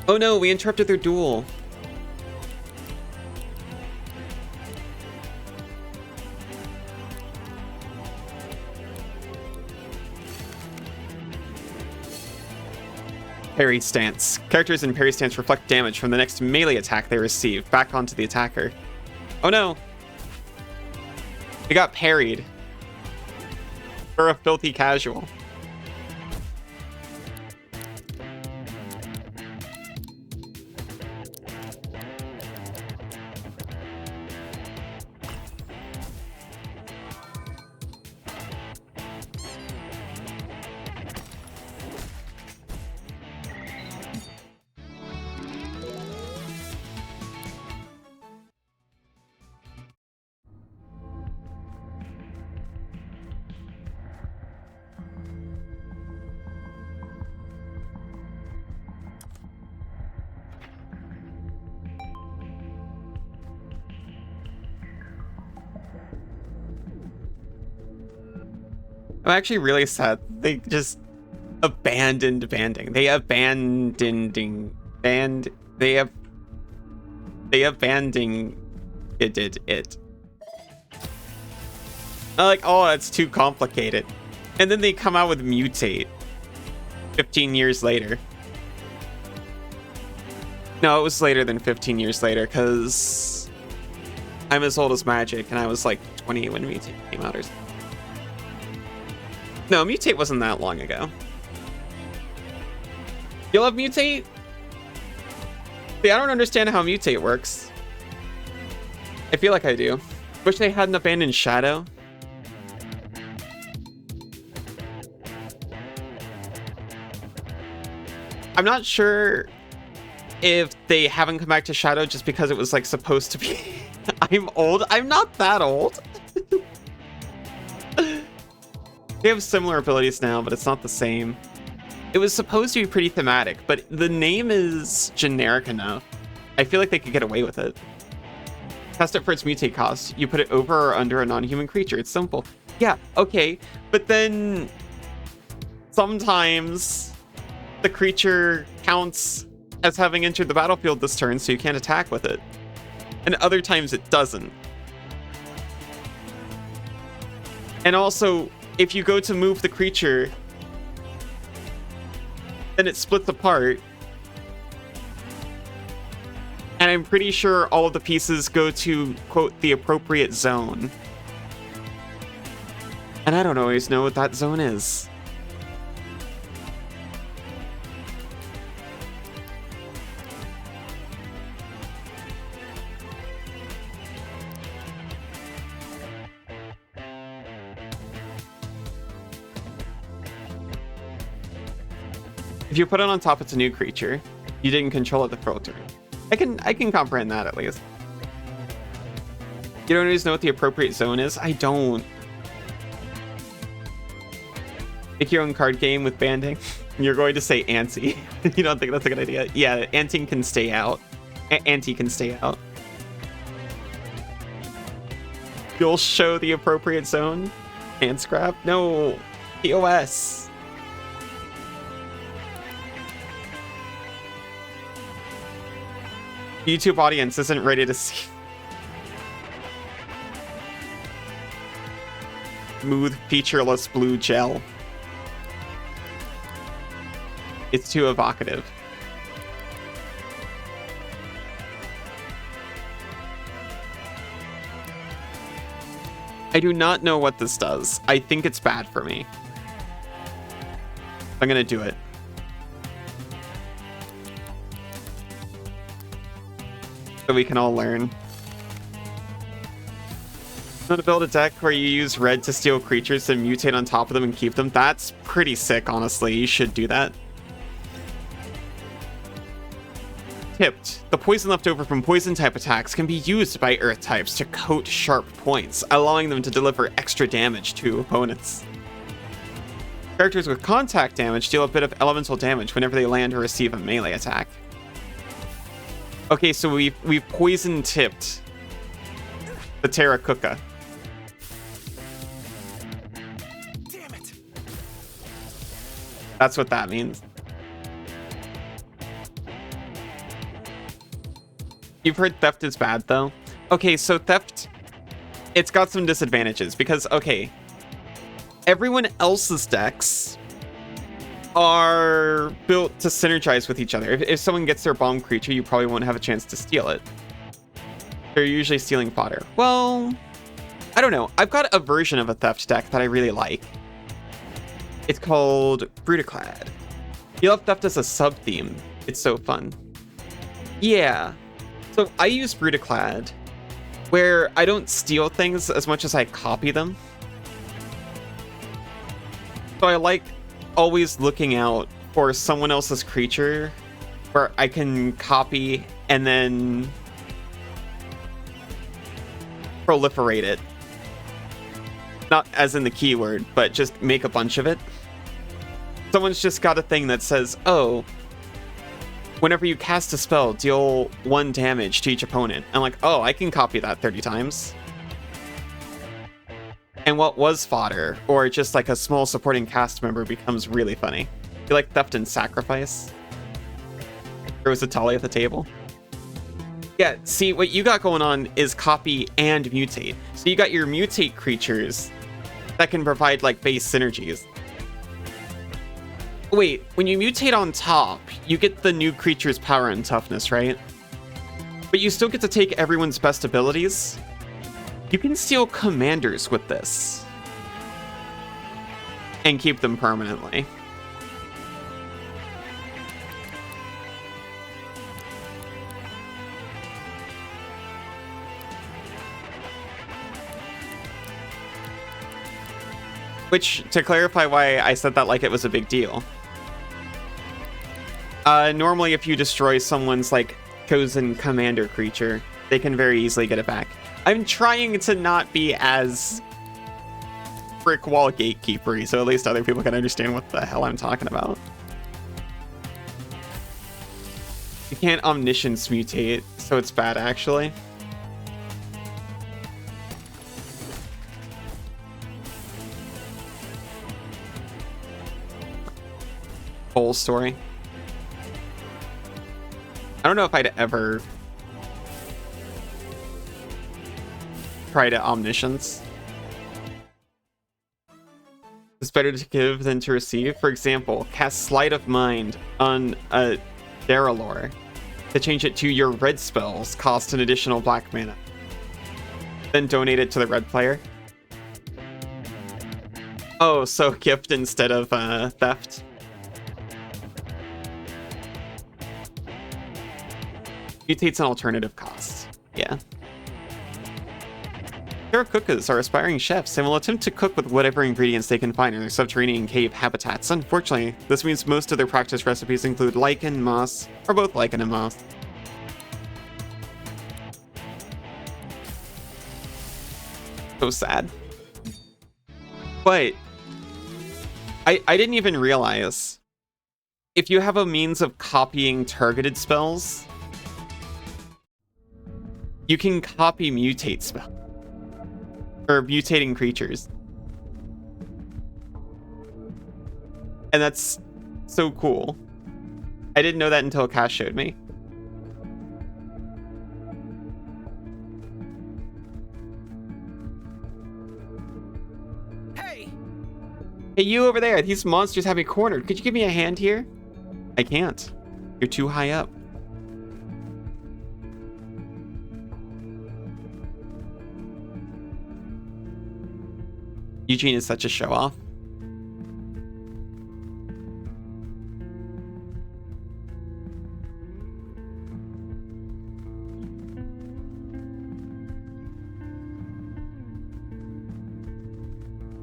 Oh no, we interrupted their duel. Parry stance. Characters in parry stance reflect damage from the next melee attack they receive back onto the attacker. Oh no. They got parried. For a filthy casual. I'm actually really sad. They just abandoned banding. They abandoning band. They abandoning it. I'm like, oh, it's too complicated. And then they come out with Mutate 15 years later. No, it was later than 15 years later, because I'm as old as Magic, and I was like 20 when Mutate came out or something. No, Mutate wasn't that long ago. You love Mutate? See, I don't understand how Mutate works. I feel like I do. Wish they hadn't abandoned Shadow. I'm not sure if they haven't come back to Shadow just because it was like supposed to be. I'm old. I'm not that old. They have similar abilities now, but it's not the same. It was supposed to be pretty thematic, but the name is generic enough. I feel like they could get away with it. Test it for its mutate cost. You put it over or under a non-human creature. It's simple. Yeah, okay. But then sometimes the creature counts as having entered the battlefield this turn, so you can't attack with it. And other times it doesn't. And also, if you go to move the creature, then it splits apart. And I'm pretty sure all of the pieces go to, quote, the appropriate zone. And I don't always know what that zone is. If you put it on top, it's a new creature. You didn't control it the full turn. I can comprehend that at least. You don't always know what the appropriate zone is? I don't. Make your own card game with banding. You're going to say anti. You don't think that's a good idea? Yeah, anti can stay out. Anti can stay out. You'll show the appropriate zone? Hand scrap? No. POS. YouTube audience isn't ready to see smooth, featureless blue gel. It's too evocative. I do not know what this does. I think it's bad for me. I'm gonna do it. So we can all learn. Want to build a deck where you use red to steal creatures and mutate on top of them and keep them? That's pretty sick, honestly. You should do that. Tipped. The poison left over from poison type attacks can be used by earth types to coat sharp points, allowing them to deliver extra damage to opponents. Characters with contact damage deal a bit of elemental damage whenever they land or receive a melee attack. Okay, so we've poison tipped the Terracotta. Damn it! That's what that means. You've heard theft is bad, though. Okay, so theft, it's got some disadvantages because, okay, everyone else's decks are built to synergize with each other. If someone gets their bomb creature, you probably won't have a chance to steal it. They're usually stealing fodder. Well, I don't know. I've got a version of a theft deck that I really like. It's called Brutaclad. You love theft as a sub-theme. It's so fun. Yeah. So I use Brutaclad, where I don't steal things as much as I copy them. So I like always looking out for someone else's creature where I can copy and then proliferate it. Not as in the keyword, but just make a bunch of it. Someone's just got a thing that says, oh, whenever you cast a spell, deal 1 damage to each opponent. I'm like, oh, I can copy that 30 times. And what was fodder, or just like a small supporting cast member, becomes really funny. You like theft and sacrifice? Throws a tally at the table. Yeah, see, what you got going on is copy and mutate. So you got your mutate creatures that can provide like base synergies. Wait, when you mutate on top, you get the new creature's power and toughness, right? But you still get to take everyone's best abilities. You can steal commanders with this. And keep them permanently. Which, to clarify why I said that like it was a big deal. Normally if you destroy someone's like chosen commander creature, they can very easily get it back. I'm trying to not be as brick wall gatekeepery, so at least other people can understand what the hell I'm talking about. You can't omniscience mutate, so it's bad actually. Whole story. I don't know if I'd ever try to omniscience. It's better to give than to receive. For example, cast Sleight of Mind on a Daralore. To change it to your red spells, cost an additional black mana. Then donate it to the red player. Oh, so gift instead of theft. Mutates an alternative cost. Yeah. Terracoocas are aspiring chefs and will attempt to cook with whatever ingredients they can find in their subterranean cave habitats. Unfortunately, this means most of their practice recipes include lichen, moss, or both lichen and moss. So sad. But I didn't even realize if you have a means of copying targeted spells, you can copy mutate spell or mutating creatures. And that's so cool. I didn't know that until Cass showed me. Hey! Hey, you over there. These monsters have me cornered. Could you give me a hand here? I can't. You're too high up. Eugene is such a show-off.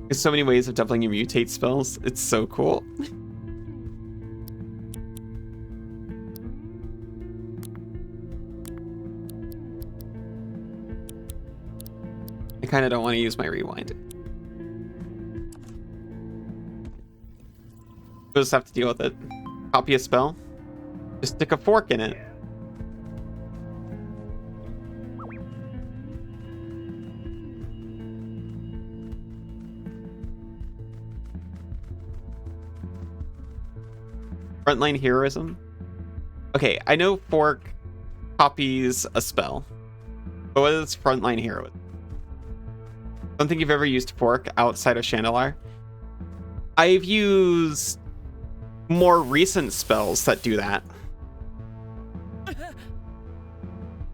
There's so many ways of doubling your mutate spells. It's so cool. I kind of don't want to use my rewind. We'll just have to deal with it. Copy a spell. Just stick a fork in it. Frontline heroism. Okay, I know fork copies a spell. But what is frontline heroism? I don't think you've ever used fork outside of Chandelar. I've used more recent spells that do that.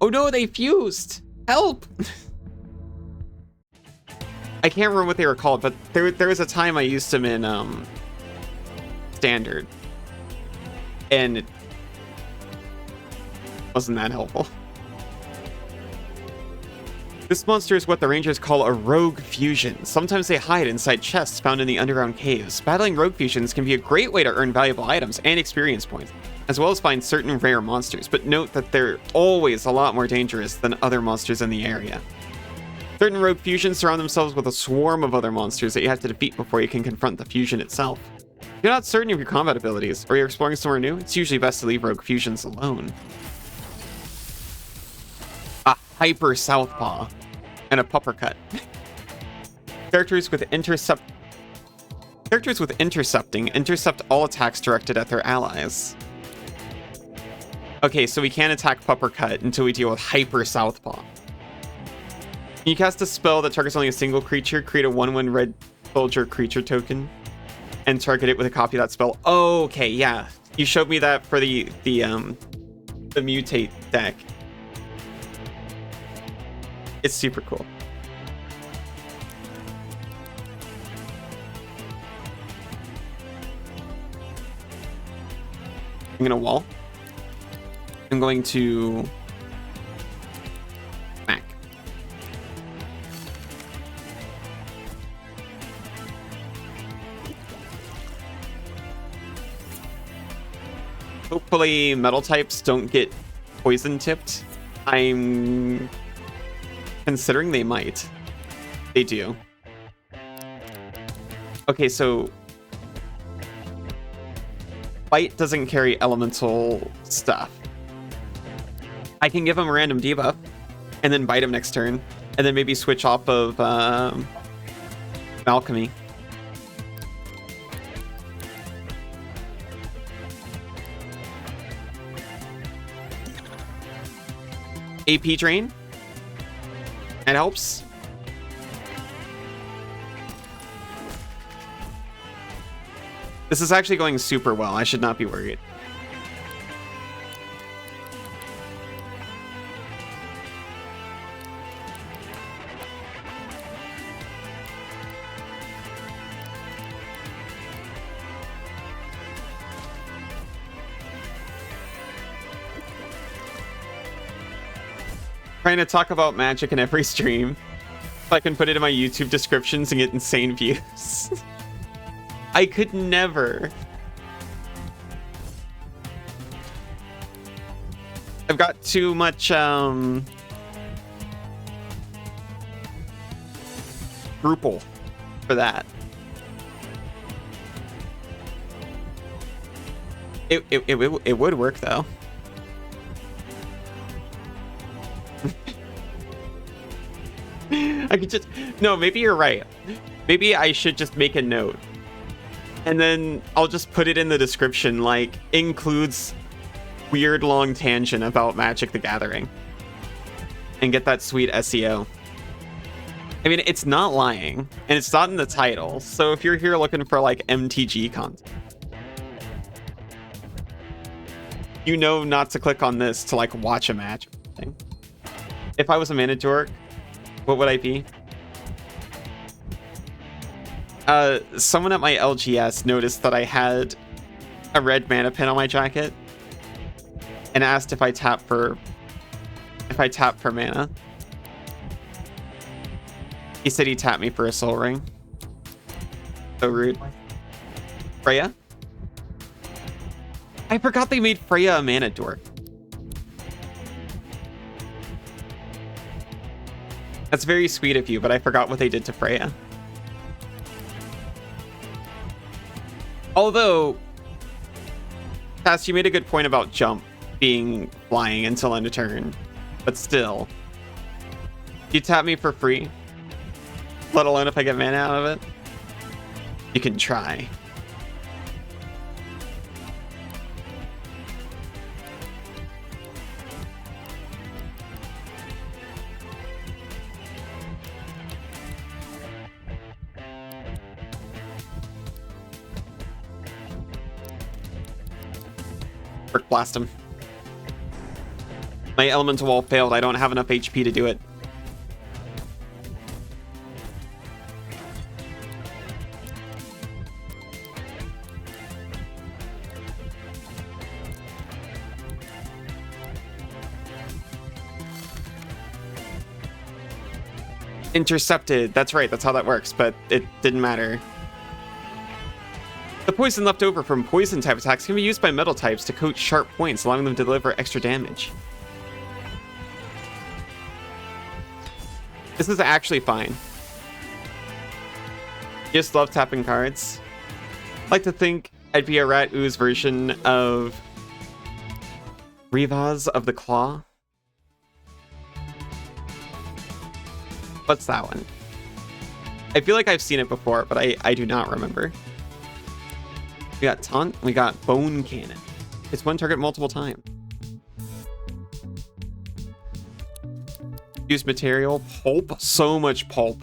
Oh no, they fused! Help! I can't remember what they were called, but there was a time I used them in Standard. And it wasn't that helpful. This monster is what the Rangers call a rogue fusion. Sometimes they hide inside chests found in the underground caves. Battling rogue fusions can be a great way to earn valuable items and experience points, as well as find certain rare monsters, but note that they're always a lot more dangerous than other monsters in the area. Certain rogue fusions surround themselves with a swarm of other monsters that you have to defeat before you can confront the fusion itself. If you're not certain of your combat abilities, or you're exploring somewhere new, it's usually best to leave rogue fusions alone. A hyper southpaw and a puppercut. Characters with intercepting intercept all attacks directed at their allies. Okay, so we can't attack puppercut until we deal with hyper southpaw. You cast a spell that targets only a single creature, create a 1/1 red soldier creature token, and target it with a copy of that spell. Oh, okay, yeah. You showed me that for the mutate deck. It's super cool. I'm gonna wall. I'm going to smack. Hopefully metal types don't get poison tipped. I'm considering they might. They do. Okay, so Bite doesn't carry elemental stuff. I can give him a random debuff and then bite him next turn, and then maybe switch off of Alchemy. AP drain. That helps. This is actually going super well. I should not be worried. Trying to talk about Magic in every stream. If I can put it in my YouTube descriptions and get insane views. I could never. I've got too much scruple for that. It would work though. I could just... No, maybe you're right. Maybe I should just make a note. And then I'll just put it in the description, like, includes weird long tangent about Magic the Gathering. And get that sweet SEO. I mean, it's not lying. And it's not in the title. So if you're here looking for, like, MTG content, you know not to click on this to, like, watch a match or something. If I was a mana dork, what would I be? Someone at my LGS noticed that I had a red mana pin on my jacket and asked if I tap for mana. He said he tapped me for a soul ring. So rude. Freya? I forgot they made Freya a mana dork. That's very sweet of you, but I forgot what they did to Freya. Although, Cass, you made a good point about jump being flying until end of turn. But still, you tap me for free, let alone if I get mana out of it. You can try. Brick blast him. My elemental wall failed. I don't have enough HP to do it. Intercepted. That's right. That's how that works, but it didn't matter. The poison left over from poison type attacks can be used by metal types to coat sharp points, allowing them to deliver extra damage. This is actually fine. Just love tapping cards. I like to think I'd be a Rat Ooze version of Rivaz of the Claw. What's that one? I feel like I've seen it before, but I do not remember. We got Taunt, we got Bone Cannon. It's one target multiple times. Use material, pulp, so much pulp.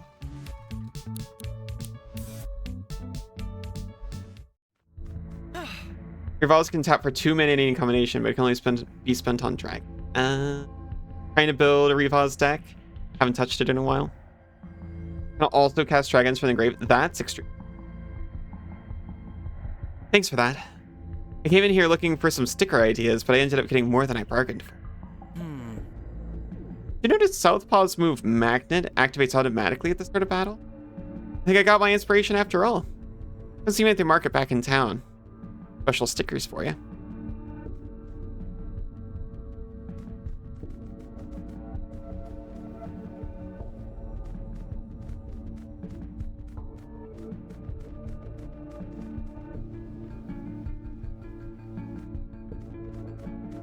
Your vows can tap for 2 mana in any combination, but it can only be spent on drag. Trying to build a Revaz deck. Haven't touched it in a while. Can also cast dragons from the grave. That's extreme. Thanks for that. I came in here looking for some sticker ideas, but I ended up getting more than I bargained for. You notice Southpaw's move Magnet activates automatically at the start of battle? I think I got my inspiration after all. Let's see me at the market back in town. Special stickers for you.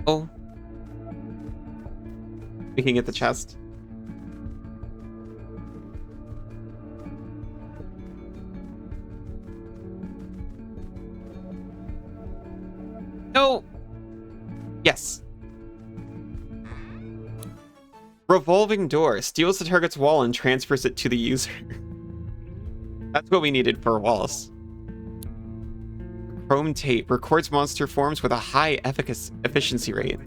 Oh. We can get the chest. No. Yes. Revolving door steals the target's wall and transfers it to the user. That's what we needed for walls. Chrome tape records monster forms with a high efficiency rate.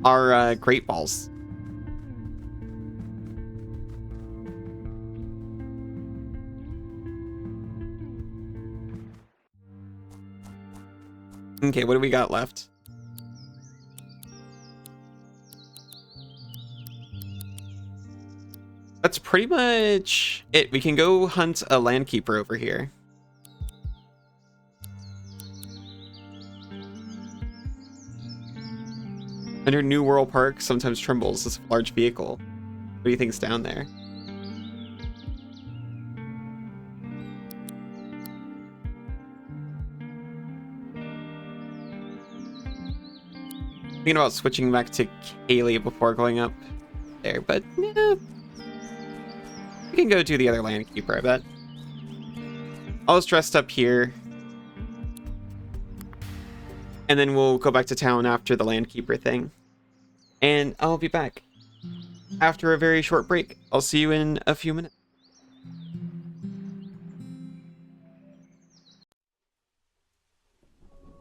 Are great balls. Okay, what do we got left? That's pretty much it. We can go hunt a landkeeper over here. Under New Wirral Park sometimes trembles as a large vehicle. What do you think's down there? Thinking about switching back to Kaylee before going up there, but yeah. We can go do the other landkeeper, I bet. I'll just rest up here. And then we'll go back to town after the landkeeper thing. And I'll be back after a very short break. I'll see you in a few minutes.